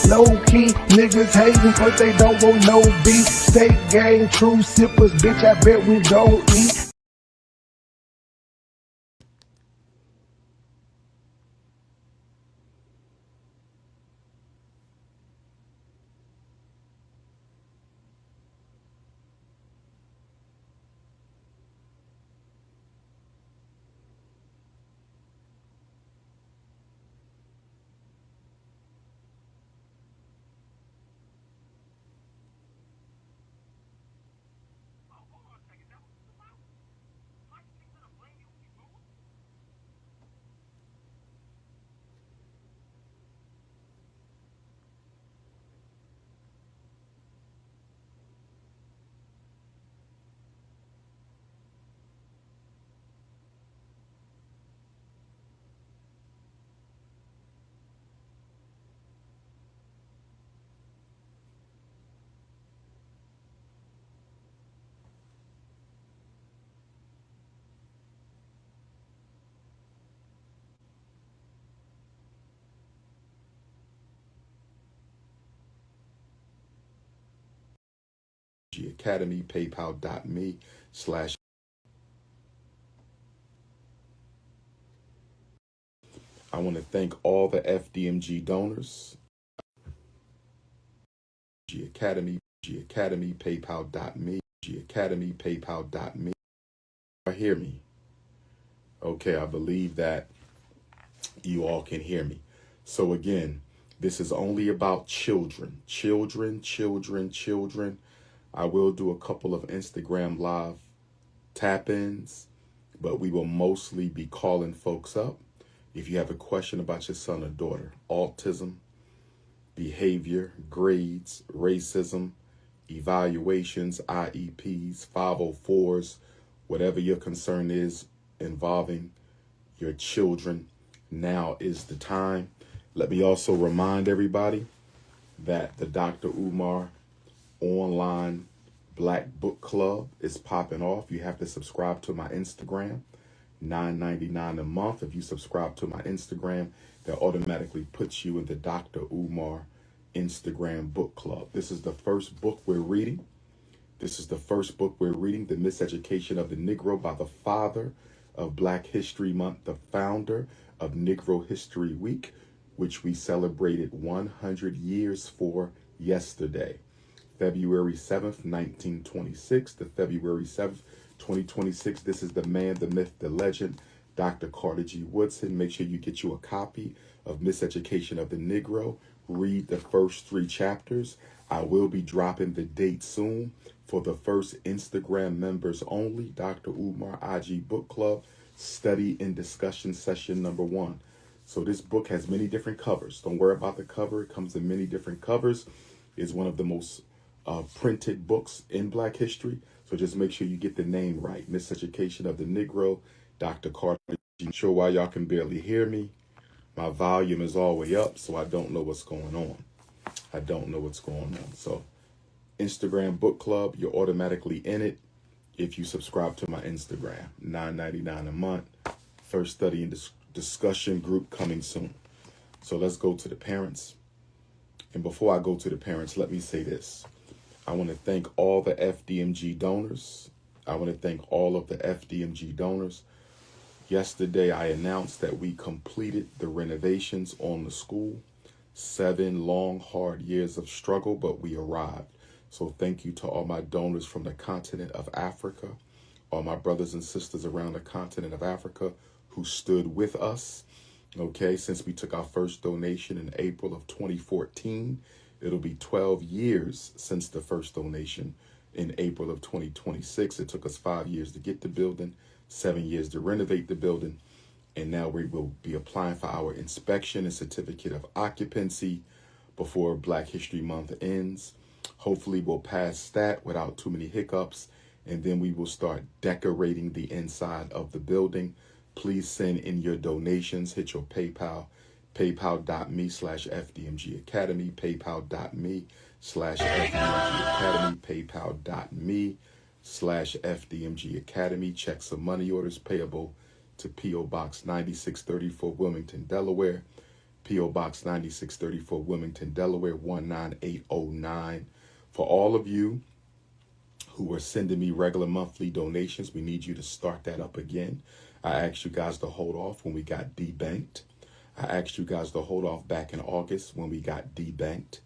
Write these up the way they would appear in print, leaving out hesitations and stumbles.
Low key, niggas hating cause they don't want no beef. State gang, true sippers, bitch, I bet we don't eat. Academy, paypal.me/ I want to thank all the FDMG donors. Academy, paypal.me, Academy, paypal.me. Hear me? Okay, I believe that you all can hear me. So again, this is only about children. I will do a couple of Instagram live tap-ins, but we will mostly be calling folks up. If you have a question about your son or daughter, autism, behavior, grades, racism, evaluations, IEPs, 504s, whatever your concern is involving your children, now is the time. Let me also remind everybody that the Dr. Umar online Black Book Club is popping off. You have to subscribe to my Instagram, $9.99 a month. If you subscribe to my Instagram, that automatically puts you in the Dr. Umar Instagram book club. This is the first book we're reading. The Miseducation of the Negro by the father of Black History Month, the founder of Negro History Week, which we celebrated 100 years for yesterday. February 7th, 1926 to February 7th, 2026. This is the man, the myth, the legend, Dr. Carter G. Woodson. Make sure you get you a copy of Miseducation of the Negro. Read the first 3 chapters. I will be dropping the date soon for the first Instagram members only, Dr. Umar IG Book Club, study and discussion session number 1. So this book has many different covers. Don't worry about the cover. It comes in many different covers. It's one of the most printed books in Black history. So just make sure you get the name right. Miseducation of the Negro, Dr. Carter. I'm sure why y'all can barely hear me. My volume is all the way up, so I don't know what's going on. So Instagram book club, you're automatically in it if you subscribe to my Instagram. $9.99 a month. First study and discussion group coming soon. So let's go to the parents. And before I go to the parents, let me say this. I want to thank all the FDMG donors. Yesterday, I announced that we completed the renovations on the school. 7 long, hard years of struggle, but we arrived. So thank you to all my donors from the continent of Africa, all my brothers and sisters around the continent of Africa who stood with us. Okay, since we took our first donation in April of 2014, it'll be 12 years since the first donation in April of 2026. It took us 5 years to get the building, 7 years to renovate the building, and now we will be applying for our inspection and certificate of occupancy before Black History Month ends. Hopefully we'll pass that without too many hiccups, and then we will start decorating the inside of the building. Please send in your donations. Hit your PayPal, paypal.me/FDMG Academy, paypal.me/FDMG Academy, paypal.me/FDMG Academy. Checks and money orders payable to P.O. Box 9634, Wilmington, Delaware, P.O. Box 9634, Wilmington, Delaware 19809. For all of you who are sending me regular monthly donations, we need you to start that up again. I asked you guys to hold off when we got debanked. I asked you guys to hold off back in August when we got debanked.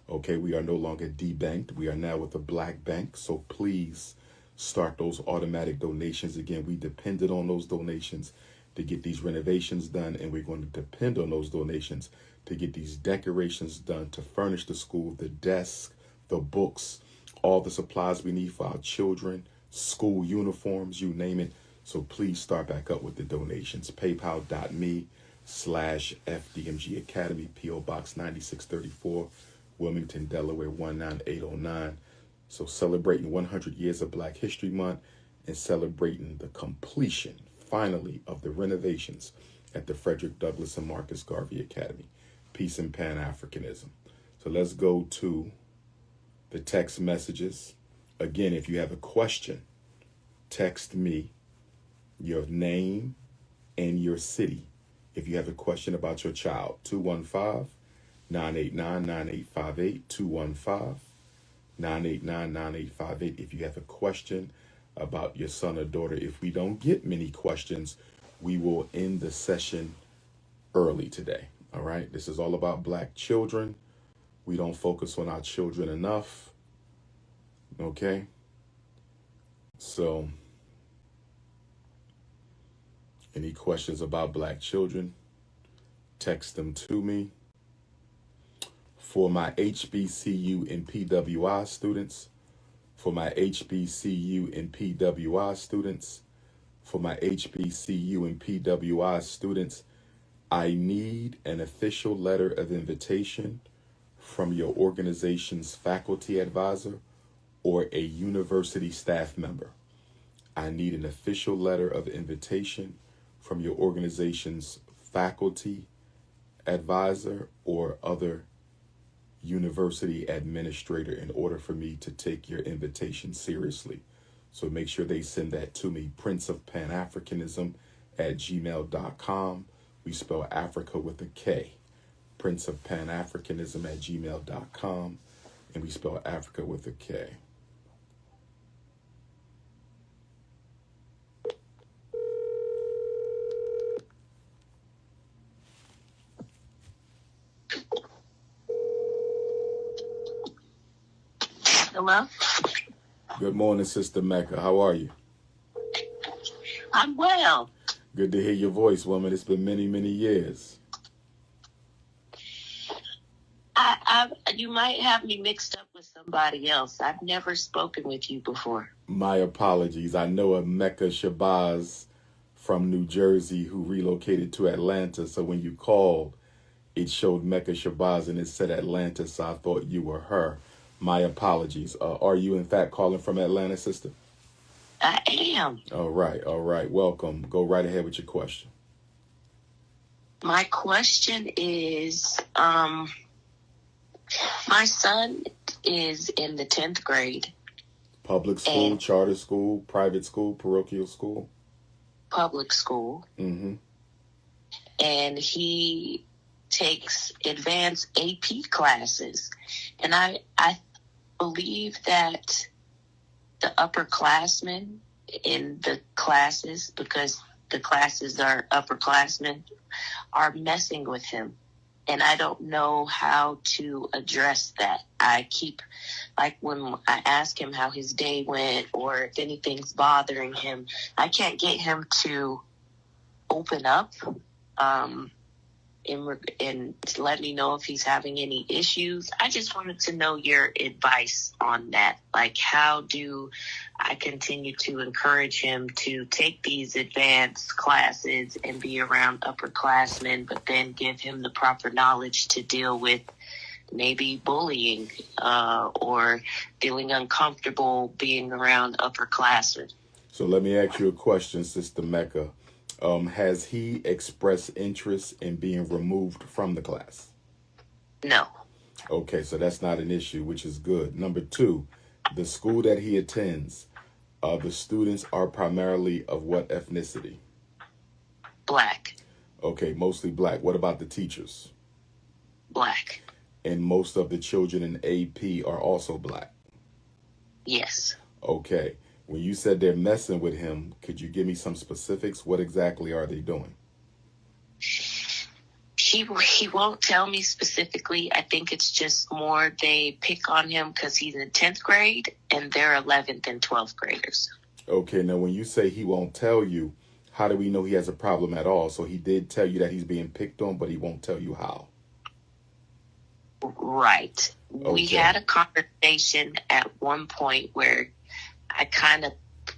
Okay, we are no longer debanked. We are now with a black bank. So please start those automatic donations again. We depended on those donations to get these renovations done, and we're going to depend on those donations to get these decorations done, to furnish the school, the desk, the books, all the supplies we need for our children, school uniforms, you name it. So please start back up with the donations. PayPal.me/FDMG Academy, P.O. Box 9634, Wilmington, Delaware 19809. So celebrating 100 years of Black History Month and celebrating the completion, finally, of the renovations at the Frederick Douglass and Marcus Garvey Academy. Peace and Pan-Africanism. So let's go to the text messages. Again, if you have a question, text me your name and your city. If you have a question about your child, 215-989-9858, 215-989-9858. If you have a question about your son or daughter, if we don't get many questions, we will end the session early today. All right. This is all about Black children. We don't focus on our children enough. Okay. So, any questions about Black children, text them to me. For my HBCU and PWI students, for my HBCU and PWI students, for my HBCU and PWI students, I need an official letter of invitation from your organization's faculty advisor or a university staff member. I need an official letter of invitation from your organization's faculty advisor or other university administrator in order for me to take your invitation seriously. So make sure they send that to me, princeofpanafricanism@gmail.com. We spell Africa with a K. princeofpanafricanism@gmail.com. And we spell Africa with a K. Hello? Good morning, Sister Mecca. How are you? I'm well. Good to hear your voice, woman. It's been many, many years. You might have me mixed up with somebody else. I've never spoken with you before. My apologies. I know a Mecca Shabazz from New Jersey who relocated to Atlanta. So when you called, it showed Mecca Shabazz and it said Atlanta. So I thought you were her. My apologies. Are you, in fact, calling from Atlanta, sister? I am. All right. All right. Welcome. Go right ahead with your question. My question is, my son is in the 10th grade. Public school, charter school, private school, parochial school? Public school. Mm-hmm. And he takes advanced AP classes. And I believe that the upperclassmen in the classes, because the classes are upperclassmen, are messing with him. And I don't know how to address that. I keep, like when I ask him how his day went or if anything's bothering him, I can't get him to open up and let me know if he's having any issues. I just wanted to know your advice on that. Like, how do I continue to encourage him to take these advanced classes and be around upperclassmen, but then give him the proper knowledge to deal with maybe bullying or feeling uncomfortable being around upperclassmen? So let me ask you a question, Sister Mecca. Has he expressed interest in being removed from the class? No. Okay, so that's not an issue, which is good. Number two, the school that he attends, the students are primarily of what ethnicity? Black. Okay, mostly black. What about the teachers? Black. And most of the children in AP are also black. Yes. Okay. When you said they're messing with him, could you give me some specifics? What exactly are they doing? He won't tell me specifically. I think it's just more they pick on him because he's in 10th grade and they're 11th and 12th graders. Okay, now when you say he won't tell you, how do we know he has a problem at all? So he did tell you that he's being picked on, but he won't tell you how. Right. Okay. We had a conversation at one point where I kind of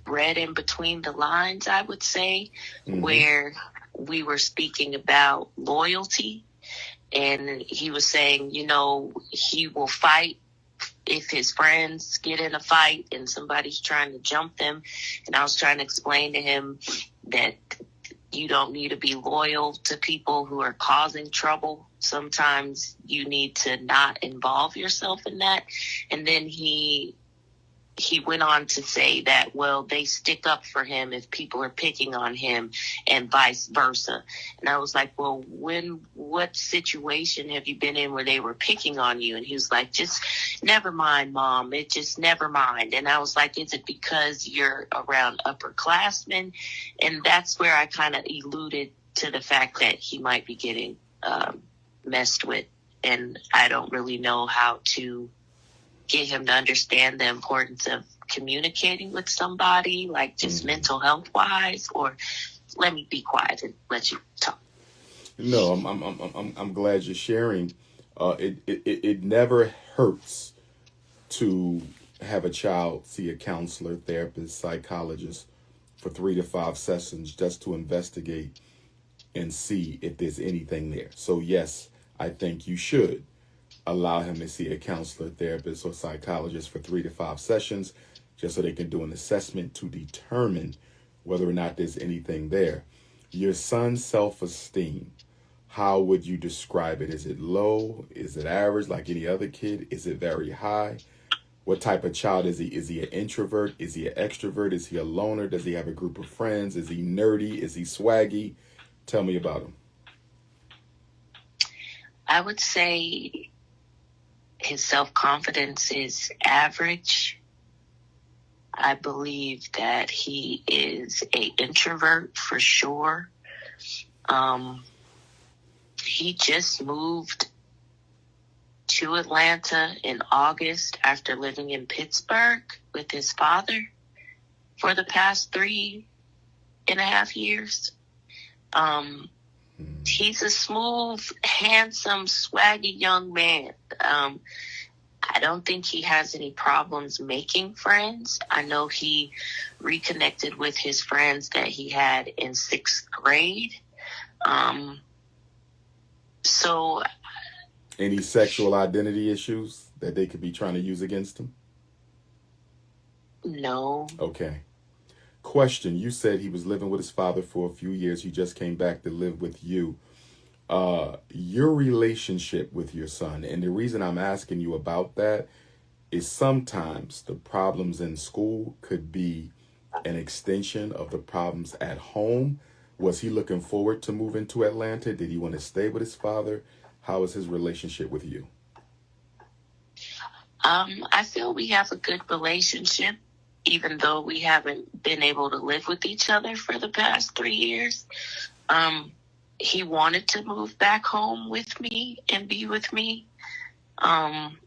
read in between the lines, I would say, where we were speaking about loyalty. And he was saying, you know, he will fight if his friends get in a fight and somebody's trying to jump them. And I was trying to explain to him that you don't need to be loyal to people who are causing trouble. Sometimes you need to not involve yourself in that. And then he went on to say that, well, they stick up for him if people are picking on him and vice versa. And I was like, well, what situation have you been in where they were picking on you? And he was like, just never mind, Mom. It just never mind. And I was like, is it because you're around upperclassmen? And that's where I kind of alluded to the fact that he might be getting messed with. And I don't really know how to get him to understand the importance of communicating with somebody, like just mental health wise, or let me be quiet and let you talk. No, I'm glad you're sharing. It never hurts to have a child see a counselor, therapist, psychologist for 3 to 5 sessions just to investigate and see if there's anything there. So yes, I think you should allow him to see a counselor, therapist, or psychologist for 3 to 5 sessions just so they can do an assessment to determine whether or not there's anything there. Your son's self-esteem, how would you describe it? Is it low? Is it average like any other kid? Is it very high? What type of child is he? Is he an introvert? Is he an extrovert? Is he a loner? Does he have a group of friends? Is he nerdy? Is he swaggy? Tell me about him. I would say his self-confidence is average. I believe that he is an introvert for sure. He just moved to Atlanta in August after living in Pittsburgh with his father for the past 3.5 years. He's a smooth, handsome, swaggy young man. I don't think he has any problems making friends. I know he reconnected with his friends that he had in 6th grade. So, any sexual identity issues that they could be trying to use against him? No. Okay. Question, you said he was living with his father for a few years. He just came back to live with you. Your relationship with your son, and the reason I'm asking you about that is sometimes the problems in school could be an extension of the problems at home. Was he looking forward to moving to Atlanta? Did he want to stay with his father? How is his relationship with you? I feel we have a good relationship, even though we haven't been able to live with each other for the past 3 years. He wanted to move back home with me and be with me. And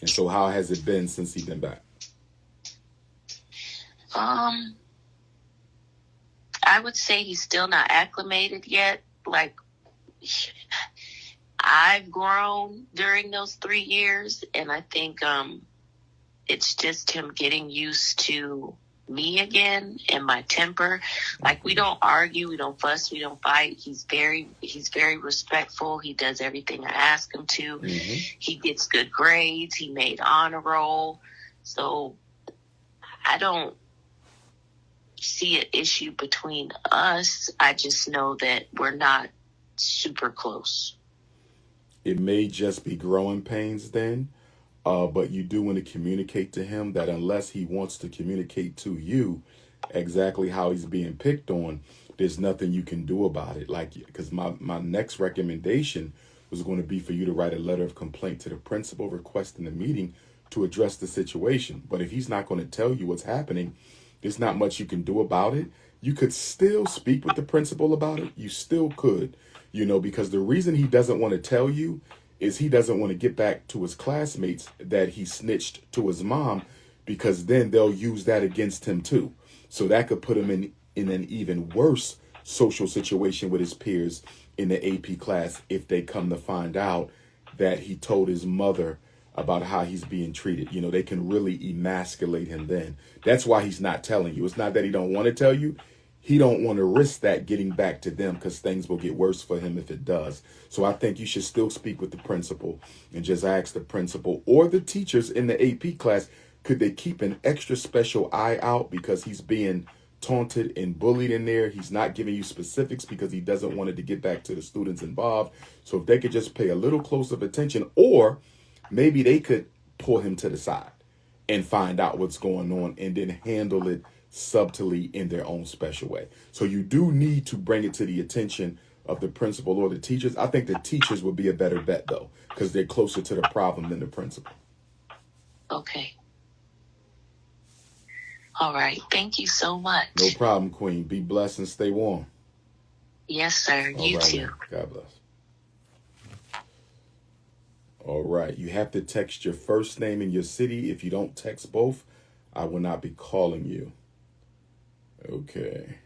so how has it been since he's been back? I would say he's still not acclimated yet. Like, I've grown during those 3 years, and I think it's just him getting used to me again and my temper. Like, we don't argue, we don't fuss, we don't fight. He's very respectful. He does everything I ask him to. He gets good grades. He made honor roll. So I don't see an issue between us. I just know that we're not super close. It may just be growing pains then. But you do want to communicate to him that unless he wants to communicate to you, exactly how he's being picked on, there's nothing you can do about it. Like, because my next recommendation was going to be for you to write a letter of complaint to the principal requesting a meeting to address the situation. But if he's not going to tell you what's happening, there's not much you can do about it. You could still speak with the principal about it. You still could, because the reason he doesn't want to tell you is he doesn't want to get back to his classmates that he snitched to his mom, because then they'll use that against him too. So that could put him in an even worse social situation with his peers in the AP class if they come to find out that he told his mother about how he's being treated. They can really emasculate him then. That's why he's not telling you. It's not that he don't want to tell you. He don't want to risk that getting back to them, because things will get worse for him if it does. So I think you should still speak with the principal and just ask the principal or the teachers in the AP class, could they keep an extra special eye out because he's being taunted and bullied in there. He's not giving you specifics because he doesn't want it to get back to the students involved. So if they could just pay a little closer attention, or maybe they could pull him to the side and find out what's going on and then handle it subtly in their own special way. So you do need to bring it to the attention of the principal or the teachers. I think the teachers would be a better bet, though, because they're closer to the problem than the principal. Okay. All right. Thank you so much. No problem, Queen. Be blessed and stay warm. Yes, sir. You too. Man. God bless. All right. You have to text your first name and your city. If you don't text both, I will not be calling you. Okay.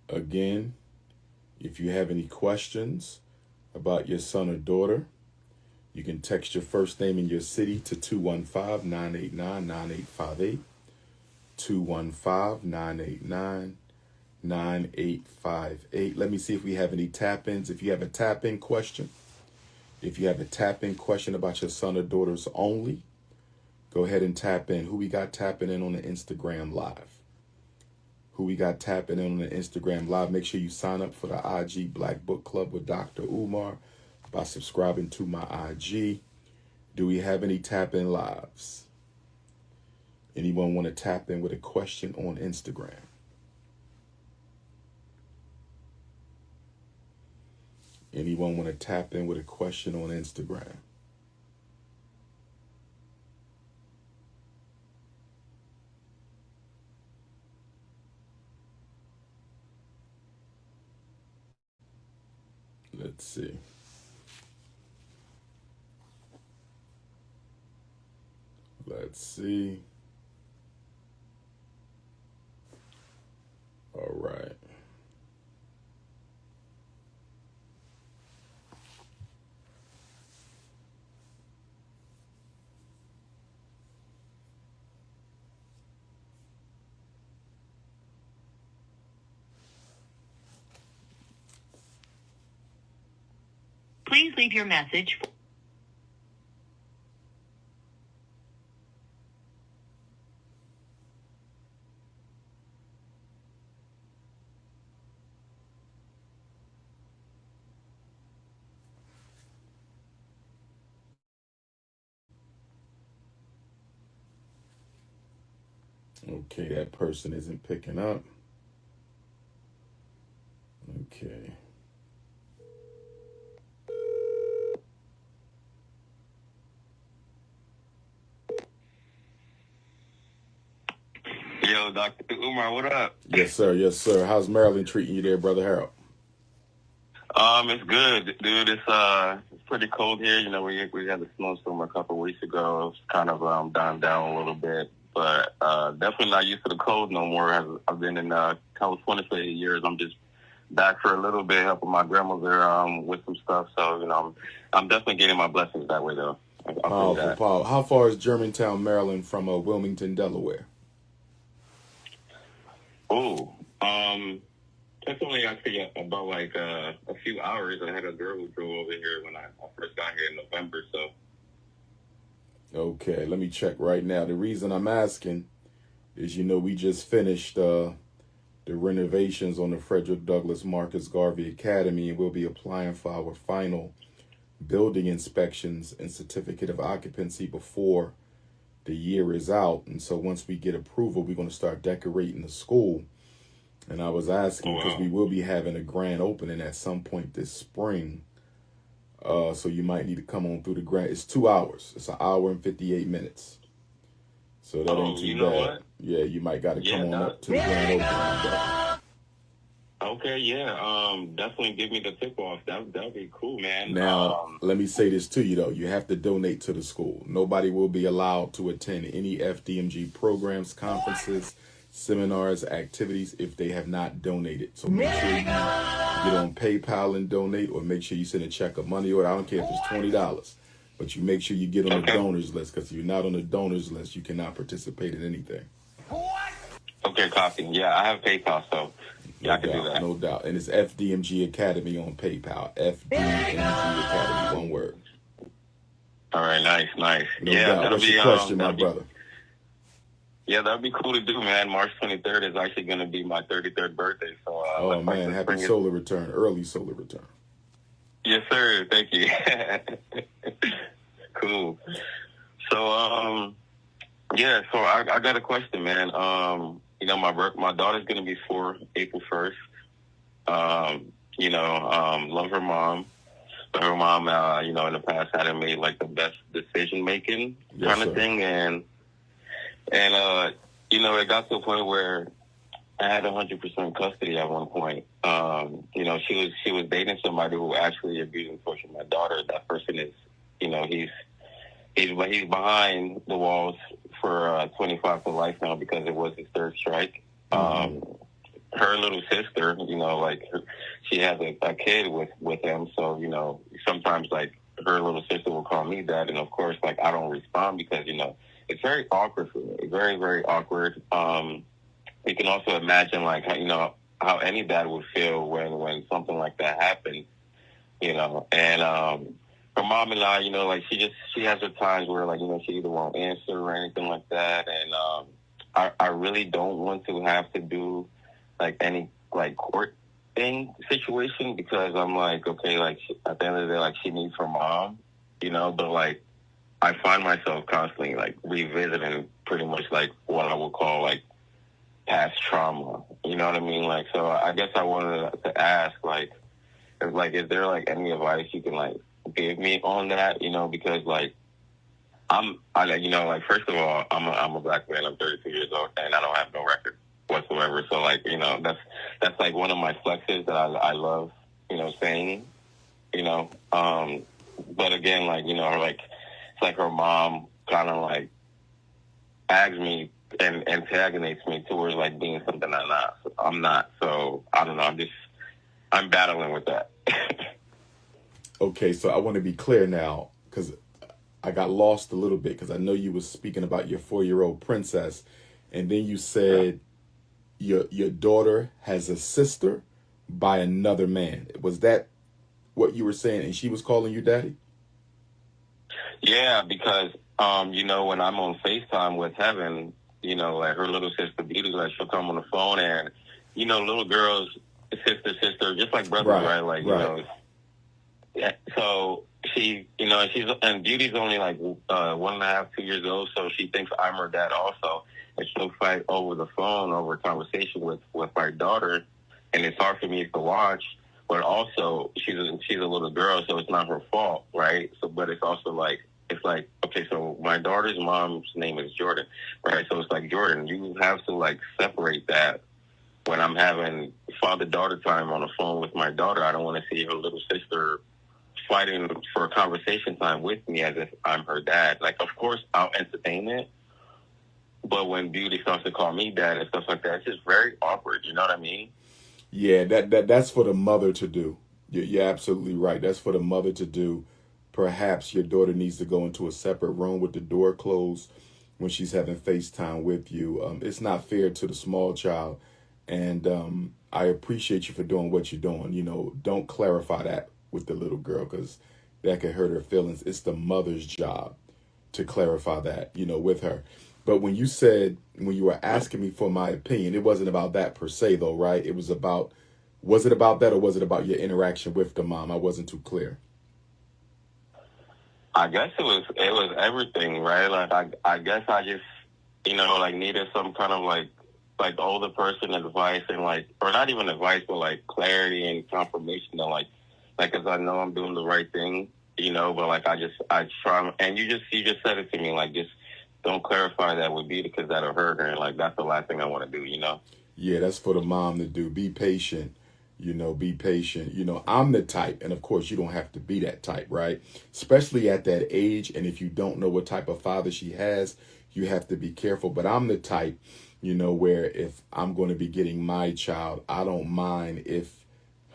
Again, if you have any questions about your son or daughter, you can text your first name and your city to 215-989-9858, 215-989-9858. Let me see if we have any tap-ins. If you have a tap-in question, about your son or daughters only, go ahead and tap in. Who we got tapping in on the Instagram Live? Make sure you sign up for the IG Black Book Club with Dr. Umar by subscribing to my IG. Do we have any tap-in lives? Anyone want to tap in with a question on Instagram? Anyone want to tap in with a question on Instagram? Let's see. All right. Please leave your message. Okay, that person isn't picking up. Okay. Yo, Dr. Umar, what up? Yes, sir. Yes, sir. How's Maryland treating you there, Brother Harold? It's good, dude. It's pretty cold here. You know, we had a snowstorm a couple of weeks ago. It's kind of dying down a little bit, but definitely not used to the cold no more. I've been in California for 8 years. I'm just back for a little bit, helping my grandmother with some stuff. So, you know, I'm definitely getting my blessings that way, though. Powerful. How far is Germantown, Maryland from Wilmington, Delaware? Oh, that's only actually about like a few hours. I had a girl who drove over here when I first got here in November. So. Okay, let me check right now. The reason I'm asking is, we just finished the renovations on the Frederick Douglass Marcus Garvey Academy, and we'll be applying for our final building inspections and certificate of occupancy before the year is out. And so once we get approval, we're going to start decorating the school. And I was asking because we will be having a grand opening at some point this spring. So you might need to come on through the grand. It's 2 hours. It's 1 hour and 58 minutes. So that ain't too bad. What? Yeah, you might got to come on up to the grand opening. Okay, yeah. Definitely give me the tip off. That'd be cool, man. Now, let me say this to you though. You have to donate to the school. Nobody will be allowed to attend any FDMG programs, conferences, seminars, activities if they have not donated. So make sure you get on PayPal and donate, or make sure you send a check of money order. I don't care if it's $20, but you make sure you get on the donors list, because if you're not on the donors list, you cannot participate in anything. Okay, copy. Yeah, I have PayPal, so yeah, I can do that. No doubt. And it's FDMG Academy on PayPal. FDMG Academy, one word. All right, nice. No doubt. What's your question, my brother? Yeah, that'd be cool to do, man. March 23rd is actually going to be my 33rd birthday. So, oh, man, happy solar return, early solar return. Yes, sir. Thank you. Cool. So, yeah, so I got a question, man. My daughter's going to be 4 April 1st. Love her mom. But her mom, in the past hadn't made like the best decision-making kind of thing. And it got to a point where I had 100% custody at one point. She was dating somebody who actually abused and tortured my daughter. That person is, he's behind the walls for 25 to life now because it was his third strike. Her little sister, she has a kid with him. So, sometimes like her little sister will call me dad. And of course, like I don't respond because, it's very awkward for me. Very, very awkward. You can also imagine like, how any dad would feel when something like that happened, and, her mom and I, she has her times where like, she either won't answer or anything like that. And, I really don't want to have to do like any like court thing situation because I'm like, okay, like at the end of the day, like she needs her mom, but like, I find myself constantly like revisiting pretty much like what I would call like past trauma. You know what I mean? Like, so I guess I wanted to ask is there like any advice you can like give me on that? Because like first of all, I'm a black man. I'm 32 years old and I don't have no record whatsoever. So like, that's like one of my flexes that I love, saying, but again, like, it's like her mom kind of like ags me and antagonists me towards like being something I'm not. So I don't know. I'm battling with that. Okay. So I want to be clear now, because I got lost a little bit, because I know you was speaking about your 4-year-old princess. And then you said your daughter has a sister by another man. Was that what you were saying? And she was calling you daddy? Yeah, because, when I'm on FaceTime with Heaven, like her little sister Beauty, like she'll come on the phone and, little girls, sister, just like brothers, right? Like, yeah. So she, and Beauty's only like 1.5, 2 years old. So she thinks I'm her dad also. And she'll fight over the phone, over a conversation with my daughter. And it's hard for me to watch. But also, she's a little girl, so it's not her fault, right? So, but it's also like, okay, so my daughter's mom's name is Jordan, right? So it's like, Jordan, you have to like separate that. When I'm having father-daughter time on the phone with my daughter, I don't want to see her little sister fighting for a conversation time with me as if I'm her dad. Like, of course, I'll entertain it. But when Beauty starts to call me dad and stuff like that, it's just very awkward. You know what I mean? Yeah, that's for the mother to do. You're absolutely right. That's for the mother to do. Perhaps your daughter needs to go into a separate room with the door closed when she's having FaceTime with you. It's not fair to the small child And I appreciate you for doing what you're doing. You know, don't clarify that with the little girl, because that could hurt her feelings. It's the mother's job to clarify that, you know, with her. But when you were asking me for my opinion, it wasn't about that per se, though, right? Was it about that, or was it about your interaction with the mom? I wasn't too clear. I guess it was everything, right? Like I guess I just, you know, like needed some kind of like older person advice, and like, or not even advice, but like clarity and confirmation that like, cause I know I'm doing the right thing, you know, but like I try, and you just said it to me, like, just don't clarify that with me because that'll hurt her, and like that's the last thing I want to do, you know. Yeah, that's for the mom to do. Be patient. You know, be patient. You know, I'm the type, and of course you don't have to be that type, right? Especially at that age. And if you don't know what type of father she has, you have to be careful. But I'm the type, you know, where if I'm going to be getting my child, I don't mind if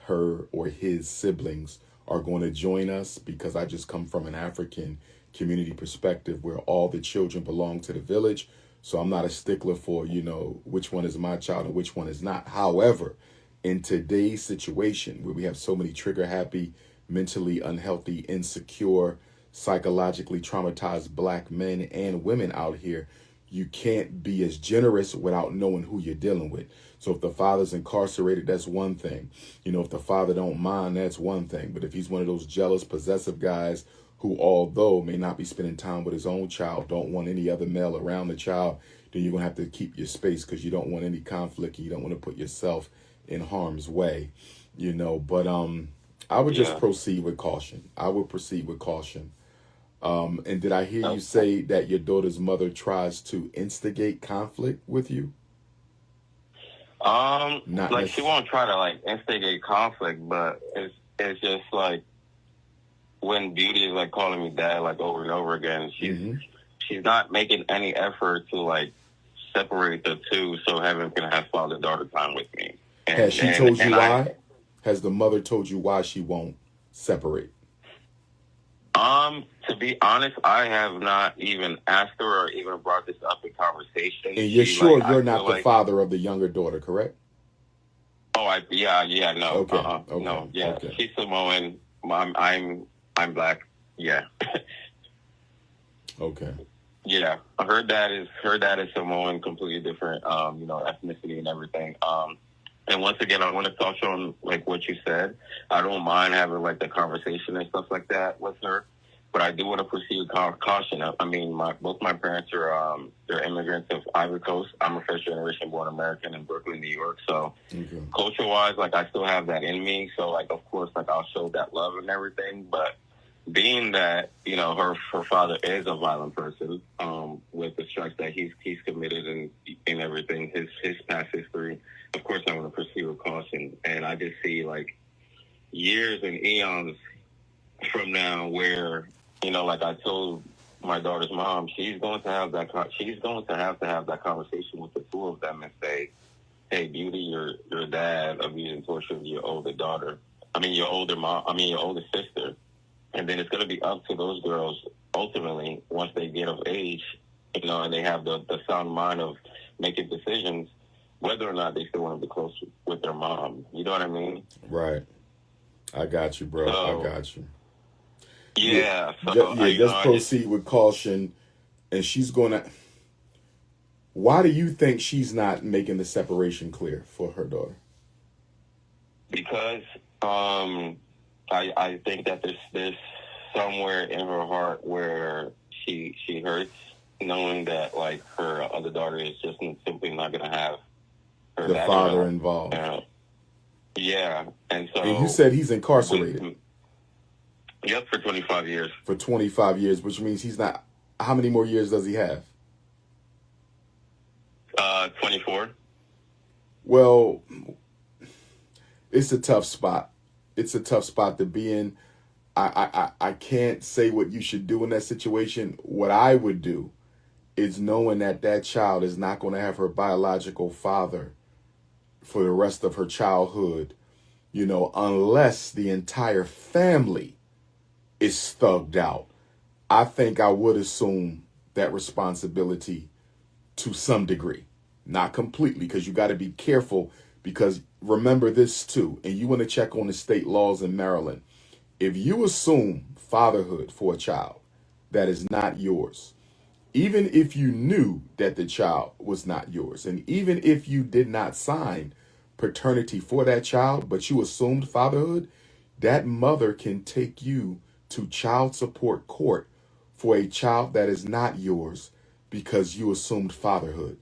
her or his siblings are going to join us, because I just come from an African community perspective where all the children belong to the village. So I'm not a stickler for, you know, which one is my child and which one is not. However, in today's situation where we have so many trigger happy, mentally unhealthy, insecure, psychologically traumatized black men and women out here, you can't be as generous without knowing who you're dealing with. So if the father's incarcerated, that's one thing. You know, if the father don't mind, that's one thing. But if he's one of those jealous, possessive guys who, although may not be spending time with his own child, don't want any other male around the child, then you're going to have to keep your space, because you don't want any conflict and you don't want to put yourself in harm's way, you know. But I would just proceed with caution. And did I hear you say that your daughter's mother tries to instigate conflict with you? Like she won't try to like instigate conflict, but it's just like when Beauty is like calling me dad like over and over again, she's not making any effort to like separate the two so Heaven can have father-daughter time with me. Has she told you why? Has the mother told you why she won't separate? To be honest, I have not even asked her or even brought this up in conversation. And you're sure you're not the father of the younger daughter, correct? Oh, no. Okay. No, yeah. Okay. She's Samoan. I'm black. Yeah. Okay. Yeah. Her dad is Samoan, completely different, you know, ethnicity and everything. And once again, I want to touch on like what you said. I don't mind having like the conversation and stuff like that with her, but I do want to proceed with caution. I mean, both my parents are they're immigrants of Ivory Coast. I'm a first generation born American in Brooklyn, New York. So culture wise, like I still have that in me. So like, of course, like I'll show that love and everything. But being that, you know, her father is a violent person, with the strikes that he's committed and everything, his past history. Of course, I want to proceed with caution, and I just see like years and eons from now where, you know, like I told my daughter's mom, she's going to have to have that conversation with the two of them and say, "Hey, Beauty, your dad abused and tortured your older daughter. Your older sister." And then it's going to be up to those girls ultimately once they get of age, you know, and they have the sound mind of making decisions, whether or not they still want to be close with their mom. You know what I mean? Right. I got you, bro. I got you. Yeah. Just proceed with caution. And she's going to... Why do you think she's not making the separation clear for her daughter? Because I think that there's somewhere in her heart where she hurts, knowing that like her other daughter is just simply not going to have her the father involved. Yeah, and so. And you said he's incarcerated. Yep, for 25 years. For 25 years, which means he's not. How many more years does he have? 24. Well, it's a tough spot. It's a tough spot to be in. I can't say what you should do in that situation. What I would do is knowing that child is not going to have her biological father for the rest of her childhood, you know, unless the entire family is thugged out. I think I would assume that responsibility to some degree, not completely, because you got to be careful Because remember this too, and you want to check on the state laws in Maryland. If you assume fatherhood for a child that is not yours, even if you knew that the child was not yours, and even if you did not sign paternity for that child, but you assumed fatherhood, that mother can take you to child support court for a child that is not yours because you assumed fatherhood.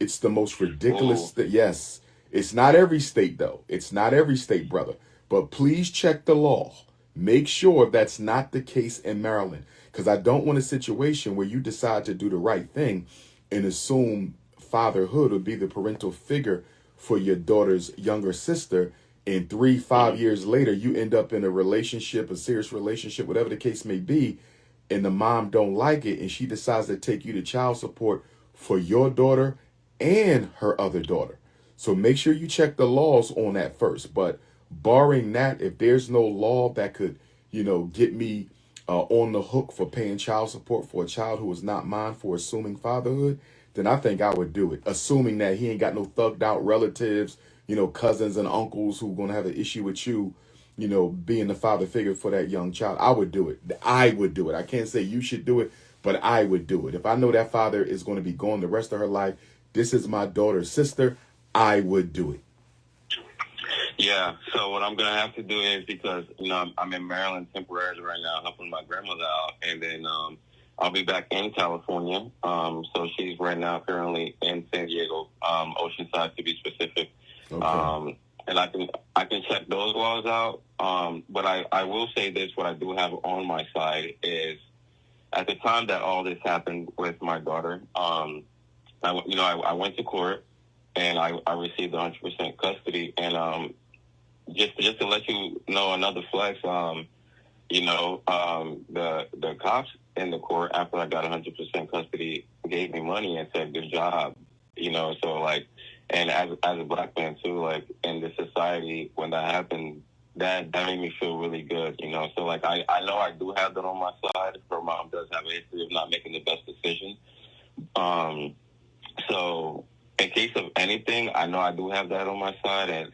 It's the most ridiculous thing. Yes, it's not every state, though. It's not every state, brother. But please check the law. Make sure that's not the case in Maryland, because I don't want a situation where you decide to do the right thing and assume fatherhood would be the parental figure for your daughter's younger sister. And 3-5 years later, you end up in a relationship, a serious relationship, whatever the case may be, and the mom don't like it, and she decides to take you to child support for your daughter and her other daughter. So make sure you check the laws on that first. But barring that, if there's no law that could, get me on the hook for paying child support for a child who is not mine for assuming fatherhood, then I think I would do it. Assuming that he ain't got no thugged out relatives, cousins and uncles who are going to have an issue with you, being the father figure for that young child. I would do it. I would do it. I can't say you should do it, but I would do it. If I know that father is going to be gone the rest of her life, this is my daughter's sister, I would do it. Yeah, so what I'm going to have to do is, because, I'm in Maryland temporarily right now, helping my grandmother out, and then I'll be back in California. So she's right now currently in San Diego, Oceanside to be specific. Okay. And I can check those laws out. But I will say this, what I do have on my side is, at the time that all this happened with my daughter, I went to court and I received 100% custody. And just to let you know another flex, the cops in the court, after I got 100% custody, gave me money and said, good job, so like, and as a black man too, like in the society, when that happened, that made me feel really good, so like, I know I do have that on my side. Her mom does have a history of not making the best decision. So in case of anything, I know I do have that on my side,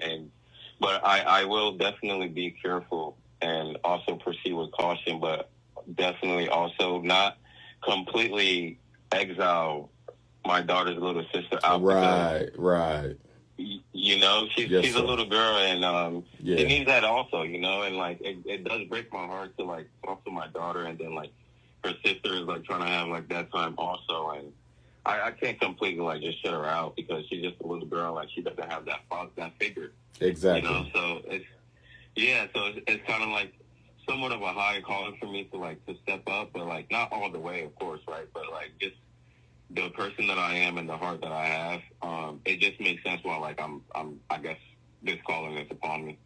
but I will definitely be careful and also proceed with caution, but definitely also not completely exile my daughter's little sister out. Right. She's a little girl, and she needs that also, and like it does break my heart to like talk to my daughter, and then like her sister is like trying to have like that time also, and I can't completely like just shut her out because she's just a little girl, like she doesn't have that figure. Exactly. So it's kind of like somewhat of a high calling for me to step up, but like not all the way, of course, right? But like just the person that I am and the heart that I have, it just makes sense why like I guess this calling is upon me.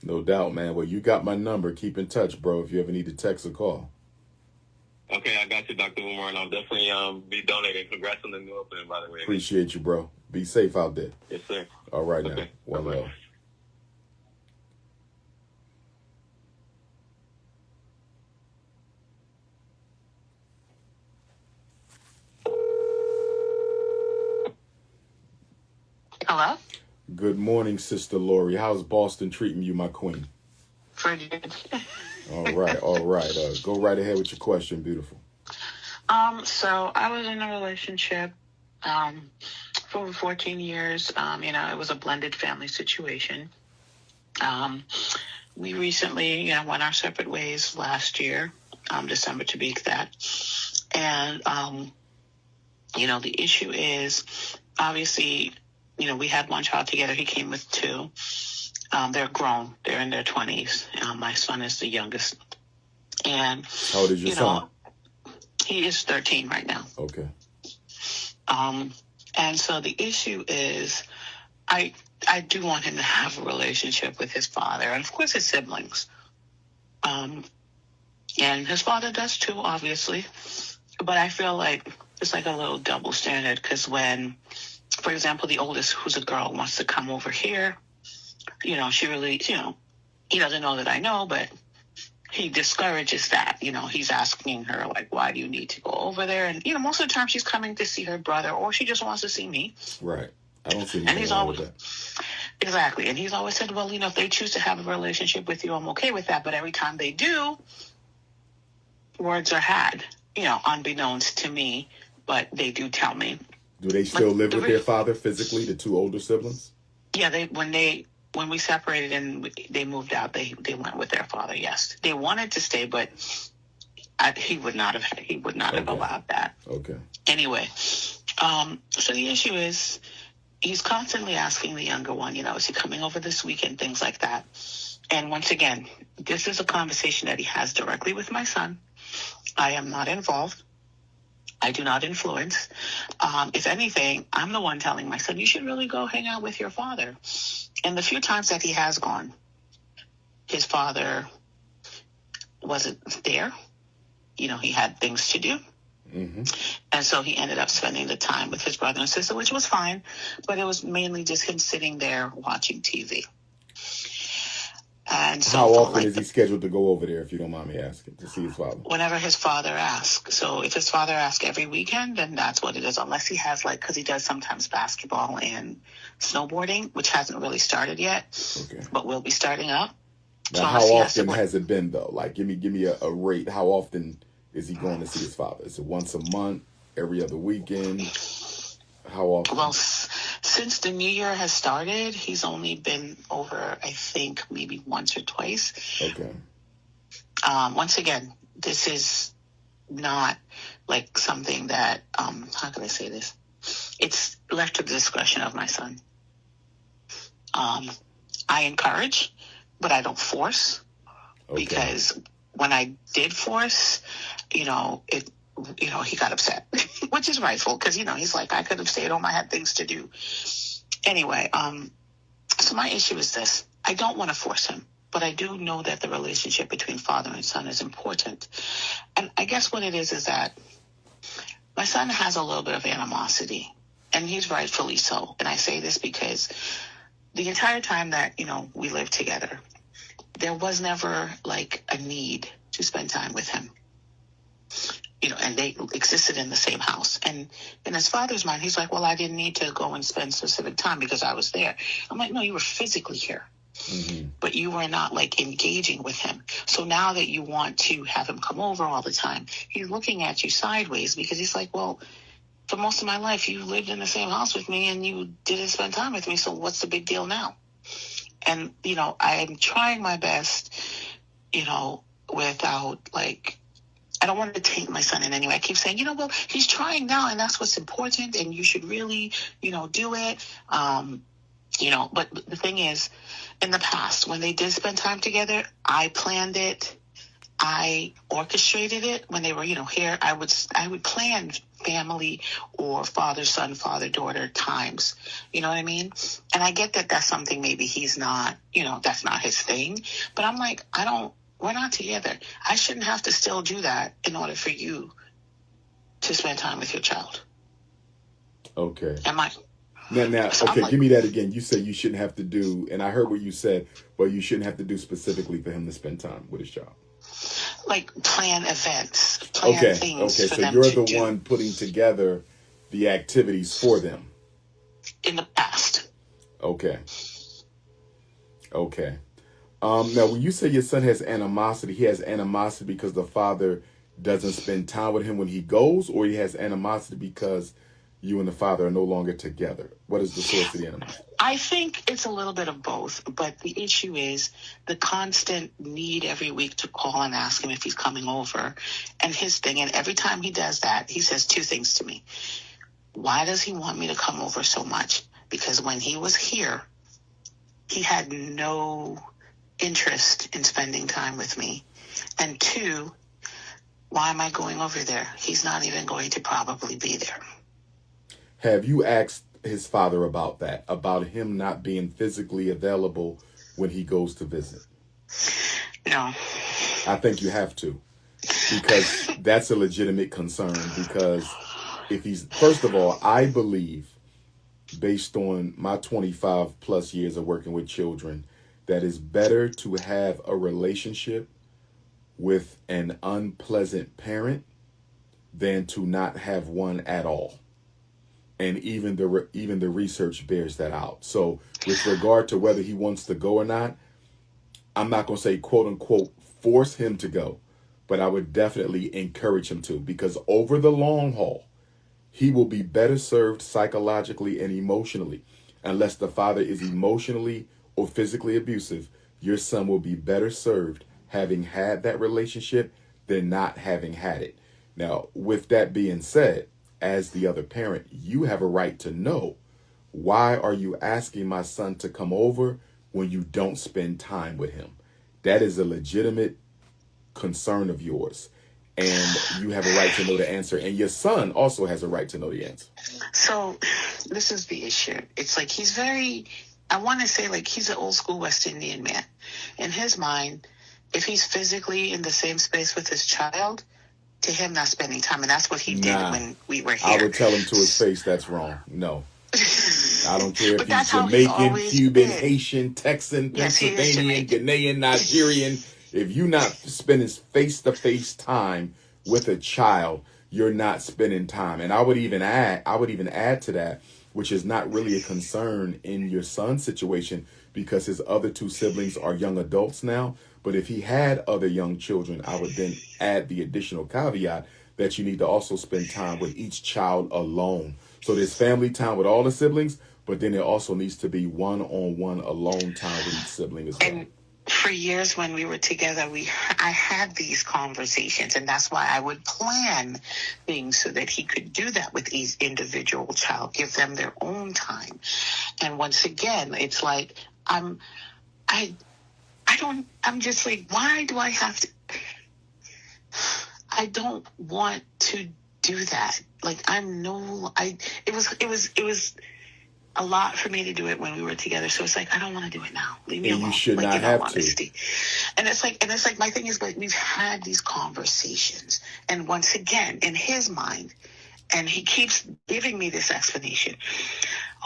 No doubt, man. Well, you got my number. Keep in touch, bro, if you ever need to text or call. Okay, I got you, Dr. Umar, and I'll definitely be donating. Congrats on the new opening, by the way. Appreciate you, bro. Be safe out there. Yes, sir. All right, now. Okay. One love. Hello? Good morning, Sister Lori. How's Boston treating you, my queen? Pretty good. All right. Go right ahead with your question, beautiful. So I was in a relationship for over 14 years. It was a blended family situation. We recently, went our separate ways last year, December to be exact. And, the issue is, obviously, we had one child together. He came with two. They're grown. They're in their 20s. My son is the youngest. And how old is your son? He is 13 right now. Okay. And so the issue is, I do want him to have a relationship with his father and, of course, his siblings. And his father does too, obviously. But I feel like it's like a little double standard because when, for example, the oldest, who's a girl, wants to come over here, she really, he doesn't know that I know, but he discourages that. He's asking her, like, why do you need to go over there? And, most of the time she's coming to see her brother or she just wants to see me. Right. I don't see and he's always, Exactly. And he's always said, well, if they choose to have a relationship with you, I'm okay with that. But every time they do, words are had, unbeknownst to me, but they do tell me. Do they still live with their father physically, the two older siblings? Yeah, when we separated and they moved out, they went with their father. Yes, they wanted to stay, but he would not have allowed that. Okay. Anyway, so the issue is he's constantly asking the younger one, is he coming over this weekend, things like that. And once again, this is a conversation that he has directly with my son. I am not involved. I do not influence. If anything, I'm the one telling my son, you should really go hang out with your father. And the few times that he has gone, his father wasn't there. He had things to do. Mm-hmm. And so he ended up spending the time with his brother and sister, which was fine. But it was mainly just him sitting there watching TV. And so how often is he scheduled to go over there, if you don't mind me asking, to see his father? Whenever his father asks. So if his father asks every weekend, then that's what it is. Unless he has because he does sometimes basketball and snowboarding, which hasn't really started yet. Okay. But will be starting up. Now, so how often has it been though? Like, give me a rate. How often is he going to see his father? Is it once a month, every other weekend? How often? Well, since the new year has started, he's only been over, I think, maybe once or twice. Okay. Once again, this is not like something that, how can I say this? It's left to the discretion of my son. I encourage, but I don't force. Okay. Because when I did force, he got upset, which is rightful because, he's like, I could have stayed home. I had things to do. Anyway, so my issue is this. I don't want to force him, but I do know that the relationship between father and son is important. And I guess what it is that my son has a little bit of animosity, and he's rightfully so. And I say this because the entire time that, we lived together, there was never like a need to spend time with him. And they existed in the same house. And in his father's mind, he's like, well, I didn't need to go and spend specific time because I was there. I'm like, no, you were physically here. Mm-hmm. But you were not engaging with him. So now that you want to have him come over all the time, he's looking at you sideways because he's like, well, for most of my life, you lived in the same house with me and you didn't spend time with me. So what's the big deal now? And, I'm trying my best, without I don't want to taint my son in any way. I keep saying, well, he's trying now and that's what's important and you should really, do it. But the thing is, in the past, when they did spend time together, I planned it. I orchestrated it. When they were, here, I would plan family or father-son, father-daughter times. You know what I mean? And I get that that's something maybe he's not, that's not his thing. But I'm like, we're not together. I shouldn't have to still do that in order for you to spend time with your child. Okay. Am I? Now, So okay, like, give me that again. You say you shouldn't have to do, and I heard what you said, but you shouldn't have to do specifically for him to spend time with his child. Like plan events, plan things for so them you're to the do. one putting together the activities for them. In the past. Okay. Now, when you say your son has animosity, he has animosity because the father doesn't spend time with him when he goes, or he has animosity because you and the father are no longer together? What is the source of the animosity? I think it's a little bit of both, but the issue is the constant need every week to call and ask him if he's coming over. And his thing, and every time he does that, he says two things to me. Why does he want me to come over so much? Because when he was here, he had no interest in spending time with me. And two, why am I going over there? He's not even going to probably be there. Have you asked his father about that, about him not being physically available when he goes to visit? No. I think you have to, because that's a legitimate concern. Because if he's, first of all, I believe, based on my 25 plus years of working with children, that it's better to have a relationship with an unpleasant parent than to not have one at all. And even the research bears that out. So with regard to whether he wants to go or not, I'm not going to say, quote unquote, force him to go, but I would definitely encourage him to, because over the long haul, he will be better served psychologically and emotionally. Unless the father is emotionally or physically abusive, your son will be better served having had that relationship than not having had it. Now, with that being said, as the other parent, you have a right to know, why are you asking my son to come over when you don't spend time with him? That is a legitimate concern of yours. And you have a right to know the answer. And your son also has a right to know the answer. So this is the issue. It's like he's very, I want to say like he's an old school West Indian man. In his mind, if he's physically in the same space with his child, to him not spending time. And that's what he did when we were here. I would tell him to his face, that's wrong. No. I don't care if he's Jamaican, Cuban, Haitian, Texan, Pennsylvanian, Ghanaian, Nigerian. If you're not spending face-to-face time with a child, you're not spending time. And I would even add to that, which is not really a concern in your son's situation, because his other two siblings are young adults now. But if he had other young children, I would then add the additional caveat that you need to also spend time with each child alone. So there's family time with all the siblings, but then there also needs to be one-on-one alone time with each sibling as well. And for years when we were together, I had these conversations, and that's why I would plan things so that he could do that with each individual child, give them their own time. And once again, it's like I'm just like, why do I have to? I don't want to do that. Like it was a lot for me to do it when we were together. So it's like, I don't want to do it now. Leave me alone. You should not have to. And it's like, my thing is, but we've had these conversations. And once again, in his mind, and he keeps giving me this explanation.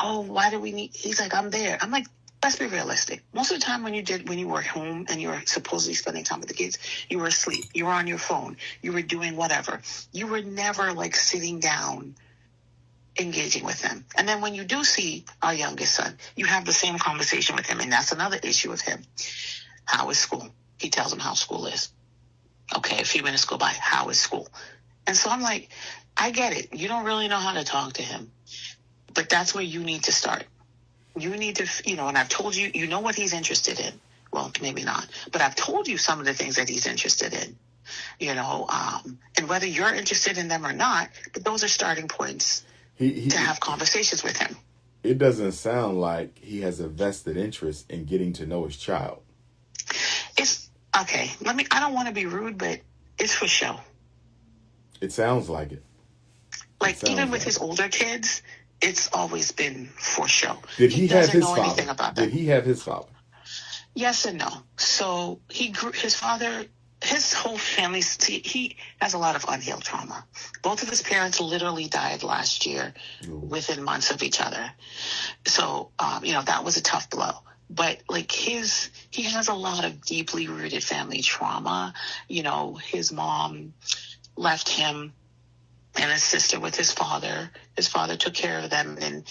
Oh, why do we need, he's like, I'm there. I'm like, let's be realistic. Most of the time when you were home and you were supposedly spending time with the kids, you were asleep. You were on your phone. You were doing whatever. You were never like sitting down, engaging with them. And then when you do see our youngest son, you have the same conversation with him. And that's another issue with him. How is school? He tells him how school is. Okay, a few minutes go by. How is school? And so I'm like, I get it. You don't really know how to talk to him. But that's where you need to start. You need to, and I've told you, you know what he's interested in. Well, maybe not. But I've told you some of the things that he's interested in, and whether you're interested in them or not, but those are starting points to have conversations with him. It doesn't sound like he has a vested interest in getting to know his child. It's, okay, I don't want to be rude, but it's for show. It sounds like it. Like, even with his older kids, it's always been for show. Did he have his father? Anything about that. Did he have his father? Yes and no. So his father, his whole family, he has a lot of unhealed trauma. Both of his parents literally died last year within months of each other. So, that was a tough blow. But like he has a lot of deeply rooted family trauma. His mom left him and his sister with his father. His father took care of them and,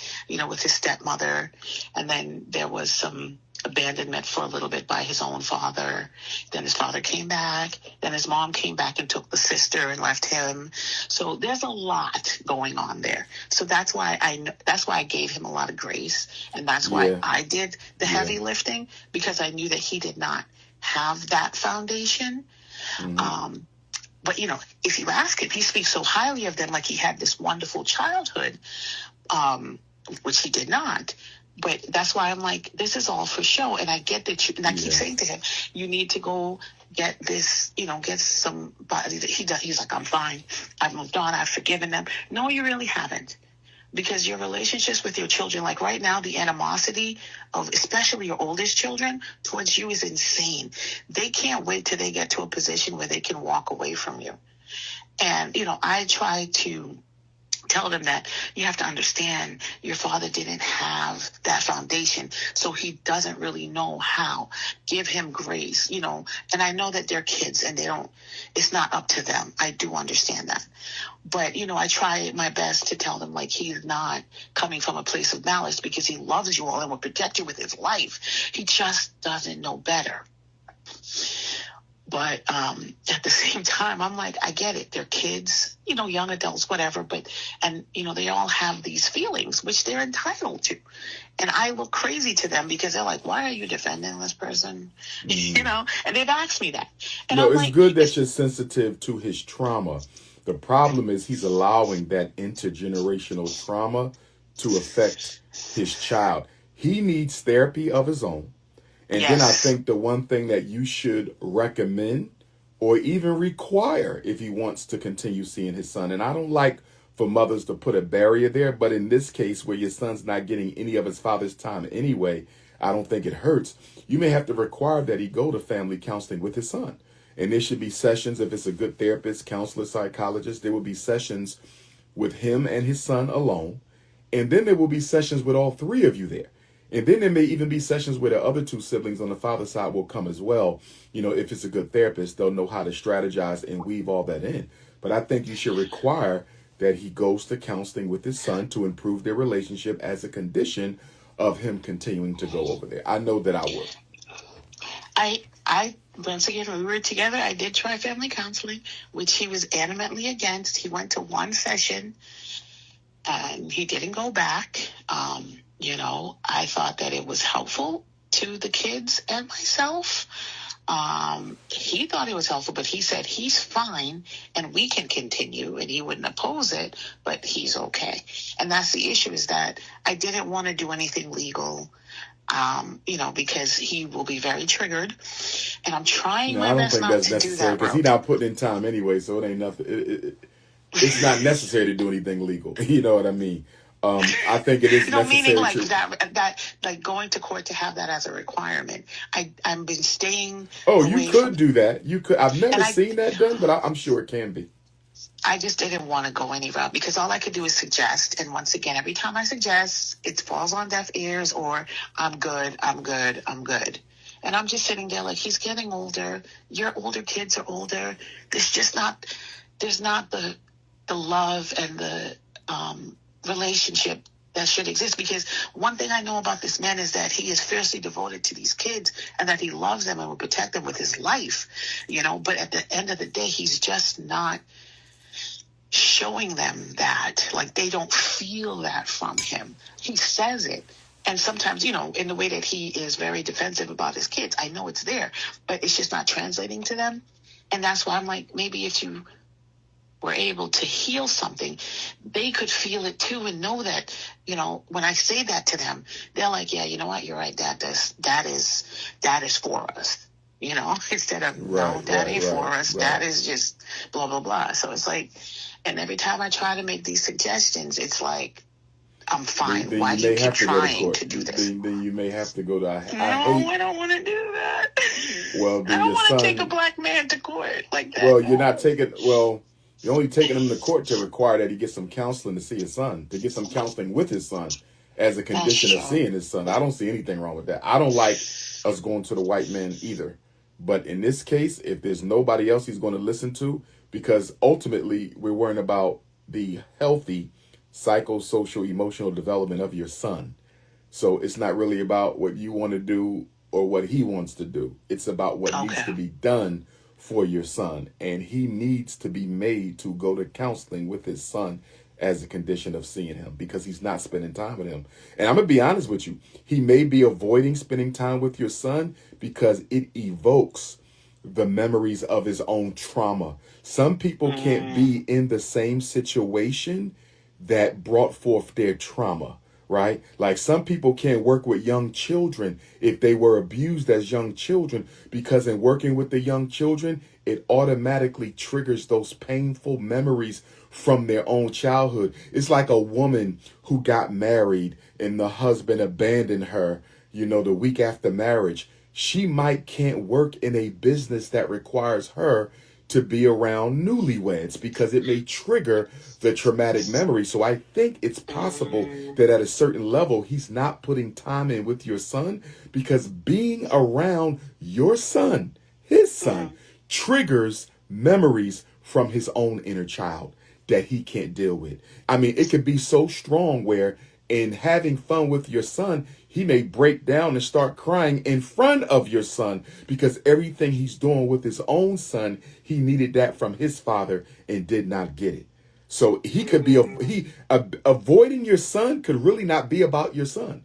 with his stepmother. And then there was some abandonment for a little bit by his own father. Then his father came back. Then his mom came back and took the sister and left him. So there's a lot going on there. So that's why I gave him a lot of grace. And that's why I did the heavy lifting, because I knew that he did not have that foundation. Mm-hmm. But, if you ask him, he speaks so highly of them, like he had this wonderful childhood, which he did not. But that's why I'm like, this is all for show. And I get that and I keep saying to him, you need to go get this, get somebody that he's like, I'm fine. I've moved on. I've forgiven them. No, you really haven't. Because your relationships with your children, like right now, the animosity of especially your oldest children towards you is insane. They can't wait till they get to a position where they can walk away from you. And, I try to tell them that you have to understand your father didn't have that foundation, so he doesn't really know how. Give him grace, and I know that they're kids and it's not up to them. I do understand that. But, I try my best to tell them, like, he's not coming from a place of malice, because he loves you all and will protect you with his life. He just doesn't know better. But at the same time, I'm like, I get it. They're kids, young adults, whatever. And they all have these feelings, which they're entitled to. And I look crazy to them because they're like, why are you defending this person? And they've asked me that. And No, I'm it's like, good that you're sensitive to his trauma. The problem is he's allowing that intergenerational trauma to affect his child. He needs therapy of his own. And then I think the one thing that you should recommend or even require if he wants to continue seeing his son, and I don't like for mothers to put a barrier there, but in this case where your son's not getting any of his father's time anyway, I don't think it hurts. You may have to require that he go to family counseling with his son. And there should be sessions, if it's a good therapist, counselor, psychologist, there will be sessions with him and his son alone. And then there will be sessions with all three of you there. And then there may even be sessions where the other two siblings on the father's side will come as well. If it's a good therapist, they'll know how to strategize and weave all that in. But I think you should require that he goes to counseling with his son to improve their relationship as a condition of him continuing to go over there. I know that I would. I once again, when we were together, I did try family counseling, which he was adamantly against. He went to one session and he didn't go back. I thought that it was helpful to the kids and myself. He thought it was helpful, but he said he's fine and we can continue, and he wouldn't oppose it, but he's okay. And that's the issue, is that I didn't want to do anything legal, because he will be very triggered, and I'm trying my best not to do that. I don't think that's necessary, because he's not putting in time anyway, so it ain't nothing. It's not necessary to do anything legal. You know what I mean? I think it is necessary. Meaning like that, like going to court to have that as a requirement. I've been staying. Oh, you could do that. You could. I've never seen that done, but I'm sure it can be. I just didn't want to go any route, because all I could do is suggest. And once again, every time I suggest, it falls on deaf ears, or I'm good. And I'm just sitting there like, he's getting older. Your older kids are older. There's not the love and the relationship that should exist. Because one thing I know about this man is that he is fiercely devoted to these kids, and that he loves them and will protect them with his life, but at the end of the day, he's just not showing them that. Like, they don't feel that from him. He says it. And sometimes, in the way that he is very defensive about his kids, I know it's there, but it's just not translating to them. And that's why I'm like, maybe if you were able to heal something, they could feel it too, and know that, when I say that to them, they're like, yeah, you know what, you're right, that is for us, instead of, no, that ain't for us, that is just blah, blah, blah. So it's like, and every time I try to make these suggestions, it's like, I'm fine. Then why do you keep trying to do this? Then you may have to go to... I don't want to do that. Well, I don't want to take a black man to court like that. Well, you're not taking... Well, you're only taking him to court to require that he get some counseling to see his son, to get some counseling with his son as a condition of seeing his son. I don't see anything wrong with that. I don't like us going to the white man either. But in this case, if there's nobody else he's going to listen to, because ultimately we're worrying about the healthy psychosocial emotional development of your son. So it's not really about what you want to do or what he wants to do. It's about what needs to be done for your son. And he needs to be made to go to counseling with his son as a condition of seeing him, because he's not spending time with him. And I'm going to be honest with you. He may be avoiding spending time with your son because it evokes the memories of his own trauma. Some people can't be in the same situation that brought forth their trauma, right? Like, some people can't work with young children if they were abused as young children, because in working with the young children, it automatically triggers those painful memories from their own childhood. It's like a woman who got married and the husband abandoned her, the week after marriage. She can't work in a business that requires her to be around newlyweds because it may trigger the traumatic memory. So I think it's possible that at a certain level, he's not putting time in with your son because being around your son, his son, triggers memories from his own inner child that he can't deal with. I mean, it could be so strong where in having fun with your son, he may break down and start crying in front of your son because everything he's doing with his own son, he needed that from his father and did not get it. So he could be avoiding your son could really not be about your son.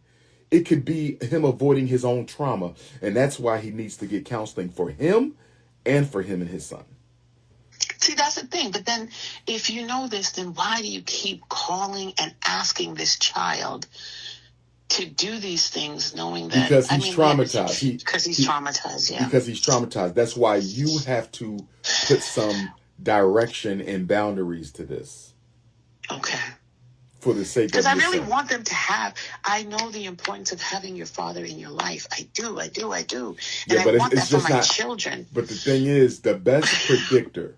It could be him avoiding his own trauma. And that's why he needs to get counseling for him and for him and his son. See, that's the thing. But then if you know this, then why do you keep calling and asking this child to do these things knowing that... Because he's traumatized. Because he's traumatized, yeah. Because he's traumatized. That's why you have to put some direction and boundaries to this. Okay. For the sake of Because I really son. want them to have... I know the importance of having your father in your life. I do. And Yeah, but I want that it's just for my not, children. But the thing is, the best predictor,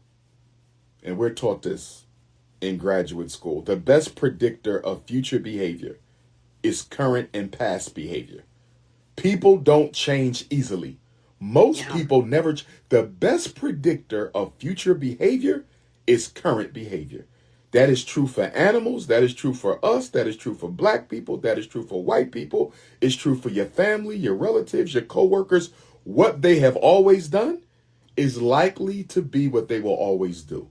and we're taught this in graduate school, the best predictor of future behavior is current and past behavior. People don't change easily. Most people never. The best predictor of future behavior is current behavior. That is true for animals. That is true for us. That is true for black people. That is true for white people. It's true for your family, your relatives, your coworkers. What they have always done is likely to be what they will always do.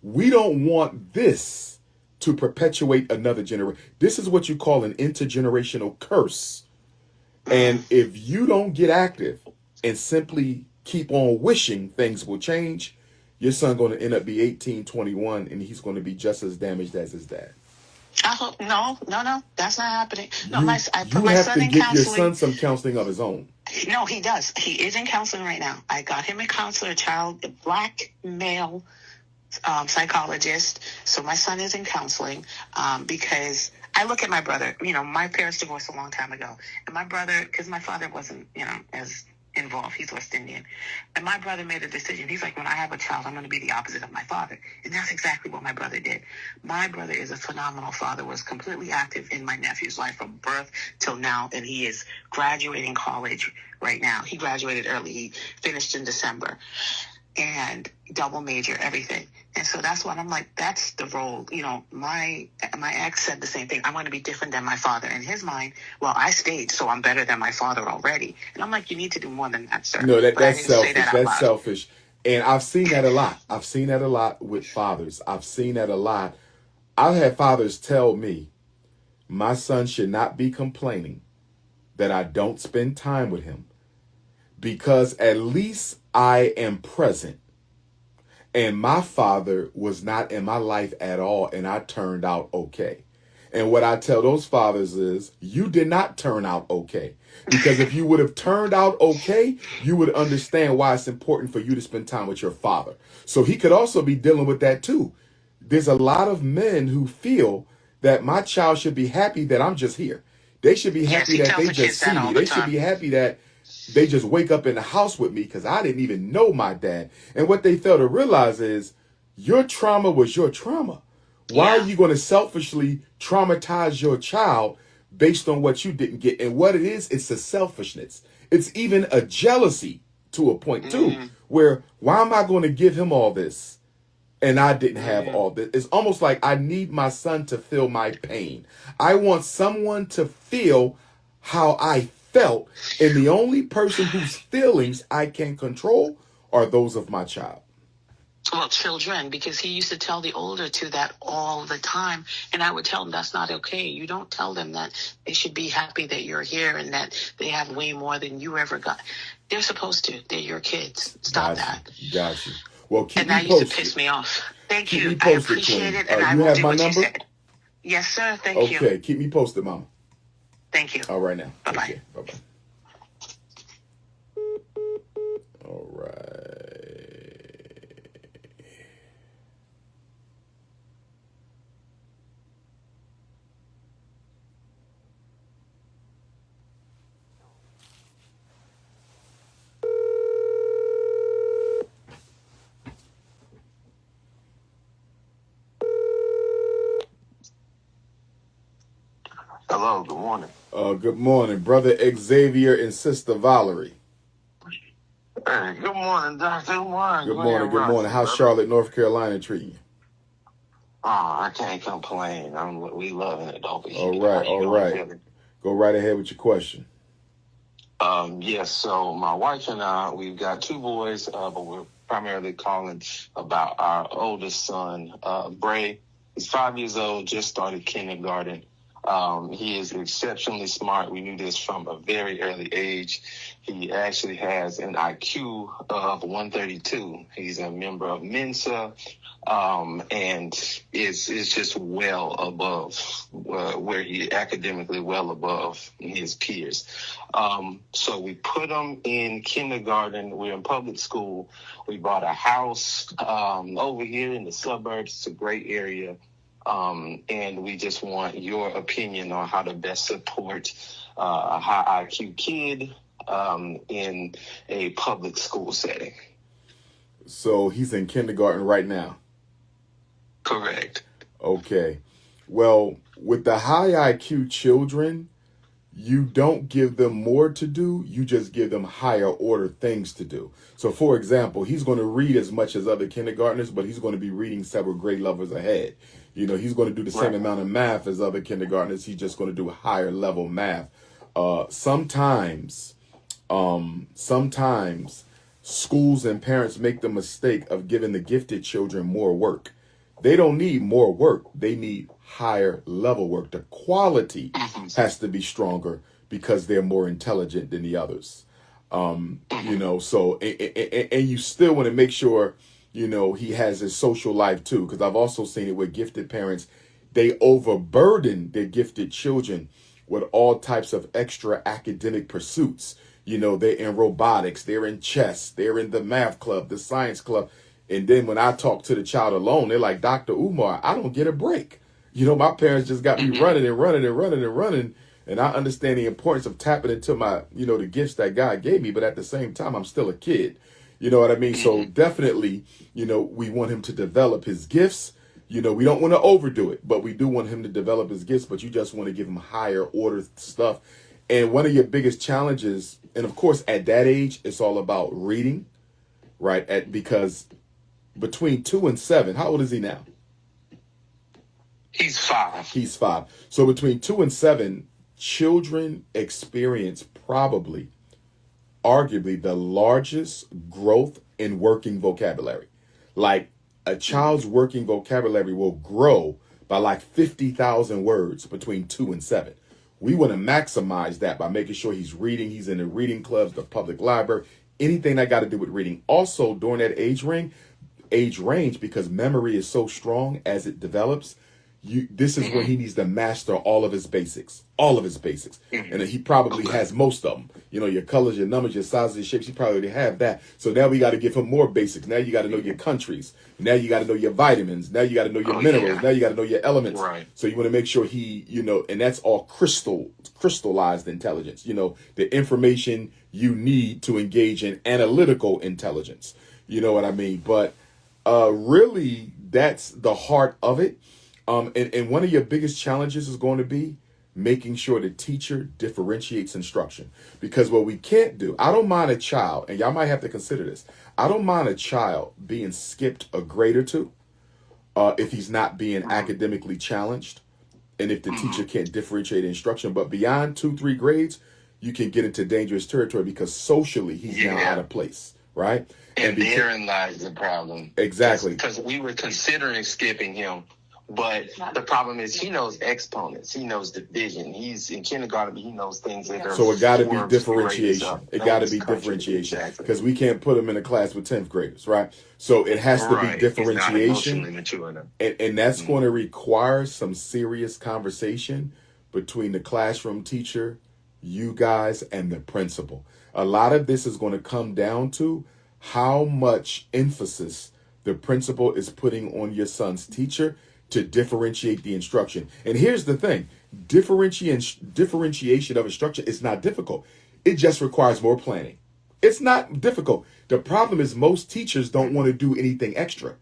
We don't want this to perpetuate another generation. This is what you call an intergenerational curse. And if you don't get active and simply keep on wishing things will change, your son going to end up be 18, 21, and he's going to be just as damaged as his dad. I hope no, that's not happening. No, I put you my have son to in get counseling. your son some counseling of his own. No, he does. He is in counseling right now. I got him a counselor, a black male psychologist. So my son is in counseling because I look at my brother. You know, my parents divorced a long time ago, and my brother, because my father wasn't, as involved. He's West Indian. And my brother made a decision. He's like, when I have a child, I'm going to be the opposite of my father. And that's exactly what my brother did. My brother is a phenomenal father, was completely active in my nephew's life from birth till now. And he is graduating college right now. He graduated early. He finished in December. And double major, everything. And so that's what I'm like, that's the role. You know, my ex said the same thing. I want to be different than my father. In his mind, well, I stayed, so I'm better than my father already. And I'm like, you need to do more than that, sir. No, that's selfish. That's selfish. And I've seen that a lot. I've seen that a lot with fathers. I've seen that a lot. I've had fathers tell me, my son should not be complaining that I don't spend time with him because at least I am present. And my father was not in my life at all, and I turned out okay. And what I tell those fathers is, you did not turn out okay. Because if you would have turned out okay, you would understand why it's important for you to spend time with your father. So he could also be dealing with that too. There's a lot of men who feel that my child should be happy that I'm just here. They should be happy that they just see me. They should be happy that they just wake up in the house with me because I didn't even know my dad. And what they fail to realize is your trauma was your trauma. Why are you going to selfishly traumatize your child based on what you didn't get? And what it is, it's a selfishness. It's even a jealousy to a point too, where why am I going to give him all this and I didn't have all this? It's almost like I need my son to feel my pain. I want someone to feel how I felt, and the only person whose feelings I can control are those of my child. Well, children, because he used to tell the older two that all the time, and I would tell them that's not okay. You don't tell them that they should be happy that you're here and that they have way more than you ever got. They're supposed to. They're your kids. Stop that. Got you. Well, keep me posted. And that used to piss me off. Thank you. I appreciate it, and I will do what you said. Yes, sir. Thank you. Okay, keep me posted, Mama. Thank you. All right now. Bye-bye. Bye-bye. All right. Hello, good morning. Good morning, brother Xavier and sister Valerie. Hey, good morning, Doctor. Good morning. Good morning, good morning. How's Charlotte, North Carolina treating you? Oh, I can't complain. We loving it, don't we? All right. Go right ahead with your question. Yes, so my wife and I, we've got 2 boys, but we're primarily calling about our oldest son, Bray. He's 5 years old, just started kindergarten. He is exceptionally smart. We knew this from a very early age. He actually has an IQ of 132. He's a member of Mensa, and is just well above where he academically well above his peers. So we put him in kindergarten. We're in public school. We bought a house over here in the suburbs. It's a great area. And we just want your opinion on how to best support a high IQ kid in a public school setting. So he's in kindergarten right now? Correct. Okay. Well, with the high IQ children, you don't give them more to do. You just give them higher order things to do. So, for example, he's going to read as much as other kindergartners, but he's going to be reading several grade levels ahead. You know, he's going to do the same amount of math as other kindergartners. He's just going to do higher level math. Sometimes schools and parents make the mistake of giving the gifted children more work. They don't need more work. They need higher level work. The quality has to be stronger because they're more intelligent than the others. You know, so, and you still want to make sure, you know, he has his social life too. Because I've also seen it with gifted parents. They overburden their gifted children with all types of extra academic pursuits. You know, they're in robotics, they're in chess, they're in the math club, the science club. And then when I talk to the child alone, they're like, Dr. Umar, I don't get a break. You know, my parents just got me running. And I understand the importance of tapping into my, you know, the gifts that God gave me. But at the same time, I'm still a kid. You know what I mean? So definitely, you know, we want him to develop his gifts. You know, we don't want to overdo it, but we do want him to develop his gifts. But you just want to give him higher order stuff. And one of your biggest challenges, and of course, at that age, it's all about reading, right? Because between 2 and 7, how old is he now? He's 5. He's 5. So between 2 and 7, children experience probably, arguably, the largest growth in working vocabulary. Like a child's working vocabulary will grow by like 50,000 words between 2 and 7. We want to maximize that by making sure he's reading. He's in the reading clubs, the public library, anything that got to do with reading. Also, during that age range, because memory is so strong as it develops, this is where he needs to master all of his basics. And he probably has most of them. You know, your colors, your numbers, your sizes, your shapes, he probably already have that. So now we got to give him more basics. Now you got to know your countries. Now you got to know your vitamins. Now you got to know your minerals. Yeah. Now you got to know your elements. Right. So you want to make sure he, you know, and that's all crystallized intelligence. You know, the information you need to engage in analytical intelligence. You know what I mean? But really, that's the heart of it. And one of your biggest challenges is going to be making sure the teacher differentiates instruction. Because what we can't do, I don't mind a child, and y'all might have to consider this, I don't mind a child being skipped a grade or two if he's not being academically challenged and if the teacher can't differentiate instruction. But beyond 2-3 grades, you can get into dangerous territory because socially he's now out of place, right? And therein lies the problem. Exactly. Because we were considering skipping him. But the problem is he knows exponents. He knows division. He's in kindergarten, but he knows things that are... So it got to be differentiation. It got to be differentiation. Because we can't put him in a class with 10th graders, right? So it has to be differentiation. And that's going to require some serious conversation between the classroom teacher, you guys, and the principal. A lot of this is going to come down to how much emphasis the principal is putting on your son's teacher to differentiate the instruction. And here's the thing, differentiation of instruction is not difficult. It just requires more planning. It's not difficult. The problem is most teachers don't want to do anything extra.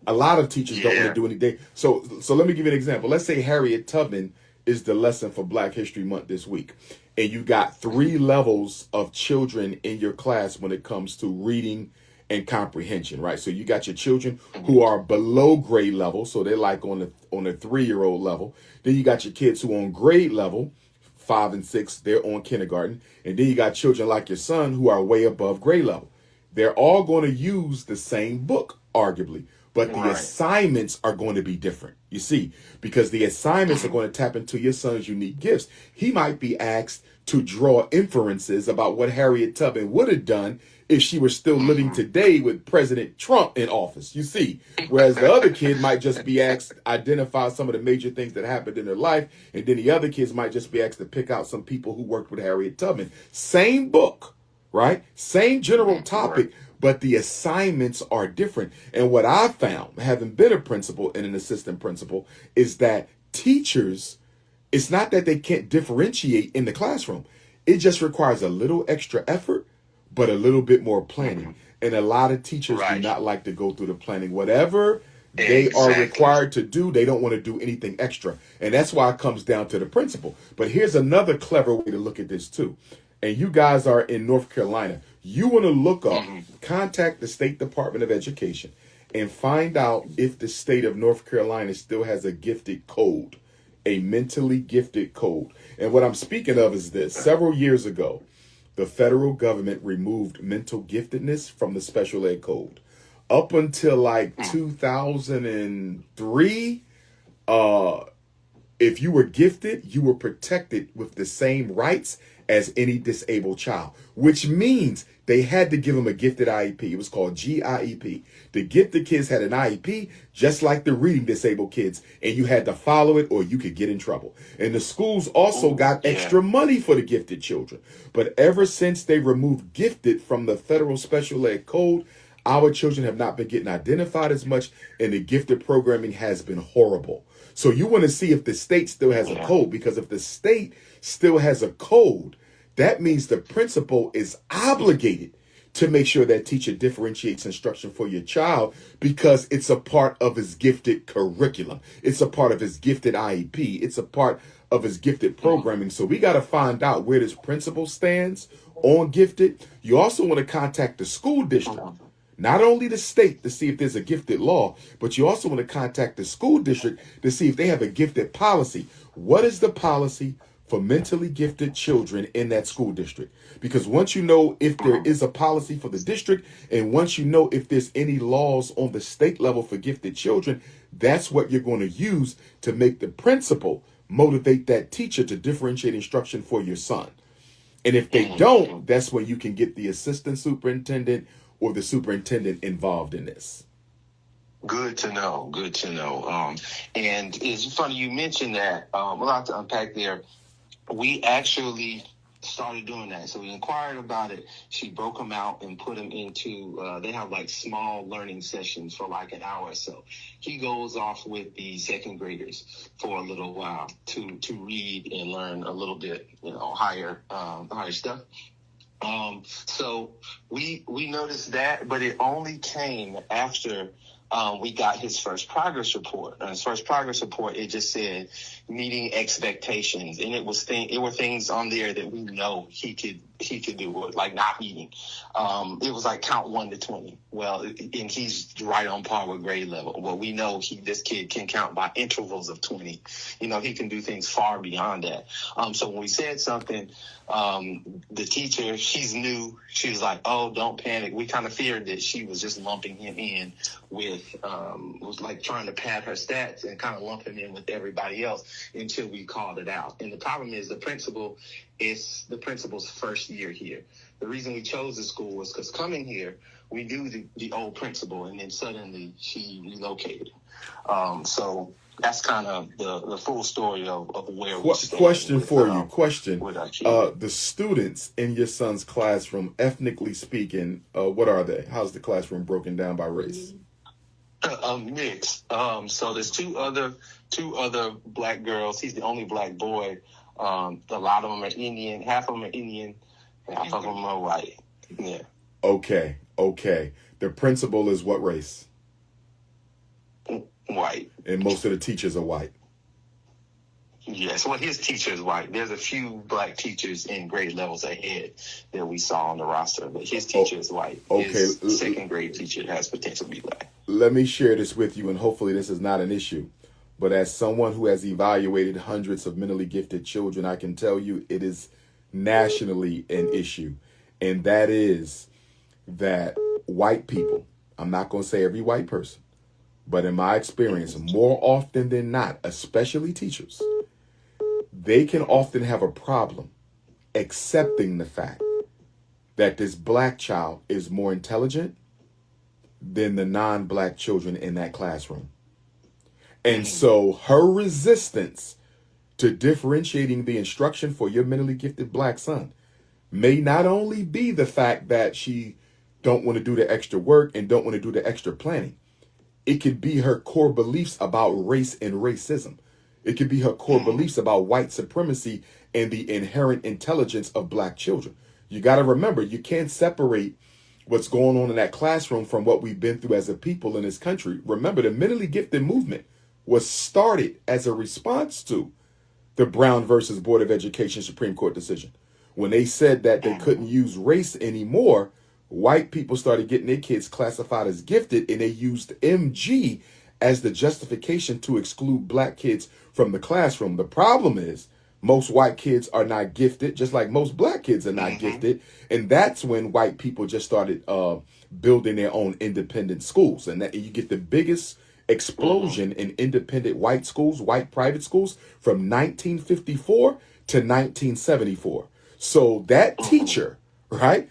A lot of teachers don't want to do anything. So let me give you an example. Let's say Harriet Tubman is the lesson for Black History Month this week. And you got 3 levels of children in your class when it comes to reading and comprehension, right? So you got your children who are below grade level, so they're like on a 3-year-old level. Then you got your kids who are on grade level, 5 and 6, they're on kindergarten. And then you got children like your son who are way above grade level. They're all going to use the same book, arguably, but the assignments are going to be different. You see, because the assignments are going to tap into your son's unique gifts. He might be asked to draw inferences about what Harriet Tubman would have done if she were still living today with President Trump in office, you see. Whereas the other kid might just be asked to identify some of the major things that happened in their life. And then the other kids might just be asked to pick out some people who worked with Harriet Tubman. Same book, right? Same general topic, but the assignments are different. And what I found, having been a principal and an assistant principal, is that teachers, it's not that they can't differentiate in the classroom. It just requires a little extra effort, but a little bit more planning. And a lot of teachers do not like to go through the planning. Whatever they are required to do, they don't want to do anything extra. And that's why it comes down to the principal. But here's another clever way to look at this too. And you guys are in North Carolina. You want to look up, contact the State Department of Education and find out if the state of North Carolina still has a gifted code, a mentally gifted code. And what I'm speaking of is this. Several years ago, the federal government removed mental giftedness from the special ed code. Up until like 2003, if you were gifted, you were protected with the same rights as any disabled child, which means they had to give them a gifted IEP. It was called GIEP. The gifted kids had an IEP, just like the reading disabled kids, and you had to follow it or you could get in trouble. And the schools also got extra money for the gifted children. But ever since they removed gifted from the federal special ed code, our children have not been getting identified as much, and the gifted programming has been horrible. So you want to see if the state still has a code, because if the state still has a code, that means the principal is obligated to make sure that teacher differentiates instruction for your child, because it's a part of his gifted curriculum. It's a part of his gifted IEP. It's a part of his gifted programming. So we got to find out where this principal stands on gifted. You also want to contact the school district, not only the state, to see if there's a gifted law, but you also want to contact the school district to see if they have a gifted policy. What is the policy for mentally gifted children in that school district? Because once you know if there is a policy for the district, and once you know if there's any laws on the state level for gifted children, that's what you're going to use to make the principal motivate that teacher to differentiate instruction for your son. And if they don't, that's when you can get the assistant superintendent or the superintendent involved in this. Good to know. Good to know. And it's funny you mentioned that. A lot to unpack there. We actually started doing that. So we inquired about it. She broke them out and put them into, they have like small learning sessions for like an hour or so. He goes off with the second graders for a little while to read and learn a little bit, higher stuff. So we noticed that, but it only came after we got his first progress report. His first progress report, it just said meeting expectations, and it were things on there that we know he could do, like not eating. It was like count 1 to 20. Well, and he's right on par with grade level. Well, we know this kid can count by intervals of 20. He can do things far beyond that. So when we said something, the teacher, she's new. She was like, "Oh, don't panic." We kind of feared that she was just lumping him in with, was like trying to pad her stats and kind of lump him in with everybody else until we called it out. And the problem is it's the principal's first year here. The reason we chose the school was because coming here, we knew the old principal, and then suddenly she relocated. So that's kind of the full story of where we stand. Question for you. The students in your son's classroom, ethnically speaking, what are they? How's the classroom broken down by race? Mixed. So there's two other black girls. He's the only black boy. A lot of them are Indian. Half of them are Indian. Half of them are white. Yeah. Okay. The principal is what race? White. And most of the teachers are white. Yeah. Yes, well, his teacher is white. There's a few black teachers in grade levels ahead that we saw on the roster, but his teacher is white. Okay. His second grade teacher has potential to be black. Let me share this with you, and hopefully this is not an issue. But as someone who has evaluated hundreds of mentally gifted children, I can tell you it is nationally an issue. And that is that white people, I'm not going to say every white person, but in my experience, more often than not, especially teachers, they can often have a problem accepting the fact that this black child is more intelligent than the non-black children in that classroom. And so her resistance to differentiating the instruction for your mentally gifted black son may not only be the fact that she don't want to do the extra work and don't want to do the extra planning. It could be her core beliefs about race and racism. It could be her core beliefs about white supremacy and the inherent intelligence of black children. You got to remember, you can't separate what's going on in that classroom from what we've been through as a people in this country. Remember, the mentally gifted movement was started as a response to the Brown versus Board of Education Supreme Court decision. When they said that they couldn't use race anymore, white people started getting their kids classified as gifted, and they used MG as the justification to exclude black kids from the classroom. The problem is most white kids are not gifted, just like most black kids are not gifted. And that's when white people just started building their own independent schools. And that you get the biggest explosion in independent white schools, white private schools, from 1954 to 1974. So that teacher, right,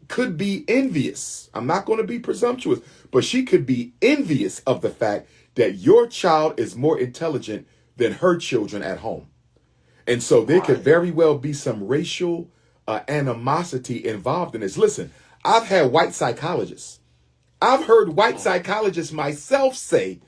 could be envious. I'm not going to be presumptuous, but she could be envious of the fact that your child is more intelligent than her children at home. And so there could very well be some racial animosity involved in this. Listen, I've had white psychologists. I've heard white psychologists myself say,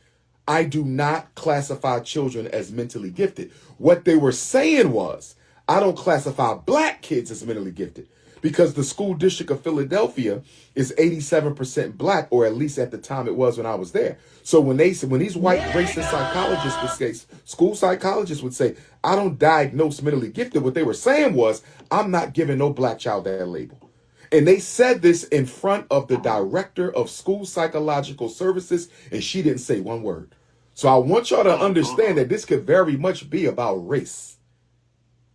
I do not classify children as mentally gifted. What they were saying was, I don't classify black kids as mentally gifted because the school district of Philadelphia is 87% black, or at least at the time it was when I was there. So when these white racist psychologists would say, school psychologists would say, I don't diagnose mentally gifted, what they were saying was, I'm not giving no black child that label. And they said this in front of the director of school psychological services, and she didn't say one word. So I want y'all to understand that this could very much be about race.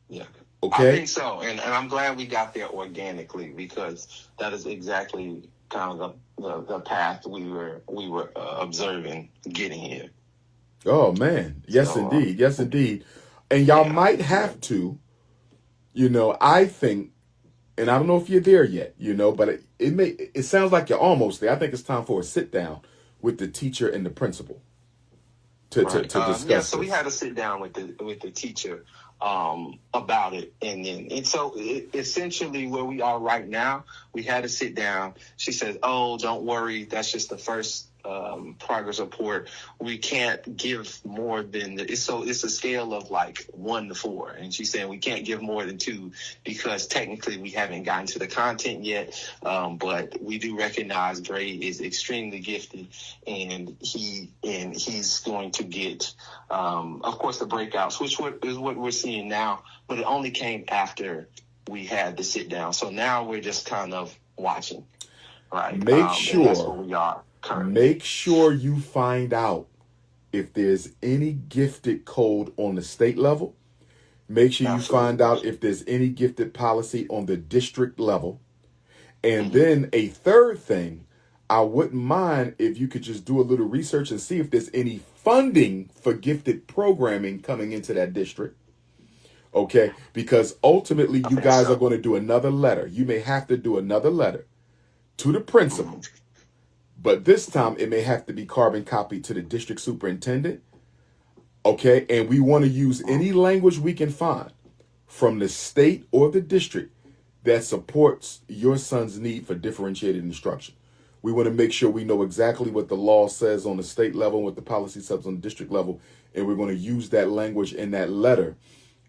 Yeah. Okay. I think so. And I'm glad we got there organically, because that is exactly kind of the path we were observing getting here. Oh, man. Yes, so, indeed. Yes, indeed. And y'all might have to, I think, and I don't know if you're there yet, but it sounds like you're almost there. I think it's time for a sit down with the teacher and the principal to discuss. Yeah, so we had to sit down with the teacher about it, and so essentially where we are right now, we had to sit down. She said, "Oh, don't worry, that's just the first progress report. We can't give more than it's a scale of like 1 to 4, and she's saying we can't give more than 2 because technically we haven't gotten to the content yet. But we do recognize Dre is extremely gifted, and he's going to get, of course, the breakouts, which is what we're seeing now. But it only came after we had to sit down. So now we're just kind of watching, right? Make sure that's where we are. Make sure you find out if there's any gifted code on the state level. Make sure you find out if there's any gifted policy on the district level. And then a third thing, I wouldn't mind if you could just do a little research and see if there's any funding for gifted programming coming into that district. Okay? Because ultimately you guys are going to do another letter. You may have to do another letter to the principal. But this time it may have to be carbon copied to the district superintendent. Okay. And we want to use any language we can find from the state or the district that supports your son's need for differentiated instruction. We want to make sure we know exactly what the law says on the state level, what the policy says on the district level. And we're going to use that language in that letter.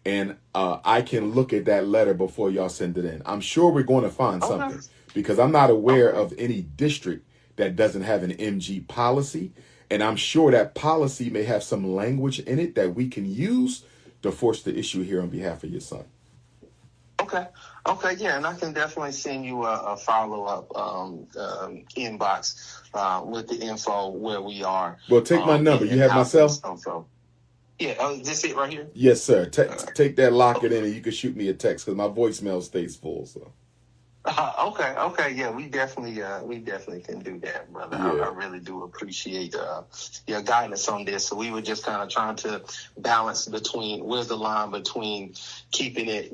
And I can look at that letter before y'all send it in. I'm sure we're going to find something, because I'm not aware of any district that doesn't have an MG policy. And I'm sure that policy may have some language in it that we can use to force the issue here on behalf of your son. Okay, yeah, and I can definitely send you a follow-up inbox with the info where we are. Well, take my number. You have my cell? Yeah, is this it right here? Yes, sir. Take that, lock it in, and you can shoot me a text because my voicemail stays full. So. Okay, yeah, we definitely can do that, brother. Yeah. I really do appreciate your guidance on this. So we were just kind of trying to balance where's the line between keeping it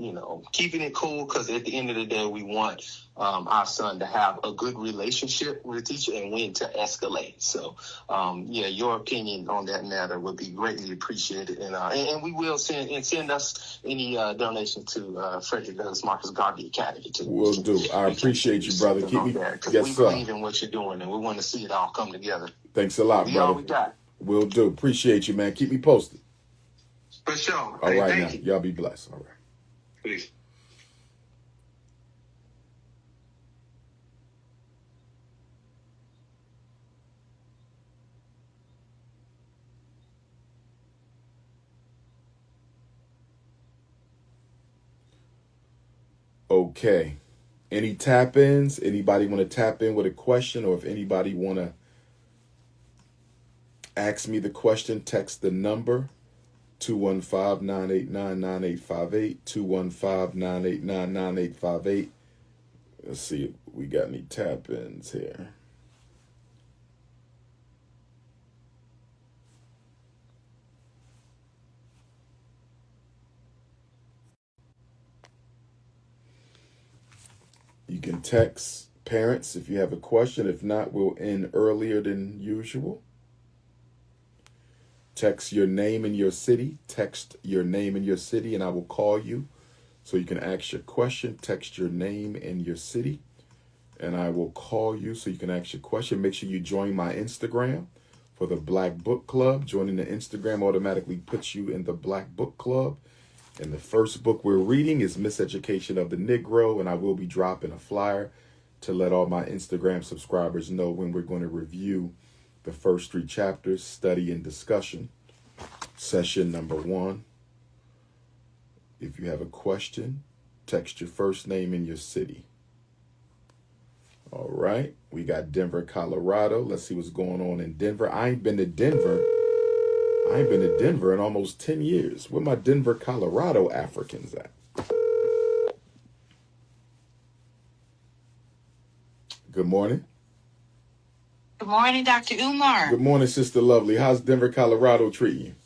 cool, because at the end of the day, we want our son to have a good relationship with the teacher and when to escalate. So, your opinion on that matter would be greatly appreciated, and we will send us any donation to Frederick Douglass Marcus Garvey Academy too. Will do. I appreciate you, brother. Keep me. Yes, we believe in what you're doing, and we want to see it all come together. Thanks a lot, brother. All we got. Will do. Appreciate you, man. Keep me posted. For sure. All right, now. You. Y'all be blessed. All right. Peace. Okay. Any tap-ins? Anybody want to tap in with a question, or if anybody want to ask me the question, text the number 215-989-9858, 215-989-9858. Let's see if we got any tap-ins here. You can text parents if you have a question. If not, we'll end earlier than usual. Text your name and your city. Text your name and your city, and I will call you so you can ask your question. Text your name and your city, and I will call you so you can ask your question. Make sure you join my Instagram for the Black Book Club. Joining the Instagram automatically puts you in the Black Book Club. And the first book we're reading is Miseducation of the Negro, and I will be dropping a flyer to let all my Instagram subscribers know when we're going to review the first 3 chapters, study and discussion, session number 1. If you have a question, text your first name and your city. All right, we got Denver, Colorado. Let's see what's going on in Denver. I ain't been to Denver in almost 10 years. Where my Denver, Colorado Africans at? Good morning. Good morning, Dr. Umar. Good morning, Sister Lovely. How's Denver, Colorado treating you?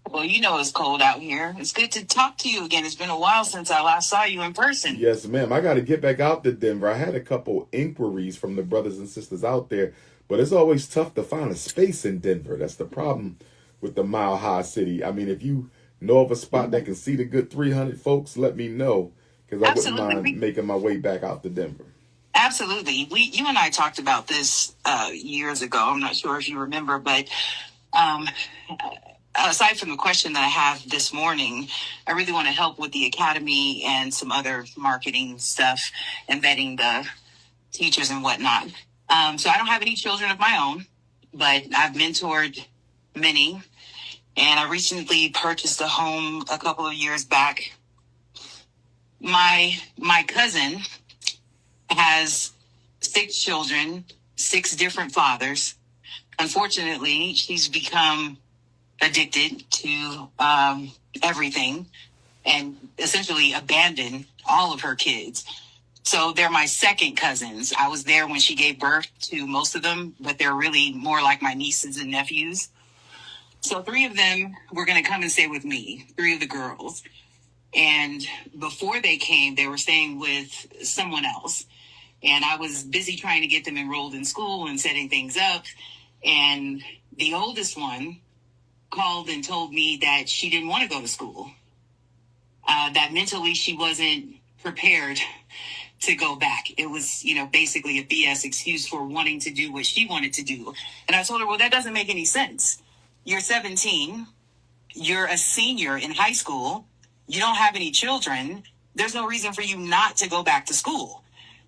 Well, you know it's cold out here. It's good to talk to you again. It's been a while since I last saw you in person. Yes, ma'am. I got to get back out to Denver. I had a couple inquiries from the brothers and sisters out there, but it's always tough to find a space in Denver. That's the problem with the Mile High City. I mean, if you know of a spot that can seat a good 300 folks, let me know, because I wouldn't mind making my way back out to Denver. Absolutely. You and I talked about this years ago. I'm not sure if you remember, but aside from the question that I have this morning, I really want to help with the academy and some other marketing stuff and vetting the teachers and whatnot. So I don't have any children of my own, but I've mentored many. And I recently purchased a home a couple of years back. My cousin has 6 children, 6 different fathers. Unfortunately, she's become addicted to everything and essentially abandoned all of her kids. So they're my second cousins. I was there when she gave birth to most of them, but they're really more like my nieces and nephews. So 3 of them were going to come and stay with me, 3 of the girls. And before they came, they were staying with someone else. And I was busy trying to get them enrolled in school and setting things up. And the oldest one called and told me that she didn't want to go to school, that mentally she wasn't prepared to go back. It was, basically a BS excuse for wanting to do what she wanted to do. And I told her, well, that doesn't make any sense. You're 17. You're a senior in high school. You don't have any children. There's no reason for you not to go back to school.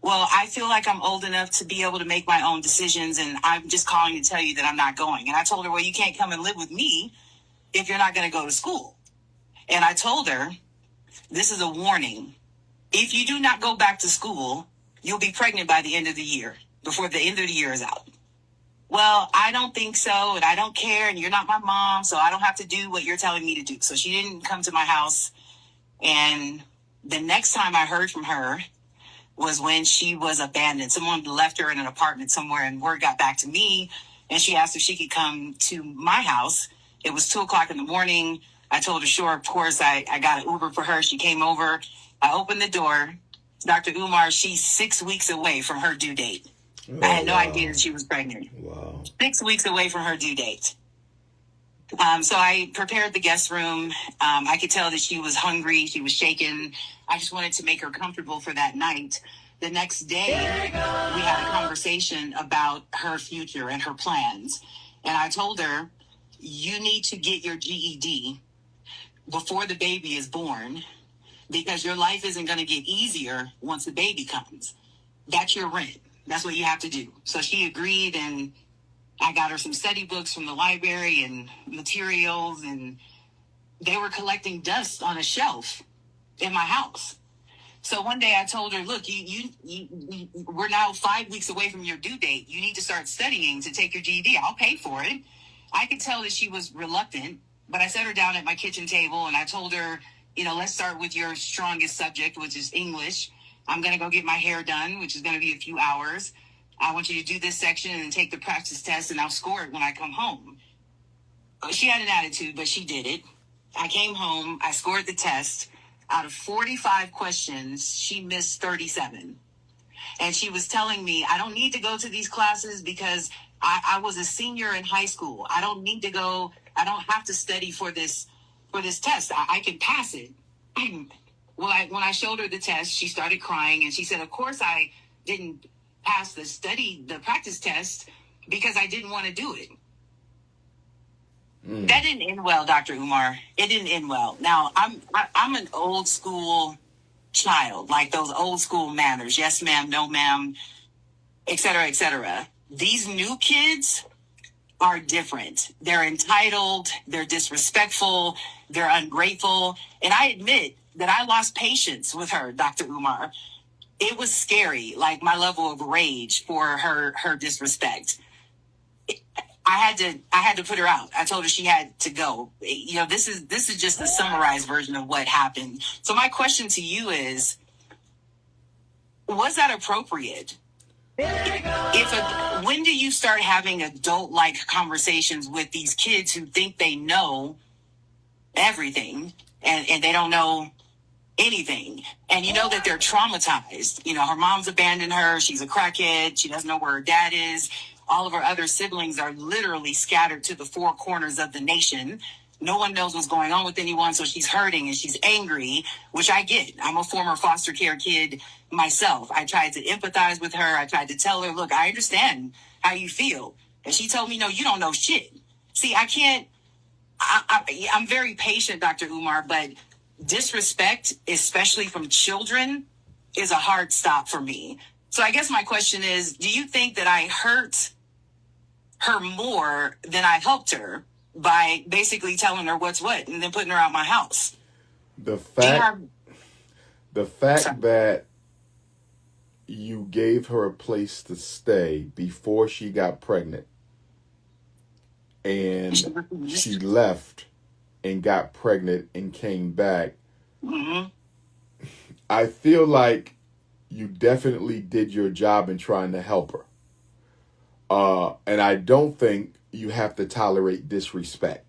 well, I feel like I'm old enough to be able to make my own decisions, and I'm just calling to tell you that I'm not going. And I told her, well, you can't come and live with me if you're not going to go to school. And I told her, this is a warning. If you do not go back to school, you'll be pregnant by the end of the year, before the end of the year is out. Well, I don't think so, and I don't care, and you're not my mom, so I don't have to do what you're telling me to do. So she didn't come to my house. And the next time I heard from her was when she was abandoned. Someone left her in an apartment somewhere, and word got back to me, and she asked if she could come to my house. It was 2:00 in the morning. I told her, sure, of course. I got an Uber for her. She came over. I opened the door. Dr. Umar, she's 6 weeks away from her due date. I had no idea that she was pregnant. Wow. 6 weeks away from her due date. So I prepared the guest room. I could tell that she was hungry. She was shaken. I just wanted to make her comfortable for that night. The next day, we had a conversation about her future and her plans. And I told her, you need to get your GED before the baby is born, because your life isn't going to get easier once the baby comes. That's your rent. That's what you have to do. So she agreed, and I got her some study books from the library and materials, and they were collecting dust on a shelf in my house. So one day I told her, look, we're now 5 weeks away from your due date. You need to start studying to take your GED. I'll pay for it. I could tell that she was reluctant, but I set her down at my kitchen table, and I told her, let's start with your strongest subject, which is English. I'm going to go get my hair done, which is going to be a few hours. I want you to do this section and then take the practice test, and I'll score it when I come home. She had an attitude, but she did it. I came home. I scored the test. Out of 45 questions, she missed 37. And she was telling me, I don't need to go to these classes because I was a senior in high school. I don't need to go. I don't have to study for this test. I can pass it. When I showed her the test, she started crying, and she said, of course I didn't pass the practice test because I didn't want to do it. That didn't end well, Dr. Umar. It didn't end well. Now, I'm an old school child, like those old school manners. Yes, ma'am, no, ma'am, et cetera, et cetera. These new kids are different. They're entitled. They're disrespectful. They're ungrateful. And I admit that I lost patience with her, Dr. Umar. It was scary, like my level of rage for her disrespect. I had to put her out. I told her she had to go. This is just a summarized version of what happened. So my question to you is, was that appropriate? When do you start having adult-like conversations with these kids who think they know everything and they don't know anything? And you know that they're traumatized. Her mom's abandoned her. She's a crackhead. She doesn't know where her dad is. All of her other siblings are literally scattered to the four corners of the nation. No one knows what's going on with anyone, so she's hurting and she's angry, which I get. I'm a former foster care kid myself. I tried to empathize with her. I tried to tell her, look, I understand how you feel. And she told me, no, you don't know shit. See, I can't. I'm very patient, Dr. Umar, but disrespect, especially from children, is a hard stop for me. So I guess my question is, do you think that I hurt her more than I helped her by basically telling her what's what and then putting her out my house? The fact that you gave her a place to stay before she got pregnant and she left and got pregnant and came back, I feel like you definitely did your job in trying to help her. And I don't think you have to tolerate disrespect.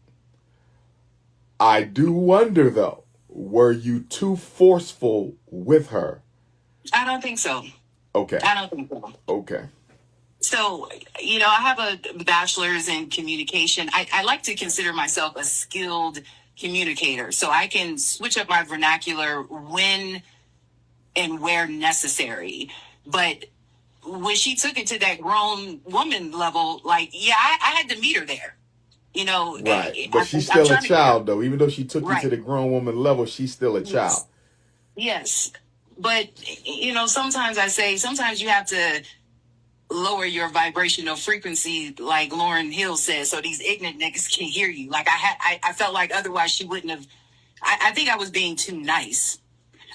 I do wonder, though, were you too forceful with her? I don't think so. Okay. I don't think so. Okay. So, I have a bachelor's in communication. I like to consider myself a skilled communicator. So I can switch up my vernacular when and where necessary. But when she took it to that grown woman level, I had to meet her there. Right. But she's still a child, though. Even though she took you to the grown woman level, she's still a child. Yes. But, sometimes I say, sometimes you have to lower your vibrational frequency, like Lauryn Hill says, so these ignorant niggas can hear you. Like I felt like otherwise she wouldn't have. I think I was being too nice.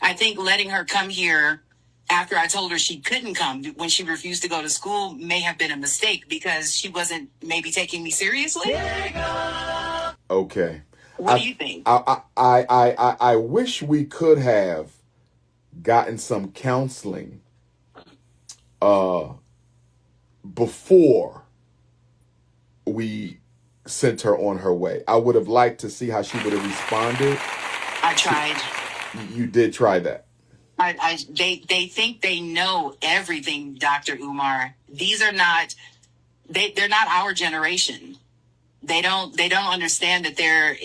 I think letting her come here after I told her she couldn't come when she refused to go to school may have been a mistake because she wasn't maybe taking me seriously. Okay. What do you think? I wish we could have gotten some counseling before we sent her on her way. I would have liked to see how she would have responded. I tried. You did try that. They think they know everything, Dr. Umar. These are not, they're not our generation. They don't understand that they're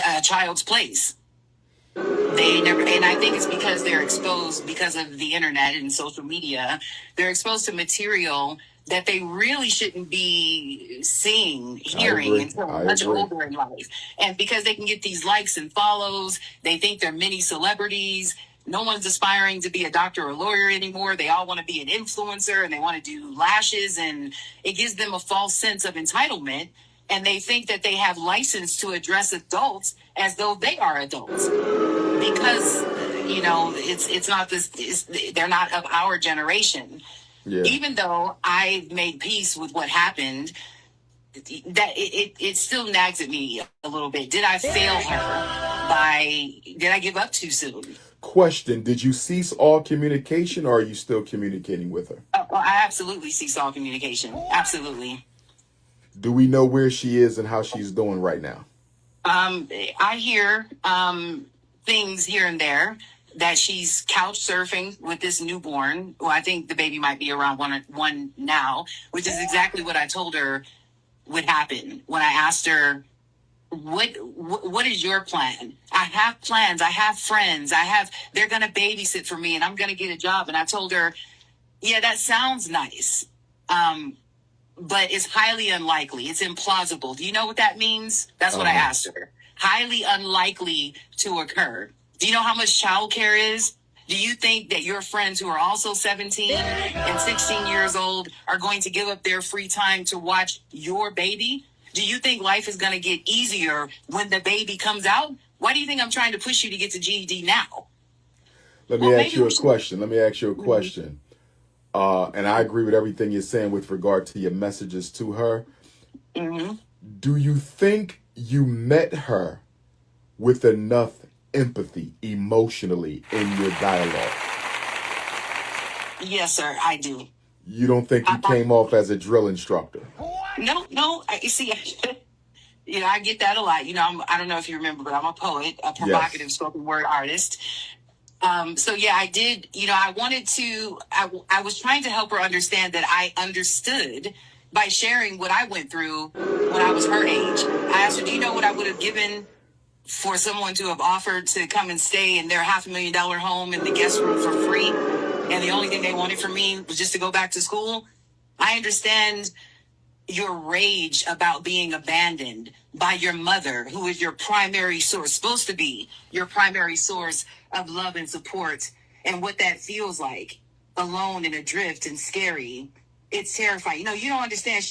a child's place. They never, and I think it's because they're exposed because of the internet and social media. They're exposed to material that they really shouldn't be seeing, hearing until much older in life. And because they can get these likes and follows, they think they're mini celebrities. No one's aspiring to be a doctor or a lawyer anymore. They all want to be an influencer and they want to do lashes, and it gives them a false sense of entitlement. And they think that they have license to address adults as though they are adults. Because, it's not this, they're not of our generation. Yeah. Even though I made peace with what happened, that it still nags at me a little bit. Did I fail her did I give up too soon? Question, did you cease all communication or are you still communicating with her? Oh, I absolutely ceased all communication. Absolutely. Do we know where she is and how she's doing right now? I hear things here and there that she's couch surfing with this newborn. Well, I think the baby might be around one now, which is exactly what I told her would happen when I asked her, what is your plan? I have plans. I have friends. They're going to babysit for me and I'm going to get a job. And I told her, yeah, that sounds nice. But it's highly unlikely. It's implausible. Do you know what that means? That's what I asked her. Highly unlikely to occur. Do you know how much childcare is? Do you think that your friends who are also 17 and 16 years old are going to give up their free time to watch your baby? Do you think life is going to get easier when the baby comes out? Why do you think I'm trying to push you to get to GED now? Let me ask you a question. And I agree with everything you're saying with regard to your messages to her. Mm-hmm. Do you think you met her with enough empathy emotionally in your dialogue? Yes, sir, I do. You don't think you came off as a drill instructor? No. You see, I get that a lot. I don't know if you remember, but I'm a poet, a provocative spoken word artist. So yeah, I did, I was trying to help her understand that I understood by sharing what I went through when I was her age. I asked her, do you know what I would have given for someone to have offered to come and stay in their $500,000 home in the guest room for free? And the only thing they wanted from me was just to go back to school. I understand your rage about being abandoned by your mother, who is your primary source, supposed to be your primary source of love and support, and what that feels like, alone and adrift and scary. It's terrifying. You don't understand.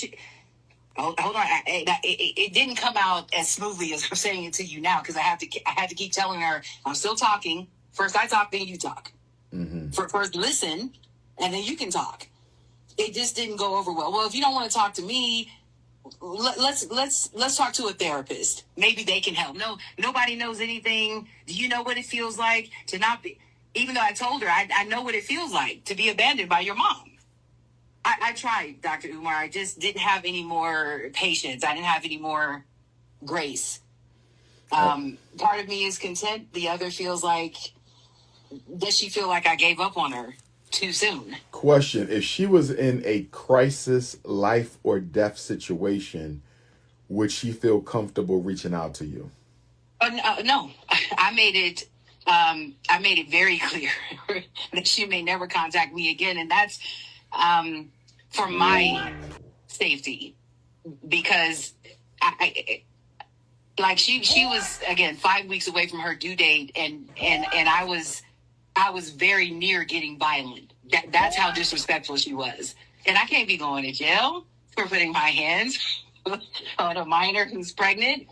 Hold on. It didn't come out as smoothly as I'm saying it to you now, because I had to keep telling her I'm still talking. First I talk, then you talk. Mm-hmm. First listen, and then you can talk. It just didn't go over well. Well, if you don't want to talk to me, let's talk to a therapist. Maybe they can help. No, nobody knows anything. Do you know what it feels like to not be? Even though I told her I know what it feels like to be abandoned by your mom. I tried, Dr. Umar. I just didn't have any more patience. I didn't have any more grace. Part of me is content. The other feels like, does she feel like I gave up on her too soon? Question, if she was in a crisis, life or death situation, would she feel comfortable reaching out to you? No, I made it very clear that she may never contact me again. And that's for my safety, because she was, again, 5 weeks away from her due date. And I was I was very near getting violent. That's how disrespectful she was. And I can't be going to jail for putting my hands on a minor who's pregnant.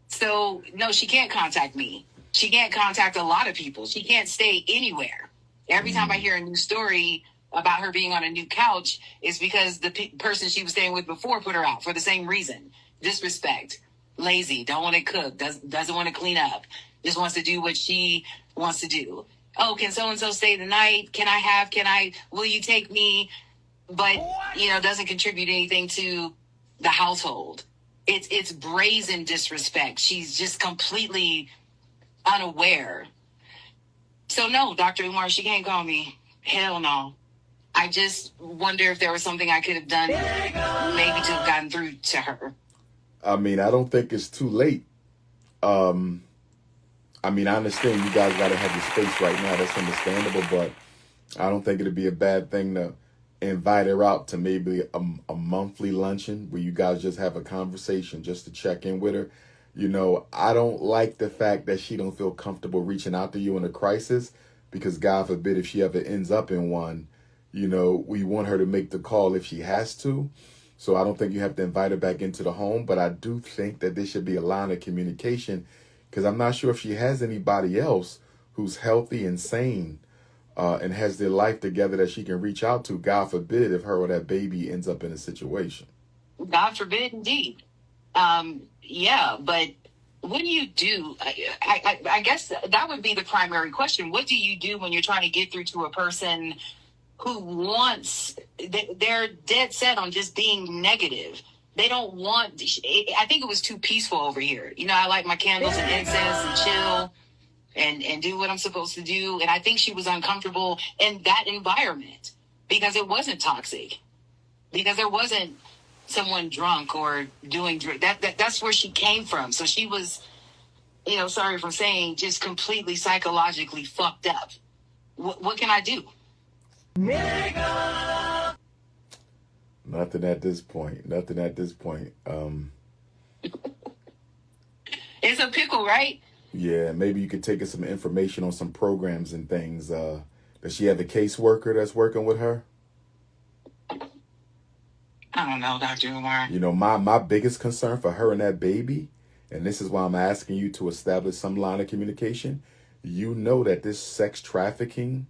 So, no, she can't contact me. She can't contact a lot of people. She can't stay anywhere. Every time I hear a new story about her being on a new couch, it's because the person she was staying with before put her out for the same reason. Disrespect. Lazy. Don't want to cook. Doesn't want to clean up. Just wants to do what she wants to do. Oh, can so-and-so stay the night? Will you take me? But, doesn't contribute anything to the household. It's brazen disrespect. She's just completely unaware. So no, Dr. Umar, she can't call me. Hell no. I just wonder if there was something I could have done maybe to have gotten through to her. I mean, I don't think it's too late. I understand you guys got to have your space right now. That's understandable, but I don't think it'd be a bad thing to invite her out to maybe a monthly luncheon where you guys just have a conversation just to check in with her. I don't like the fact that she don't feel comfortable reaching out to you in a crisis, because God forbid if she ever ends up in one, we want her to make the call if she has to. So I don't think you have to invite her back into the home, but I do think that there should be a line of communication, because I'm not sure if she has anybody else who's healthy and sane and has their life together that she can reach out to. God forbid if her or that baby ends up in a situation. God forbid, indeed. Yeah, but what do you do? I guess that would be the primary question. What do you do when you're trying to get through to a person who they're dead set on just being negative? They don't want, I think it was too peaceful over here. I like my candles and incense and chill and do what I'm supposed to do. And I think she was uncomfortable in that environment because it wasn't toxic, because there wasn't someone drunk or doing that's where she came from. So she was, sorry for saying, just completely psychologically fucked up. What can I do? Nothing at this point. It's a pickle, right? Yeah, maybe you could take us some information on some programs and things. Does she have a caseworker that's working with her? I don't know, Dr. Umar. My biggest concern for her and that baby, and this is why I'm asking you to establish some line of communication. That this sex trafficking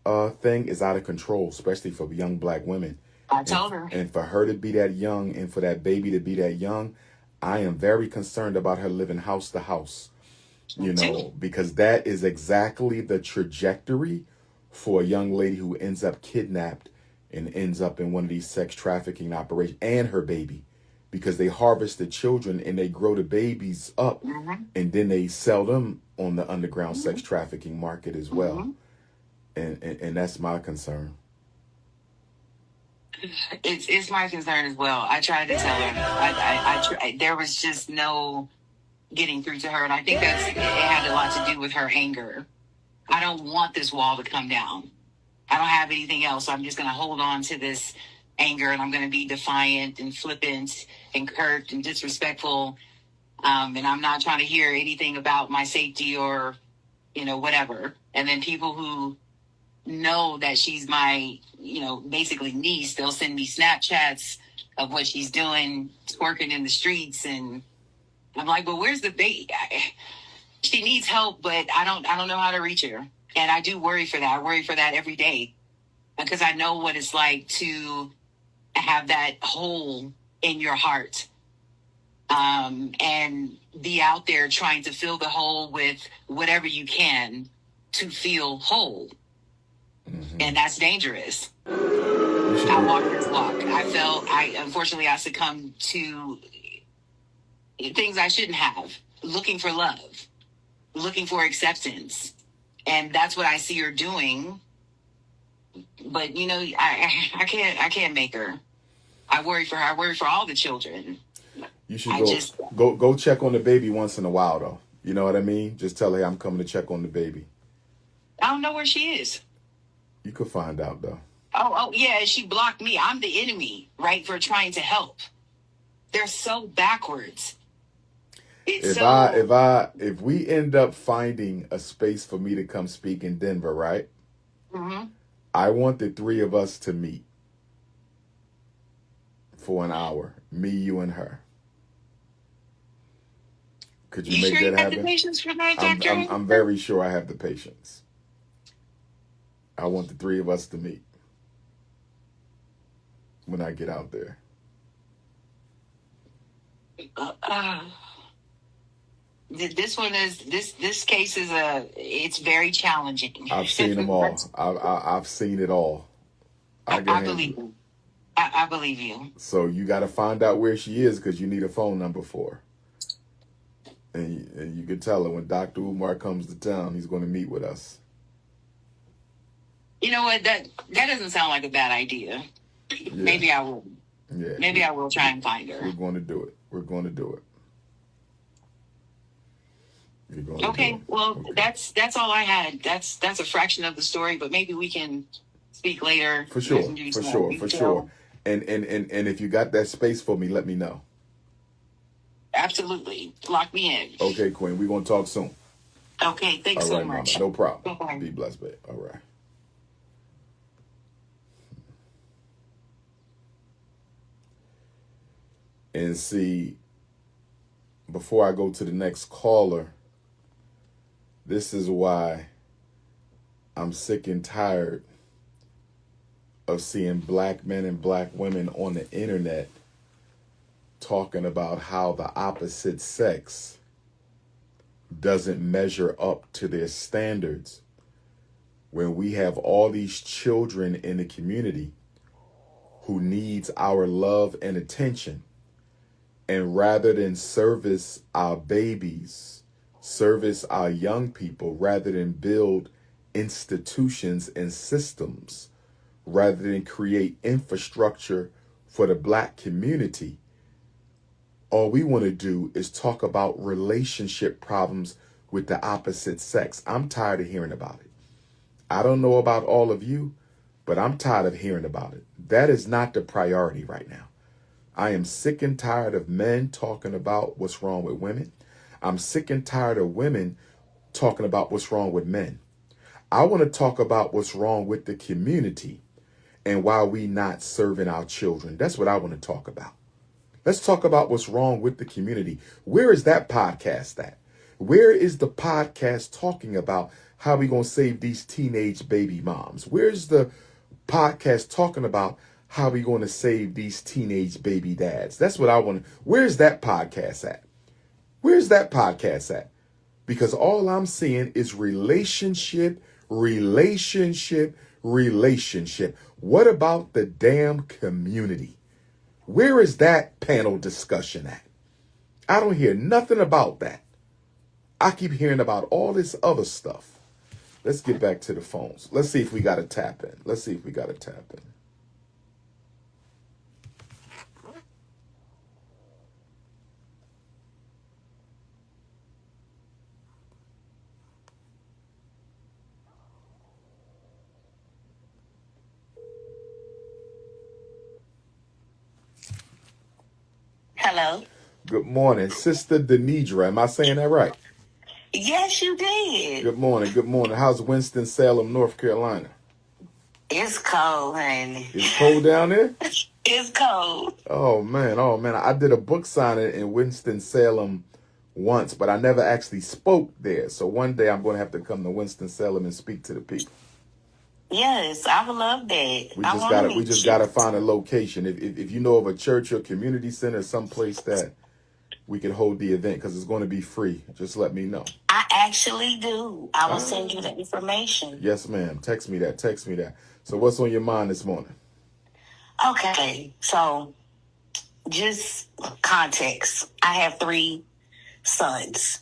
thing is out of control, especially for young black women. I told her. And for her to be that young and for that baby to be that young, I am very concerned about her living house to house, because that is exactly the trajectory for a young lady who ends up kidnapped and ends up in one of these sex trafficking operations, and her baby, because they harvest the children and they grow the babies up, and then they sell them on the underground sex trafficking market as well. And that's my concern. It's my concern as well. I tried to tell her. There was just no getting through to her, and I think it had a lot to do with her anger. I don't want this wall to come down. I don't have anything else, so I'm just going to hold on to this anger, and I'm going to be defiant and flippant and curt and disrespectful, and I'm not trying to hear anything about my safety or, whatever. And then people who know that she's my, basically niece, they'll send me Snapchats of what she's doing, twerking in the streets, and I'm like, but where's the baby? She needs help, but I don't know how to reach her. And I do worry for that. I worry for that every day, because I know what it's like to have that hole in your heart, and be out there trying to fill the hole with whatever you can to feel whole. And that's dangerous. I walked this walk. Unfortunately, I succumbed to things I shouldn't have, looking for love, looking for acceptance. And that's what I see her doing. But, I can't make her. I worry for her. I worry for all the children. You should go check on the baby once in a while, though. You know what I mean? Just tell her I'm coming to check on the baby. I don't know where she is. You could find out, though. Oh, yeah, she blocked me. I'm the enemy, right, for trying to help. They're so backwards. If we end up finding a space for me to come speak in Denver, right? Mm-hmm. I want the three of us to meet for an hour. Me, you, and her. Could you make sure that you have happen? the patience for that, Doctor? I'm very sure I have the patience. I want the three of us to meet when I get out there. This case is it's very challenging. I've seen them all. I've seen it all. I believe you. I believe you. So you got to find out where she is because you need a phone number for her. And you can tell her when Dr. Umar comes to town, he's going to meet with us. You know what? That doesn't sound like a bad idea. Yeah. Maybe I will. Yeah. Maybe I will try and find her. We're going to do it. We're going to do it. Okay. Well, okay. That's all I had. That's a fraction of the story, but maybe we can speak later. For sure. For sure. And if you got that space for me, let me know. Absolutely. Lock me in. Okay, Queen. We're going to talk soon. Okay. Thanks so much. Mama. No problem. Bye-bye. Be blessed, babe. All right. And see, before I go to the next caller, this is why I'm sick and tired of seeing black men and black women on the internet talking about how the opposite sex doesn't measure up to their standards when we have all these children in the community who needs our love and attention. And rather than service our babies, service our young people, rather than build institutions and systems, rather than create infrastructure for the black community, all we want to do is talk about relationship problems with the opposite sex. I'm tired of hearing about it. I don't know about all of you, but I'm tired of hearing about it. That is not the priority right now. I am sick and tired of men talking about what's wrong with women. I'm sick and tired of women talking about what's wrong with men. I want to talk about what's wrong with the community and why we not serving our children. That's what I want to talk about. Let's talk about what's wrong with the community. Where is that podcast at? Where is the podcast talking about how we going to save these teenage baby moms? Where's the podcast talking about how we going to save these teenage baby dads? That's what I want. Where's that podcast at? Where's that podcast at? Because all I'm seeing is relationship. What about the damn community? Where is that panel discussion at? I don't hear nothing about that. I keep hearing about all this other stuff. Let's get back to the phones. Let's see if we got to tap in. Hello. Good morning, Sister Denidra. Am I saying that right? Yes, you did. Good morning. How's Winston-Salem, North Carolina? It's cold, honey. It's cold down there? It's cold. Oh, man. I did a book signing in Winston-Salem once, but I never actually spoke there. So one day I'm going to have to come to Winston-Salem and speak to the people. Yes, I would love that. We just gotta find a location. If you know of a church or community center, someplace that we can hold the event, because it's going to be free. Just let me know. I actually do. I will send you the information. Yes, ma'am. Text me that. So what's on your mind this morning? Okay, so just context. I have 3 sons.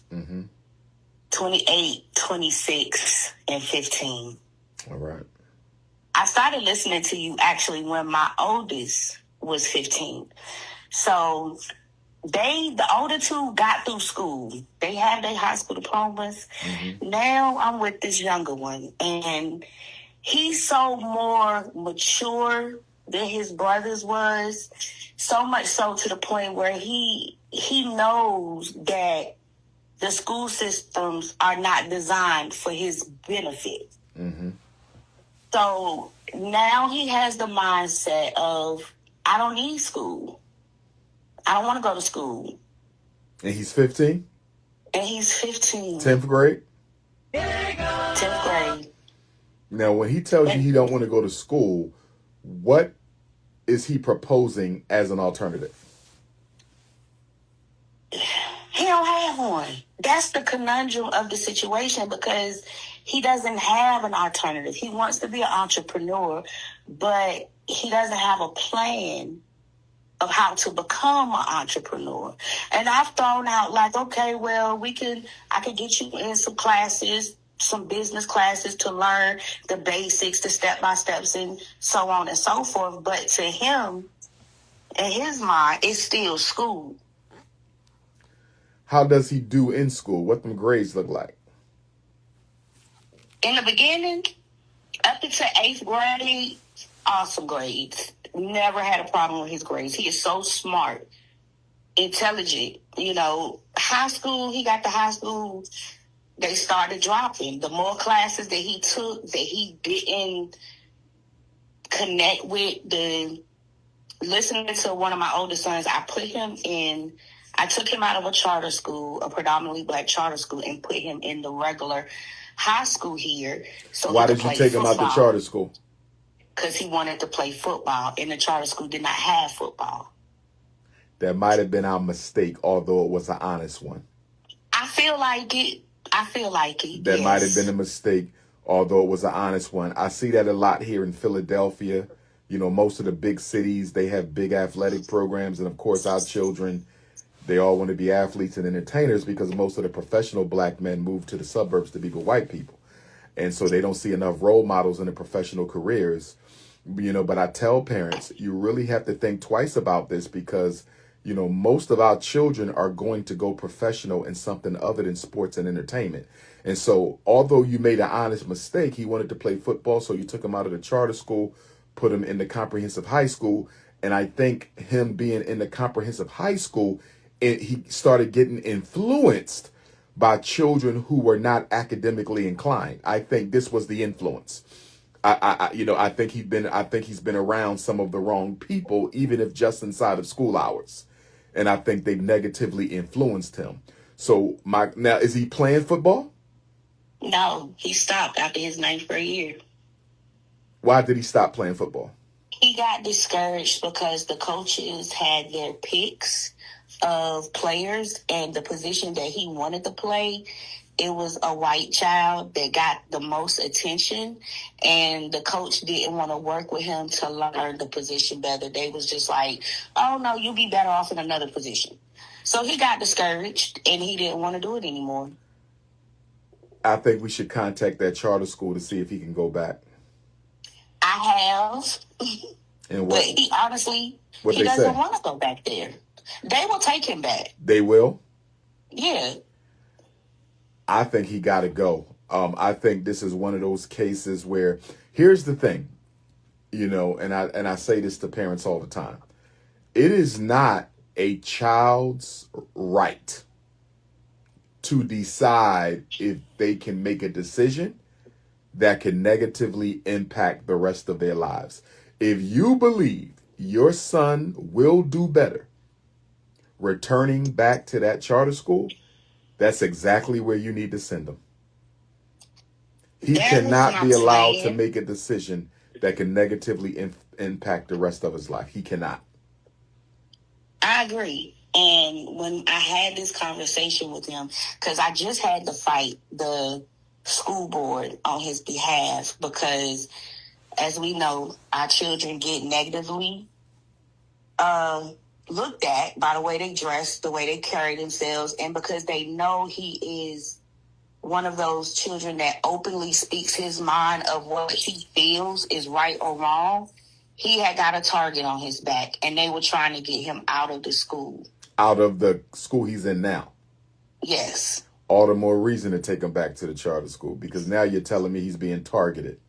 28, 26, and 15. All right. I started listening to you actually when my oldest was 15. So the older 2 got through school. They have their high school diplomas. Now I'm with this younger one, and he's so more mature than his brothers was. So much so to the point where he knows that the school systems are not designed for his benefit. Mm-hmm. So now he has the mindset of, I don't need school. I don't want to go to school. And he's 15? And he's 15. 10th grade? 10th grade. Now, when he tells you he don't want to go to school, what is he proposing as an alternative? He don't have one. That's the conundrum of the situation, because he doesn't have an alternative. He wants to be an entrepreneur, but he doesn't have a plan of how to become an entrepreneur. And I've thrown out like, okay, well, I can get you in some classes, some business classes to learn the basics, the step-by-steps, and so on and so forth. But to him, in his mind, it's still school. How does he do in school? What them grades look like? In the beginning, up until 8th grade, awesome grades. Never had a problem with his grades. He is so smart, intelligent. You know, high school, he got to high school, they started dropping. The more classes that he took that he didn't connect with, listening to one of my oldest sons, I took him out of a charter school, a predominantly black charter school, and put him in the regular high school here. So why did you take him out the charter school? Because he wanted to play football, and the charter school did not have football. That might have been our mistake, although it was an honest one. I feel like it. That yes. might have been a mistake, although it was an honest one. I see that a lot here in Philadelphia. You know, most of the big cities, they have big athletic programs. And of course, our children, they all want to be athletes and entertainers because most of the professional black men move to the suburbs to be with white people. And so they don't see enough role models in the professional careers. You know, but I tell parents, you really have to think twice about this because, you know, most of our children are going to go professional in something other than sports and entertainment. And so although you made an honest mistake, he wanted to play football. So you took him out of the charter school, put him in the comprehensive high school. And I think him being in the comprehensive high school, he started getting influenced by children who were not academically inclined. I think this was the influence. I think he's been around some of the wrong people, even if just inside of school hours. And I think they negatively influenced him. So now, is he playing football? No, he stopped after his 9th grade year. Why did he stop playing football? He got discouraged because the coaches had their picks of players, and the position that he wanted to play, it was a white child that got the most attention, and the coach didn't want to work with him to learn the position better. They was just like, oh, no, you'll be better off in another position. So he got discouraged, and he didn't want to do it anymore. I think we should contact that charter school to see if he can go back. I have. And but he honestly, he doesn't want to go back there. They will take him back. They will? Yeah. I think he got to go. I think this is one of those cases where, here's the thing, you know, and I say this to parents all the time. It is not a child's right to decide if they can make a decision that can negatively impact the rest of their lives. If you believe your son will do better returning back to that charter school, that's exactly where you need to send him. He cannot be allowed to make a decision that can negatively impact the rest of his life. He cannot. I agree. And when I had this conversation with him, because I just had to fight the school board on his behalf, because as we know, our children get negatively looked at by the way they dress, the way they carry themselves, and because they know he is one of those children that openly speaks his mind of what he feels is right or wrong, he had got a target on his back, and they were trying to get him out of the school. Out of the school he's in now? Yes. All the more reason to take him back to the charter school, because now you're telling me he's being targeted.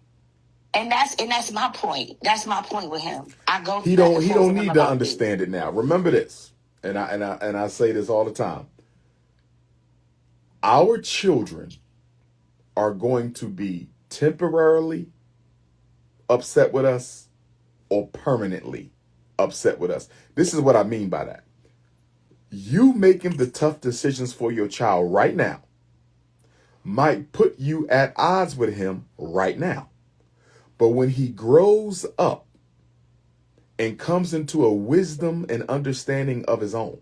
And that's my point. That's my point with him. I go. He back and don't forth with him need to about understand it now. Remember this, and I say this all the time. Our children are going to be temporarily upset with us or permanently upset with us. This is what I mean by that. You making the tough decisions for your child right now might put you at odds with him right now. But when he grows up and comes into a wisdom and understanding of his own,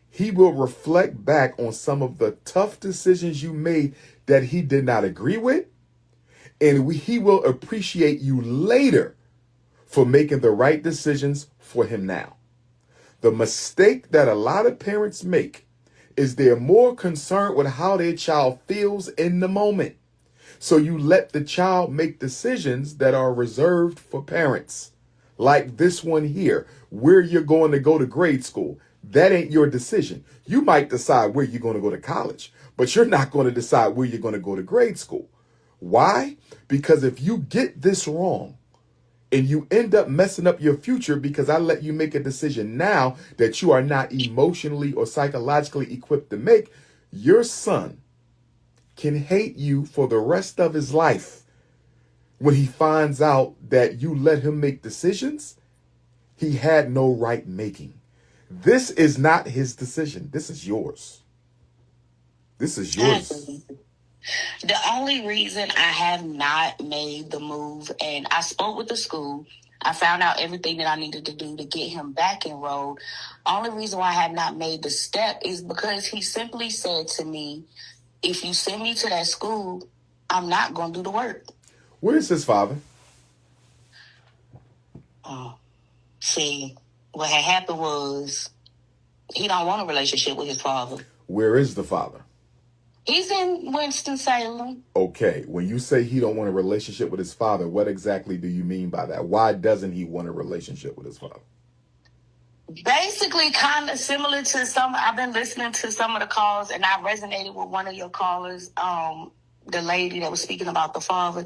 he will reflect back on some of the tough decisions you made that he did not agree with. And he will appreciate you later for making the right decisions for him now. The mistake that a lot of parents make is they're more concerned with how their child feels in the moment. So you let the child make decisions that are reserved for parents. Like this one here, where you're going to go to grade school. That ain't your decision. You might decide where you're going to go to college, but you're not going to decide where you're going to go to grade school. Why? Because if you get this wrong and you end up messing up your future because I let you make a decision now that you are not emotionally or psychologically equipped to make, your son can hate you for the rest of his life when he finds out that you let him make decisions he had no right making. This is not his decision. This is yours. This is yours. The only reason I have not made the move, and I spoke with the school, I found out everything that I needed to do to get him back enrolled. Only reason why I have not made the step is because he simply said to me, if you send me to that school, I'm not going to do the work. Where's his father? See, what had happened was he don't want a relationship with his father. Where is the father? He's in Winston-Salem. Okay, when you say he don't want a relationship with his father, what exactly do you mean by that? Why doesn't he want a relationship with his father? Basically, kind of similar to I've been listening to some of the calls, and I resonated with one of your callers, the lady that was speaking about the father.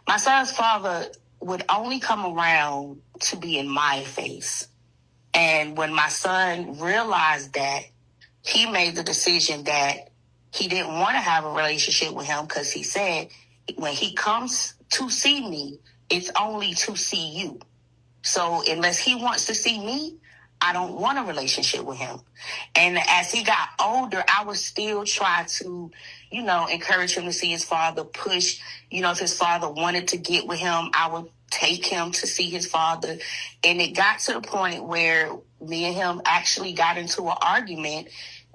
My son's father would only come around to be in my face. And when my son realized that, he made the decision that he didn't want to have a relationship with him because he said, when he comes to see me, it's only to see you. So unless he wants to see me, I don't want a relationship with him. And as he got older, I would still try to, encourage him to see his father, push, if his father wanted to get with him, I would take him to see his father. And it got to the point where me and him actually got into an argument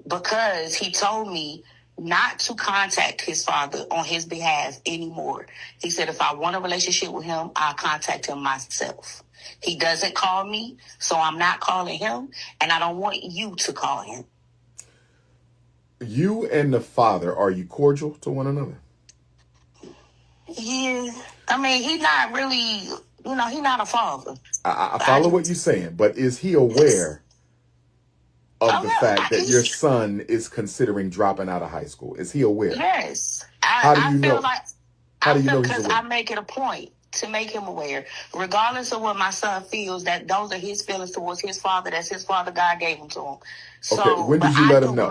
because he told me not to contact his father on his behalf anymore. He said, if I want a relationship with him, I'll contact him myself. He doesn't call me, so I'm not calling him, and I don't want you to call him. You and the father, are you cordial to one another? Yeah. I mean, he's not really, he's not a father. I follow what you're saying, but is he aware of the fact that your son is considering dropping out of high school? Is he aware? Yes. How do you know? How do you know? Because I make it a point to make him aware, regardless of what my son feels, that those are his feelings towards his father. That's his father. God gave him to him. So, okay, when did you let him know?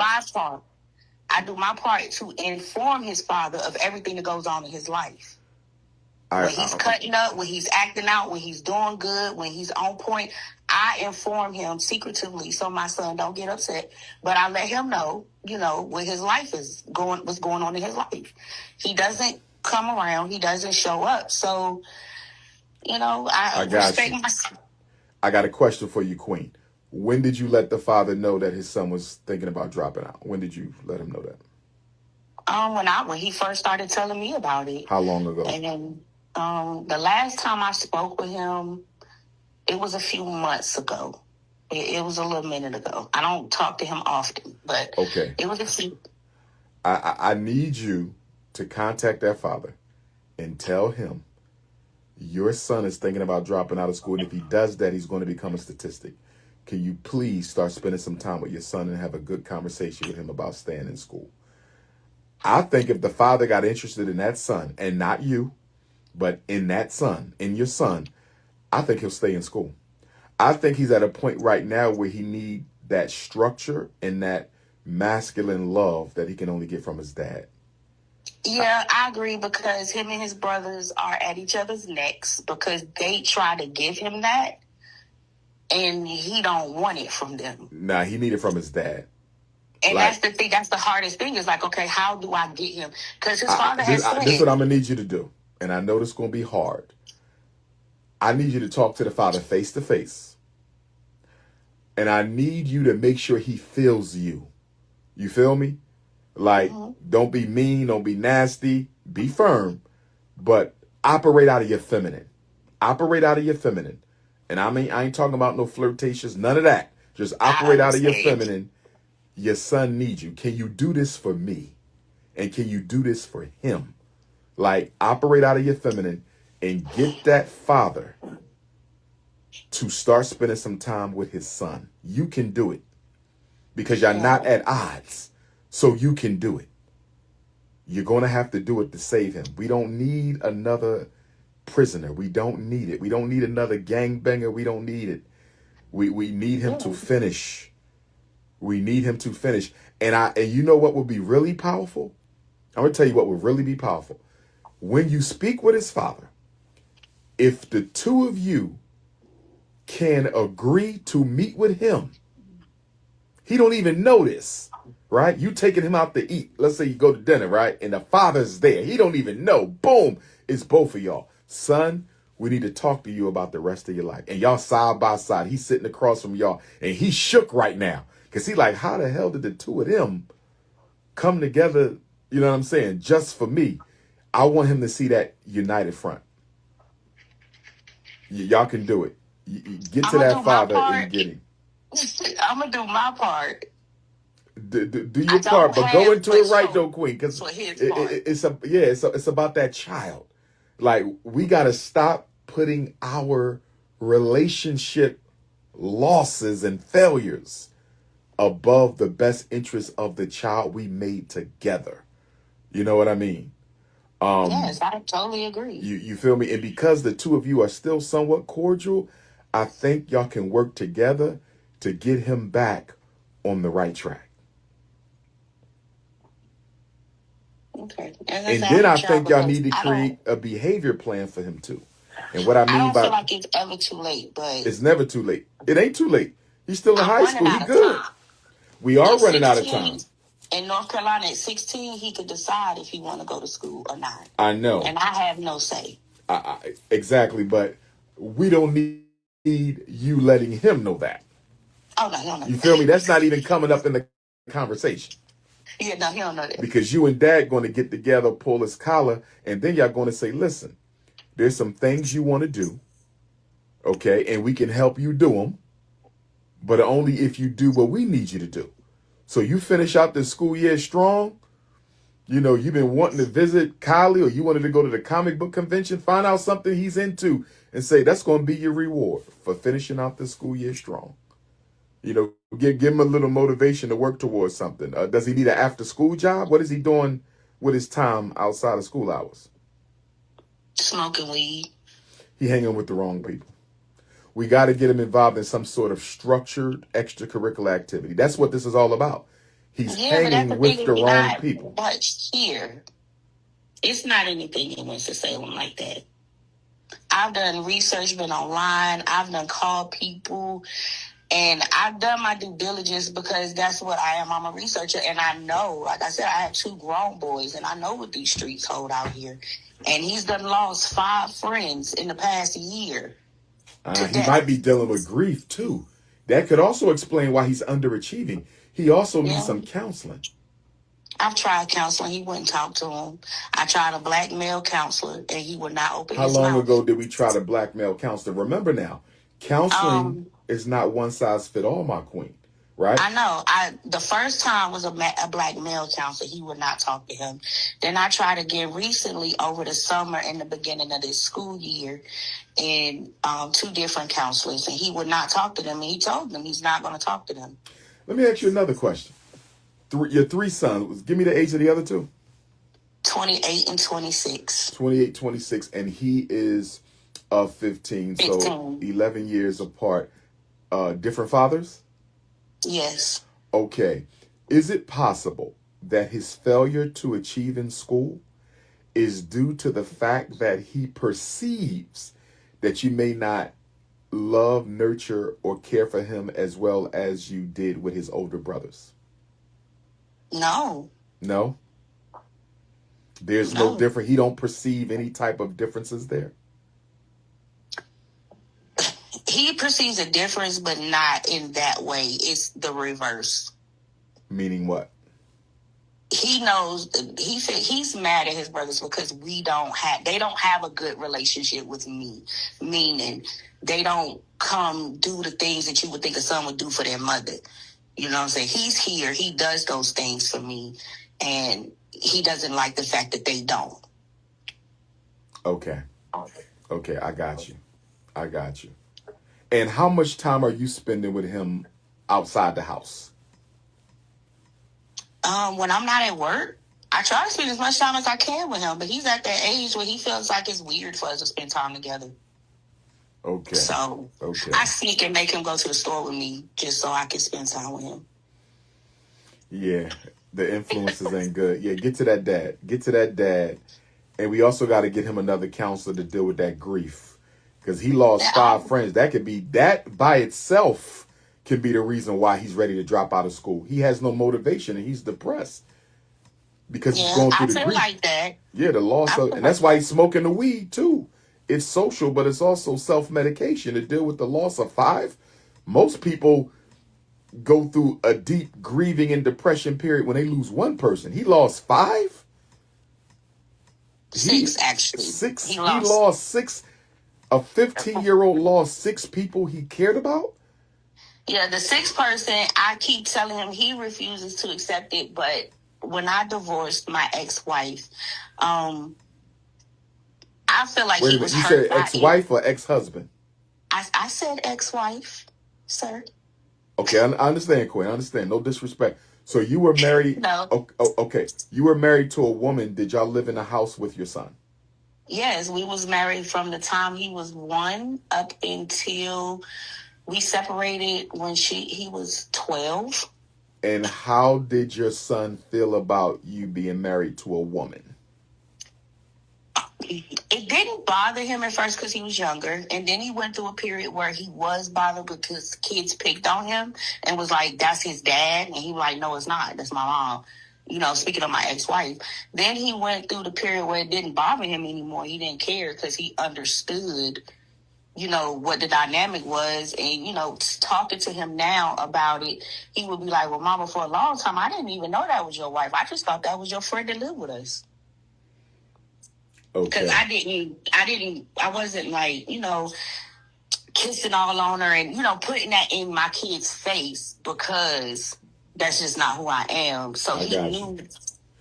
I do my part to inform his father of everything that goes on in his life. When he's cutting up, when he's acting out, when he's doing good, when he's on point, I inform him secretively so my son don't get upset. But I let him know, what his life is what's going on in his life. He doesn't come around. He doesn't show up. So, I respect myself. I got a question for you, Queen. When did you let the father know that his son was thinking about dropping out? When did you let him know that? When he first started telling me about it. How long ago? And then the last time I spoke with him, it was a few months ago. It was a little minute ago. I don't talk to him often, but okay. It was a few. I need you to contact that father and tell him your son is thinking about dropping out of school, and if he does that, he's going to become a statistic. Can you please start spending some time with your son and have a good conversation with him about staying in school? I think if the father got interested in that son, and not you, but in that son, in your son, I think he'll stay in school. I think he's at a point right now where he need that structure and that masculine love that he can only get from his dad. Yeah, I agree, because him and his brothers are at each other's necks because they try to give him that, and he don't want it from them. Nah, he need it from his dad. And Like, that's the thing. That's the hardest thing. Is like, okay, how do I get him? Because his father has said, this is what I'm gonna need you to do, and I know this is gonna be hard. I need you to talk to the father face to face, and I need you to make sure he feels you. You feel me? Like, don't be mean, don't be nasty, be firm, but operate out of your feminine. Operate out of your feminine. And I mean, I ain't talking about no flirtatious, none of that. Just operate out of your feminine. Your son needs you. Can you do this for me? And can you do this for him? Like, operate out of your feminine and get that father to start spending some time with his son. You can do it because you're not at odds. So you can do it. You're going to have to do it to save him. We don't need another prisoner. We don't need it. We don't need another gangbanger. We don't need it. We need him to finish. We need him to finish. And you know what would be really powerful? I'm going to tell you what would really be powerful. When you speak with his father, if the two of you can agree to meet with him, he don't even know this. Right? You taking him out to eat. Let's say you go to dinner, right? And the father's there. He don't even know. Boom. It's both of y'all. Son, we need to talk to you about the rest of your life. And y'all side by side. He's sitting across from y'all. And he's shook right now. Because he like, how the hell did the two of them come together? You know what I'm saying? Just for me. I want him to see that united front. Y'all can do it. Get to that father and get him. I'm going to do my part. Do your part, but go into it right though, Queen, because it's about that child. Like, we got to stop putting our relationship losses and failures above the best interest of the child we made together. You know what I mean? Yes, I totally agree. You feel me? And because the two of you are still somewhat cordial, I think y'all can work together to get him back on the right track. Okay. And then I think y'all need to create a behavior plan for him too. And what I mean I don't feel like it's ever too late, but it's never too late. It ain't too late. He's still in high school. He good. We are running out of time. In North Carolina, at 16, he could decide if he want to go to school or not. I know. And I have no say. Exactly, but we don't need you letting him know that. Oh, no, he don't know. You feel me? That's not even coming up in the conversation. Yeah, no, he don't know that. Because you and dad going to get together, pull his collar, and then y'all going to say, listen, there's some things you want to do, okay, and we can help you do them, but only if you do what we need you to do. So you finish out the school year strong. You know, you've been wanting to visit Kylie, or you wanted to go to the comic book convention, find out something he's into, and say that's going to be your reward for finishing out the school year strong. You know, give him a little motivation to work towards something. Does he need an after-school job? What is he doing with his time outside of school hours? Smoking weed. He hanging with the wrong people. We got to get him involved in some sort of structured extracurricular activity. That's what this is all about. He's hanging with the wrong people. But here, it's not anything in Winston-Salem like that. I've done research, been online. I've done called people. And I've done my due diligence because that's what I am. I'm a researcher. And I know, like I said, I have 2 grown boys. And I know what these streets hold out here. And he's done lost 5 friends in the past year. He might be dealing with grief, too. That could also explain why he's underachieving. He also needs some counseling. I've tried counseling. He wouldn't talk to him. I tried a black male counselor, and he would not open his mouth. How long ago did we try the black male counselor? Remember now, counseling is not one size fit all, my queen, right? I know. The first time was a black male counselor. He would not talk to him. Then I tried again recently over the summer in the beginning of this school year, and 2 different counselors, and he would not talk to them. And he told them he's not going to talk to them. Let me ask you another question. Your 3 sons, give me the age of the other 2. 28 and 26. 28, 26, and he is 15, so 15. 11 years apart. Different fathers? Yes. Okay. Is it possible that his failure to achieve in school is due to the fact that he perceives that you may not love, nurture, or care for him as well as you did with his older brothers? No. No? There's no No. different. He don't perceive any type of differences there? He perceives a difference, but not in that way. It's the reverse. Meaning what? He knows, he said he's mad at his brothers because they don't have a good relationship with me. Meaning they don't come do the things that you would think a son would do for their mother. You know what I'm saying? He's here. He does those things for me. And he doesn't like the fact that they don't. Okay. Okay, I got you. And how much time are you spending with him outside the house? When I'm not at work, I try to spend as much time as I can with him, but he's at that age where he feels like it's weird for us to spend time together. Okay. So Okay. I sneak and make him go to the store with me just so I can spend time with him. Yeah, the influences ain't good. Yeah, get to that dad. And we also got to get him another counselor to deal with that grief. Because he lost 5 friends. That by itself can be the reason why he's ready to drop out of school. He has no motivation and he's depressed. Because he's going through the grief. Like that. Yeah, the loss of, and that's why he's smoking the weed too. It's social, but it's also self-medication to deal with the loss of 5. Most people go through a deep grieving and depression period when they lose one person. He lost 5? 6, actually. 6? He lost 6. A 15-year-old lost 6 people he cared about? Yeah, the 6th person, I keep telling him he refuses to accept it, but when I divorced my ex-wife, I feel like he was hurt. You said ex-wife or ex-husband? I said ex-wife, sir. Okay, I understand, Quinn. I understand. No disrespect. So you were married. No. Okay. You were married to a woman. Did y'all live in a house with your son? Yes, we was married from the time he was 1 up until we separated when he was 12. And how did your son feel about you being married to a woman? It didn't bother him at first because he was younger. And then he went through a period where he was bothered because kids picked on him and was like, that's his dad. And he was like, no, it's not. That's my mom. You know, speaking of my ex-wife. Then he went through the period where it didn't bother him anymore. He didn't care because he understood, you know, what the dynamic was. And, you know, talking to him now about it, he would be like, well, mama, for a long time, I didn't even know that was your wife. I just thought that was your friend that lived with us. Okay. Because I wasn't like, you know, kissing all on her and, you know, putting that in my kid's face because that's just not who I am. So he knew,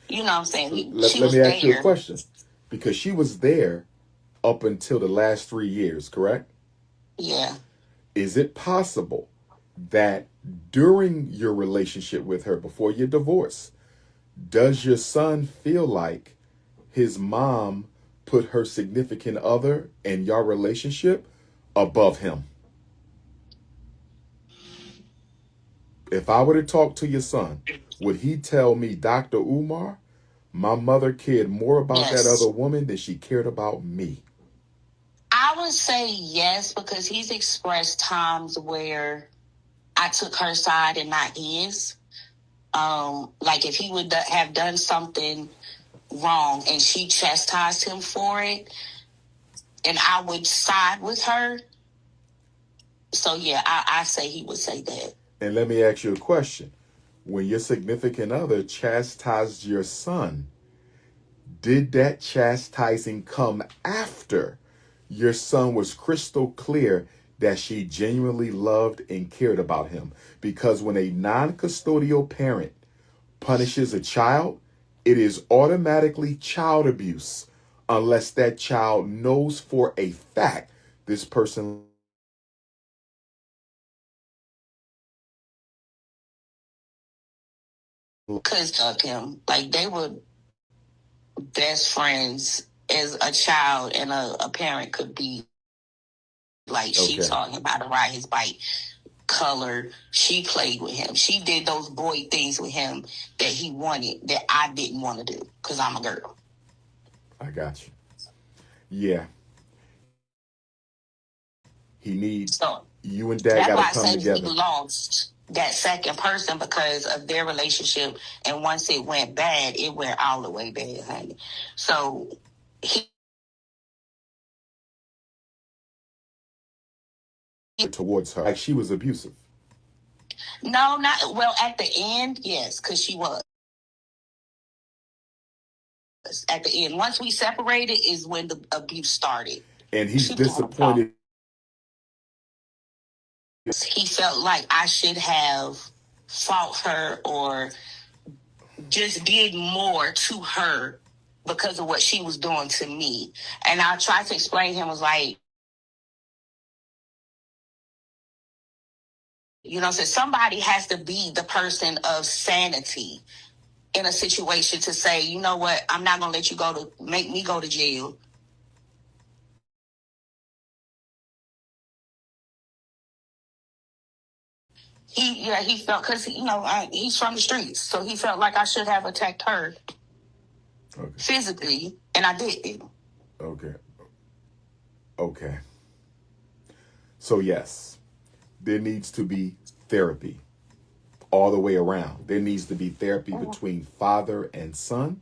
you know what I'm saying? Let me ask you a question. Because she was there up until the last 3 years, correct? Yeah. Is it possible that during your relationship with her, before your divorce, does your son feel like his mom put her significant other and your relationship above him? If I were to talk to your son, would he tell me, Dr. Umar, my mother cared more about that other woman than she cared about me? I would say yes, because he's expressed times where I took her side and not his. Like if he would have done something wrong and she chastised him for it, and I would side with her. So yeah, I say he would say that. And let me ask you a question. When your significant other chastised your son, did that chastising come after your son was crystal clear that she genuinely loved and cared about him? Because when a non-custodial parent punishes a child, it is automatically child abuse unless that child knows for a fact this person because of him. Like they would best friends as a child and a parent could be. Like, she Okay. taught him how to ride his bike, color. She played with him. She did those boy things with him that he wanted that I didn't want to do because I'm a girl. I got you. Yeah. He needs, So you and dad that's why got I to come say together. he lost that second person because of their relationship. And once it went bad, it went all the way bad, honey. So he Towards her, like she was abusive. no, not well at the end, yes, because she was. At the end, once we separated, is when the abuse started. And he's She disappointed. He felt like I should have fought her or just did more to her because of what she was doing to me. And I tried to explain to him, was like, you know, so somebody has to be the person of sanity in a situation to say, you know what, I'm not going to let you make me go to jail. He felt, because, you know, he's from the streets. So he felt like I should have attacked her physically, and I didn't. Okay. So yes, there needs to be therapy all the way around. There needs to be therapy between father and son.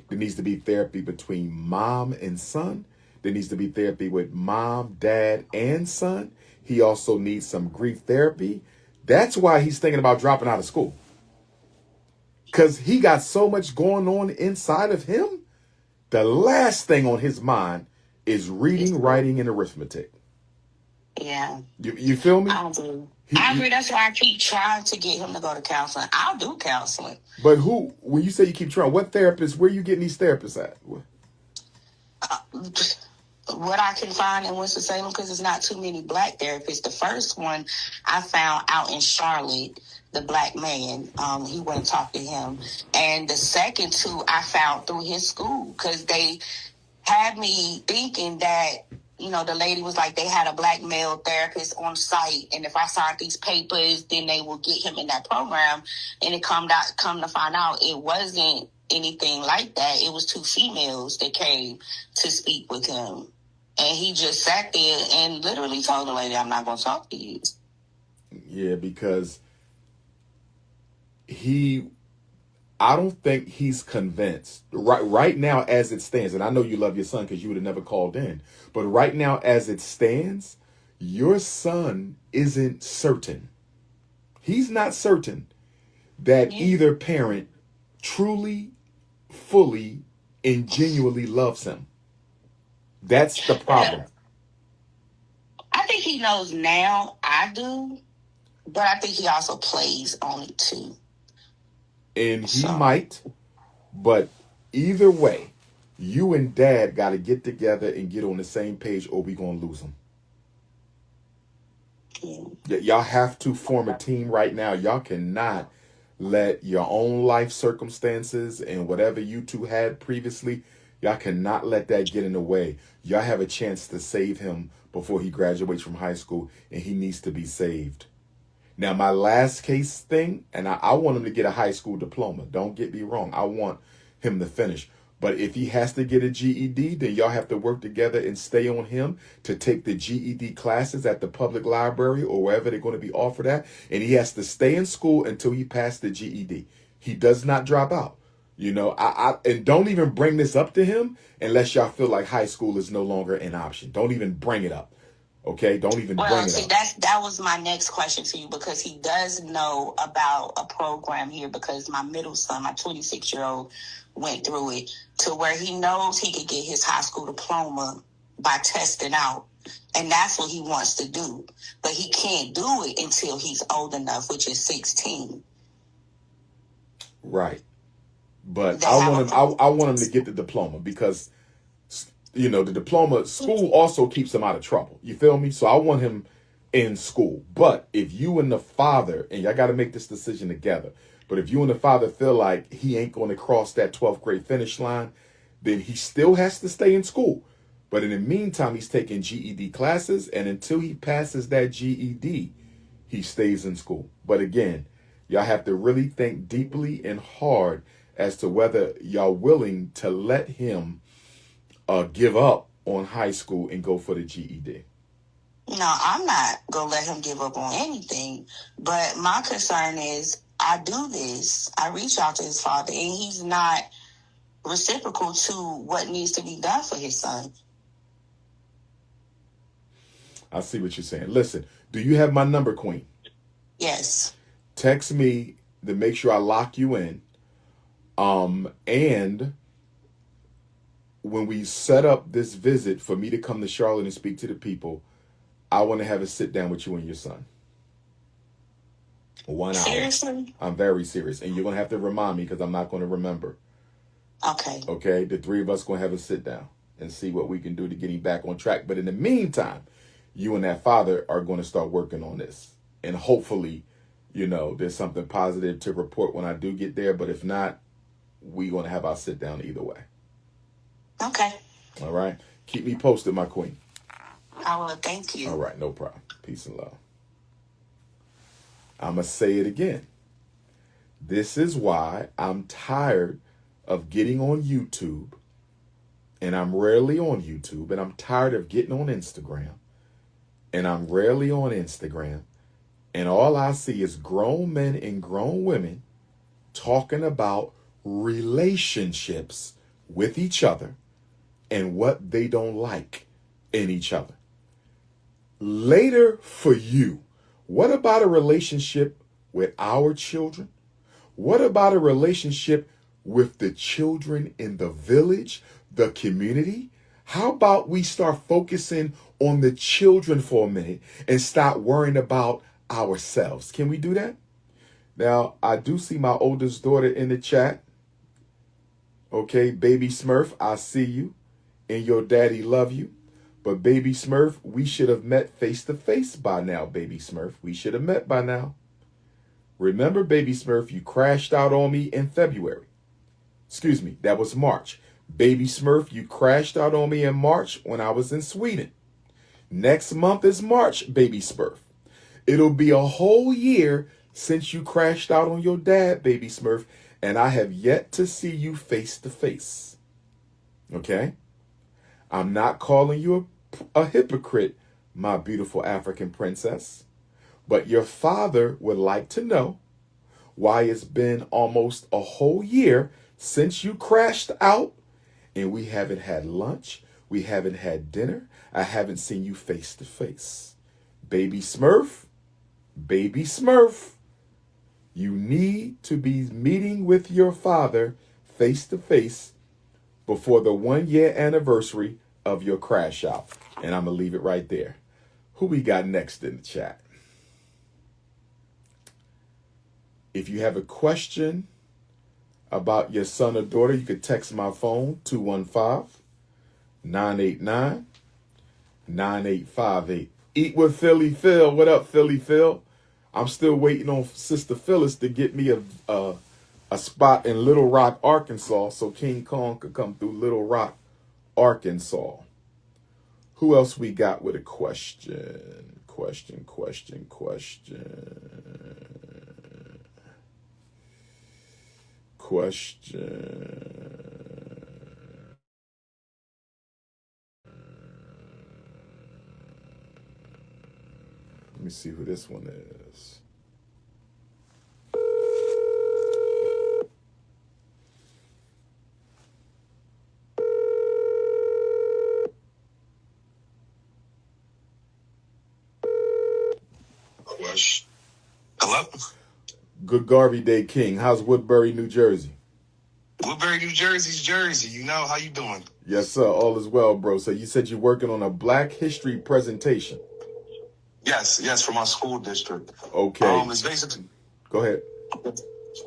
There needs to be therapy between mom and son. There needs to be therapy with mom, dad, and son. He also needs some grief therapy. That's why he's thinking about dropping out of school. Because he got so much going on inside of him. The last thing on his mind is reading, writing, and arithmetic. Yeah. You feel me? I do. I agree. That's why I keep trying to get him to go to counseling. I'll do counseling. But when you say you keep trying, what therapist, where are you getting these therapists at? What I can find in Winston-Salem, because there's not too many black therapists. The first one I found out in Charlotte, the black man, he went and talked to him. And the second two I found through his school, because they had me thinking that, you know, the lady was like, they had a black male therapist on site, and if I signed these papers, then they will get him in that program. And it come to find out it wasn't anything like that. It was two females that came to speak with him. And he just sat there and literally told the lady, I'm not going to talk to you. Yeah, because I don't think he's convinced right now as it stands. And I know you love your son because you would have never called in. But right now as it stands, your son isn't certain. He's not certain that either parent truly, fully, and genuinely loves him. That's the problem. I think he knows now. I do. But I think he also plays on it too. And he might. But either way, you and dad got to get together and get on the same page or we going to lose him. Yeah. Y'all have to form a team right now. Y'all cannot let your own life circumstances and whatever you two had previously, y'all cannot let that get in the way. Y'all have a chance to save him before he graduates from high school, and he needs to be saved. Now, my last case thing, and I want him to get a high school diploma. Don't get me wrong. I want him to finish. But if he has to get a GED, then y'all have to work together and stay on him to take the GED classes at the public library or wherever they're going to be offered at. And he has to stay in school until he passed the GED. He does not drop out. You know, and don't even bring this up to him unless y'all feel like high school is no longer an option. Don't even bring it up. Okay, don't even bring it up. That was my next question to you, because he does know about a program here, because my middle son, my 26-year-old, went through it, to where he knows he could get his high school diploma by testing out. And that's what he wants to do. But he can't do it until he's old enough, which is 16. Right. But I want him to get the diploma because, you know, the diploma, school also keeps him out of trouble. You feel me? So I want him in school. But if you and the father, and y'all got to make this decision together, but if you and the father feel like he ain't going to cross that 12th grade finish line, then he still has to stay in school. But in the meantime, he's taking GED classes, and until he passes that GED, he stays in school. But again, y'all have to really think deeply and hard as to whether y'all willing to let him give up on high school and go for the GED. No, I'm not going to let him give up on anything. But my concern is I do this. I reach out to his father, and he's not reciprocal to what needs to be done for his son. I see what you're saying. Listen, do you have my number, Queen? Yes. Text me to make sure I lock you in. And when we set up this visit for me to come to Charlotte and speak to the people, I want to have a sit down with you and your son. 1 hour. Seriously? I'm very serious. And you're going to have to remind me because I'm not going to remember. Okay. Okay? The three of us going to have a sit down and see what we can do to get him back on track. But in the meantime, you and that father are going to start working on this. And hopefully, there's something positive to report when I do get there. But if not, we're going to have our sit down either way. Okay. All right? Keep me posted, my queen. I will. Thank you. All right, no problem. Peace and love. I'm going to say it again. This is why I'm tired of getting on YouTube, and I'm rarely on YouTube, and I'm tired of getting on Instagram, and I'm rarely on Instagram, and all I see is grown men and grown women talking about relationships with each other and what they don't like in each other. Later for you, what about a relationship with our children? What about a relationship with the children in the village, the community? How about we start focusing on the children for a minute and stop worrying about ourselves? Can we do that? Now, I do see my oldest daughter in the chat. Okay, baby Smurf, I see you, and your daddy love you. But baby Smurf, we should have met face to face by now, baby Smurf. We should have met by now. Remember, baby Smurf, you crashed out on me in February. Excuse me, that was March. Baby Smurf, you crashed out on me in March when I was in Sweden. Next month is March, baby Smurf. It'll be a whole year since you crashed out on your dad, baby Smurf, and I have yet to see you face to face. Okay? I'm not calling you a hypocrite, my beautiful African princess, but your father would like to know why it's been almost a whole year since you crashed out and we haven't had lunch, we haven't had dinner, I haven't seen you face to face. Baby Smurf, you need to be meeting with your father face to face before the 1 year anniversary of your crash out. And I'm going to leave it right there. Who we got next in the chat? If you have a question about your son or daughter, you could text my phone, 215-989-9858. Eat with Philly Phil. What up, Philly Phil? I'm still waiting on Sister Phyllis to get me a spot in Little Rock, Arkansas, so King Kong could come through Little Rock, Arkansas. Who else we got with a question? Question. Let me see who this one is. Hello? Good Garvey Day, King. How's Woodbury, New Jersey? Woodbury, New Jersey's Jersey. You know, how you doing? Yes, sir. All is well, bro. So you said you're working on a Black History presentation. Yes, for my school district. Okay. It's basically... Go ahead.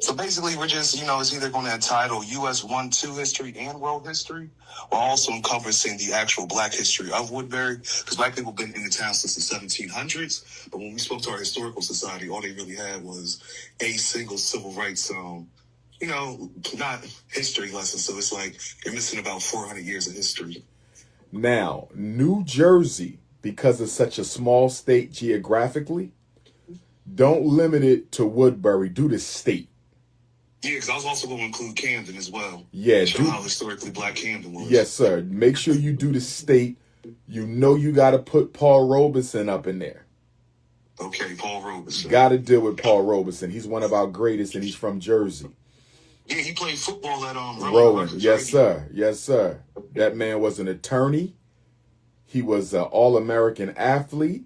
So basically, we're just, it's either going to entitle U.S. 1-2 history and world history, or also encompassing the actual Black history of Woodbury, because Black people have been in the town since the 1700s. But when we spoke to our historical society, all they really had was a single civil rights not history lessons. So it's like you're missing about 400 years of history. Now, New Jersey, because it's such a small state geographically, don't limit it to Woodbury. Do the state. Yeah, because I was also going to include Camden as well. Yeah, show how historically black Camden was. Yes, sir. Make sure you do the state. You know you got to put Paul Robeson up in there. Okay, Paul Robeson. Got to deal with Paul Robeson. He's one of our greatest, and he's from Jersey. Yeah, he played football at Rowan. Yes, sir. Yes, sir. That man was an attorney. He was an All-American athlete.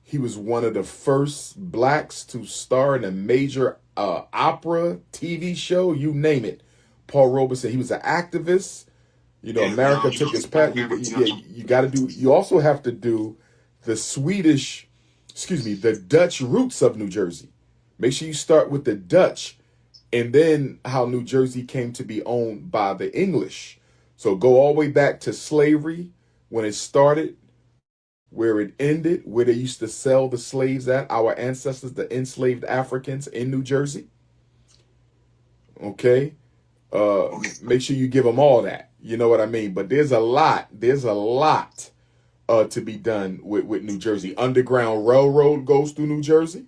He was one of the first blacks to star in a major opera, TV show, you name it. Paul Robeson. He was an activist. You know, America took his path. You got to do. You also have to do the the Dutch roots of New Jersey. Make sure you start with the Dutch, and then how New Jersey came to be owned by the English. So go all the way back to slavery when it started, where it ended, where they used to sell the slaves at, our ancestors, the enslaved Africans in New Jersey. Okay. Make sure you give them all that. You know what I mean? But there's a lot to be done with New Jersey. Underground Railroad goes through New Jersey.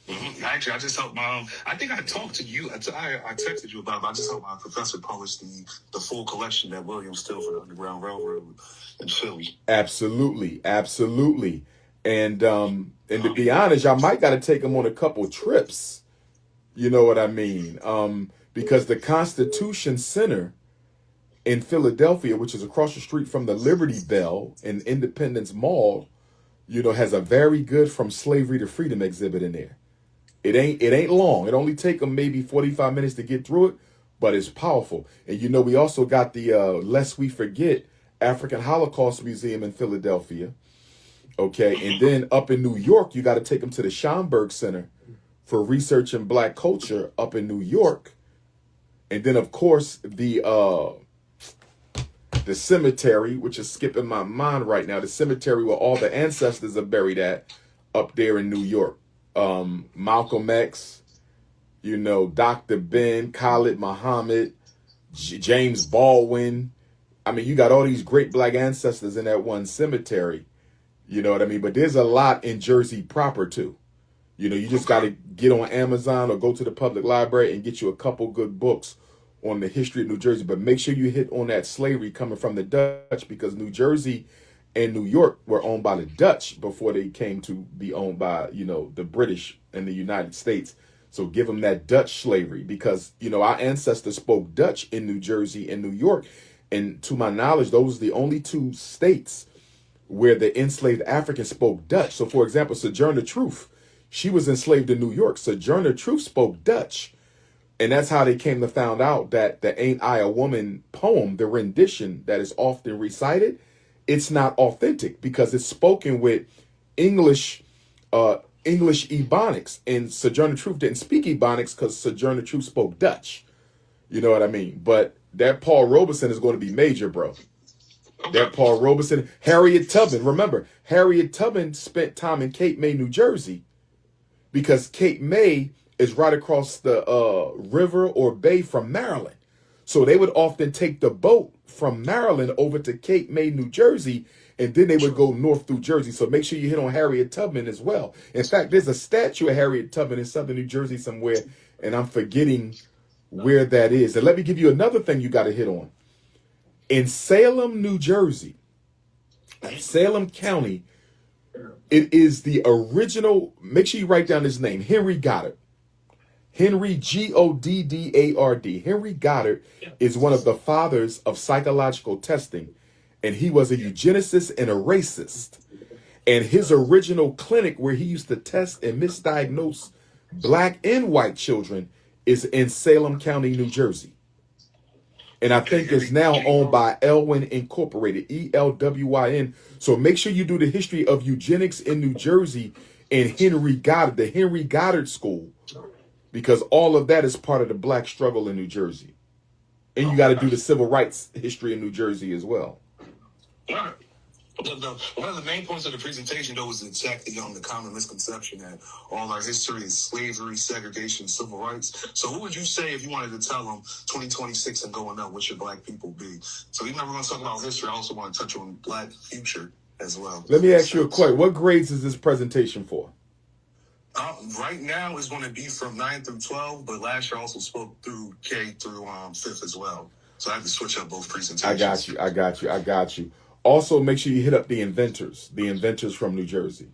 Mm-hmm. Actually, I just helped I think I talked to you. I texted you about it, but I just helped my professor publish the full collection that William Still for the Underground Railroad in Philly. Absolutely. And to be honest, I might got to take him on a couple trips. You know what I mean? Because the Constitution Center in Philadelphia, which is across the street from the Liberty Bell and Independence Mall, you know, has a very good From Slavery to Freedom exhibit in there. It ain't long. It only take them maybe 45 minutes to get through it, but it's powerful. And you know, we also got the Lest We Forget African Holocaust Museum in Philadelphia. Okay, and then up in New York, you got to take them to the Schomburg Center for Research in Black Culture up in New York. And then, of course, the cemetery, which is skipping my mind right now, the cemetery where all the ancestors are buried at up there in New York. Malcolm X, you know, Dr. Ben, Khalid Muhammad, James Baldwin. I mean, you got all these great black ancestors in that one cemetery. You know what I mean? But there's a lot in Jersey proper, too. You know, you just got to get on Amazon or go to the public library and get you a couple good books on the history of New Jersey. But make sure you hit on that slavery coming from the Dutch, because New Jersey and New York were owned by the Dutch before they came to be owned by, you know, the British and the United States. So give them that Dutch slavery, because, you know, our ancestors spoke Dutch in New Jersey and New York. And to my knowledge, those are the only two states where the enslaved Africans spoke Dutch. So, for example, Sojourner Truth, she was enslaved in New York. Sojourner Truth spoke Dutch. And that's how they came to find out that the Ain't I a Woman poem, the rendition that is often recited, it's not authentic because it's spoken with English Ebonics. And Sojourner Truth didn't speak Ebonics because Sojourner Truth spoke Dutch. You know what I mean? But that Paul Robeson is going to be major, bro. That Paul Robeson, Harriet Tubman. Remember, Harriet Tubman spent time in Cape May, New Jersey, because Cape May is right across the river or bay from Maryland. So they would often take the boat from Maryland over to Cape May, New Jersey, and then they would go north through Jersey. So make sure you hit on Harriet Tubman as well. In fact, there's a statue of Harriet Tubman in southern New Jersey somewhere, and I'm forgetting where that is. And let me give you another thing you got to hit on. In Salem, New Jersey, Salem County, it is the original, make sure you write down his name, Henry Goddard. Henry, Goddard. Henry Goddard is one of the fathers of psychological testing, and he was a eugenicist and a racist. And his original clinic where he used to test and misdiagnose black and white children is in Salem County, New Jersey. And I think it's now owned by Elwyn Incorporated, ELWYN. So make sure you do the history of eugenics in New Jersey and Henry Goddard, the Henry Goddard School, because all of that is part of the black struggle in New Jersey. And you got to do the civil rights history in New Jersey as well. One of the main points of the presentation, though, was exactly the common misconception that all our history is slavery, segregation, civil rights. So what would you say if you wanted to tell them 2026 and going up, what should black people be? So even though we're going to talk about history, I also want to touch on black future as well. Let me ask you a question. What grades is this presentation for? Right now it's going to be from 9 through 12, but last year I also spoke through K through 5th as well. So I have to switch up both presentations. I got you. Also, make sure you hit up the inventors from New Jersey.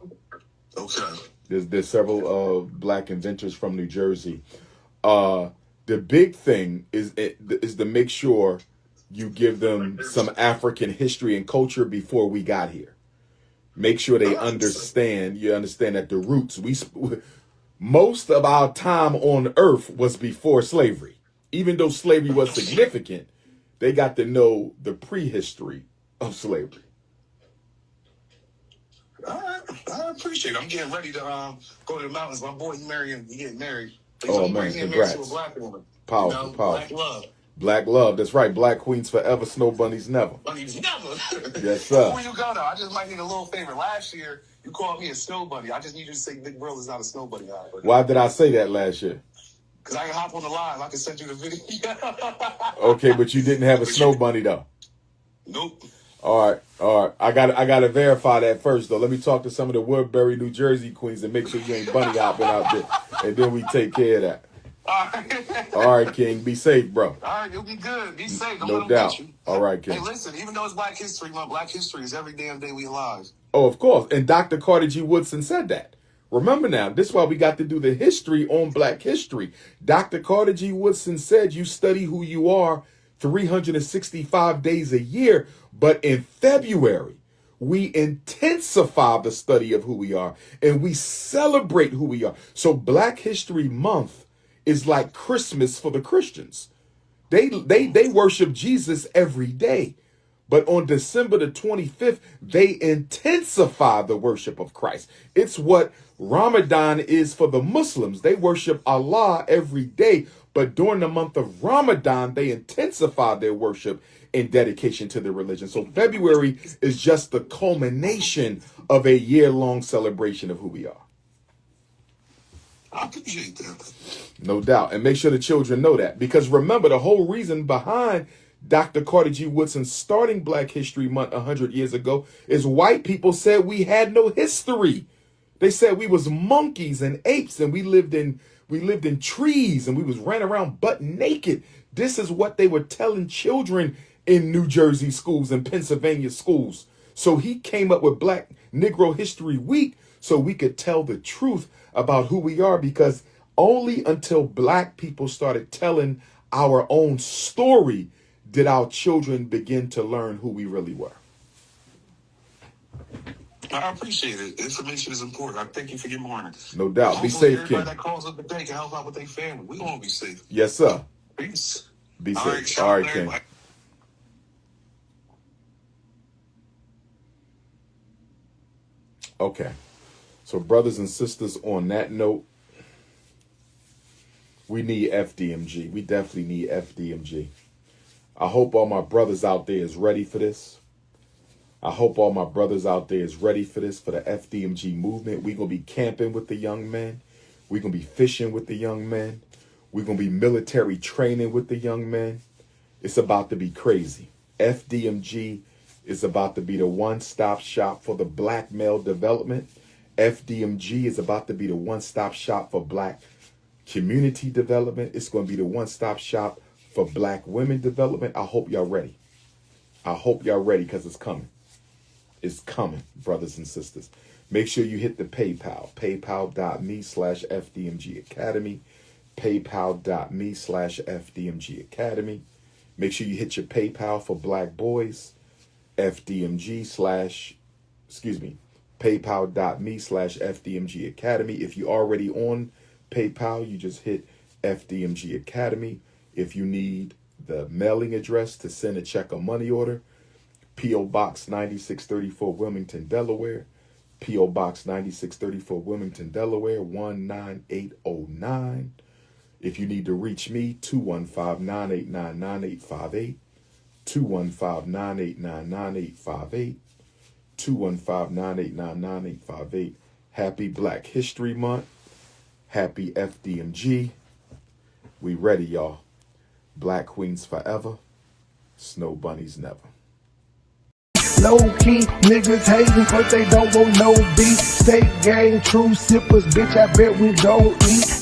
Okay. There's several black inventors from New Jersey. The big thing is to make sure you give them some African history and culture before we got here. Make sure they understand. You understand that the roots. Most of our time on Earth was before slavery. Even though slavery was significant, they got to know the prehistory of slavery. I appreciate it. I'm getting ready to go to the mountains. My boy, he getting married. Oh man, congrats. To a black woman. Powerful. Black love. Black love. That's right. Black queens forever. Snow bunnies never. Bunnies never. Yes, sir. Before you go, though, I just might need a little favor. Last year, you called me a snow bunny. I just need you to say Big Bro is not a snow bunny. Why did I say that last year? Because I can hop on the live. I can send you the video. Okay, but you didn't have a snow bunny though. Nope. All right. I gotta verify that first though. Let me talk to some of the Woodbury, New Jersey queens and make sure you ain't bunny hopping out there, and then we take care of that. All right, King. Be safe, bro. All right, you'll be good. Be safe. Don't no let them doubt. get you. All right, King. Hey, listen. Even though it's Black History Month, Black History is every damn day we alive. Oh, of course. And Dr. Carter G. Woodson said that. Remember now, this is why we got to do the history on Black history. Dr. Carter G. Woodson said you study who you are 365 days a year, but in February, we intensify the study of who we are and we celebrate who we are. So Black History Month is like Christmas for the Christians. They worship Jesus every day. But on December the 25th, they intensify the worship of Christ. It's what Ramadan is for the Muslims. They worship Allah every day. But during the month of Ramadan, they intensify their worship and dedication to their religion. So February is just the culmination of a year-long celebration of who we are. I appreciate that. No doubt. And make sure the children know that. Because remember, the whole reason behind Dr. Carter G. Woodson starting Black History Month 100 years ago is white people said we had no history. They said we was monkeys and apes and we lived in trees and we was ran around butt naked. This is what they were telling children in New Jersey schools and Pennsylvania schools. So he came up with Black Negro History Week so we could tell the truth about who we are, because only until Black people started telling our own story did our children begin to learn who we really were. I appreciate it. Information is important. I thank you for your morning. No doubt. Be safe, King. Everybody that calls up today can help out with their family. We want to be safe. Yes, sir. Peace. Be safe. All right, King. Okay. So, brothers and sisters, on that note, we need FDMG. We definitely need FDMG. I hope all my brothers out there is ready for this. I hope all my brothers out there is ready for this, for the FDMG movement. We're going to be camping with the young men. We're going to be fishing with the young men. We're going to be military training with the young men. It's about to be crazy. FDMG is about to be the one-stop shop for the Black male development. FDMG is about to be the one-stop shop for Black community development. It's going to be the one-stop shop for Black women development. I hope y'all ready. I hope y'all ready, because it's coming. It's coming, brothers and sisters. Make sure you hit the PayPal. PayPal.me/FDMG Academy. PayPal.me/FDMG Academy. Make sure you hit your PayPal for Black boys. PayPal.me/FDMG Academy. If you're already on PayPal, you just hit FDMG Academy. If you need the mailing address to send a check or money order, P.O. Box 9634, Wilmington, Delaware. P.O. Box 9634, Wilmington, Delaware, 19809. If you need to reach me, 215-989-9858. 215-989-9858. 215-989-9858. Happy Black History Month. Happy FDMG. We ready, y'all. Black Queens forever. Snow bunnies never. Low key, niggas hating cause they don't want no beef. State gang, true sippers, bitch, I bet we don't eat.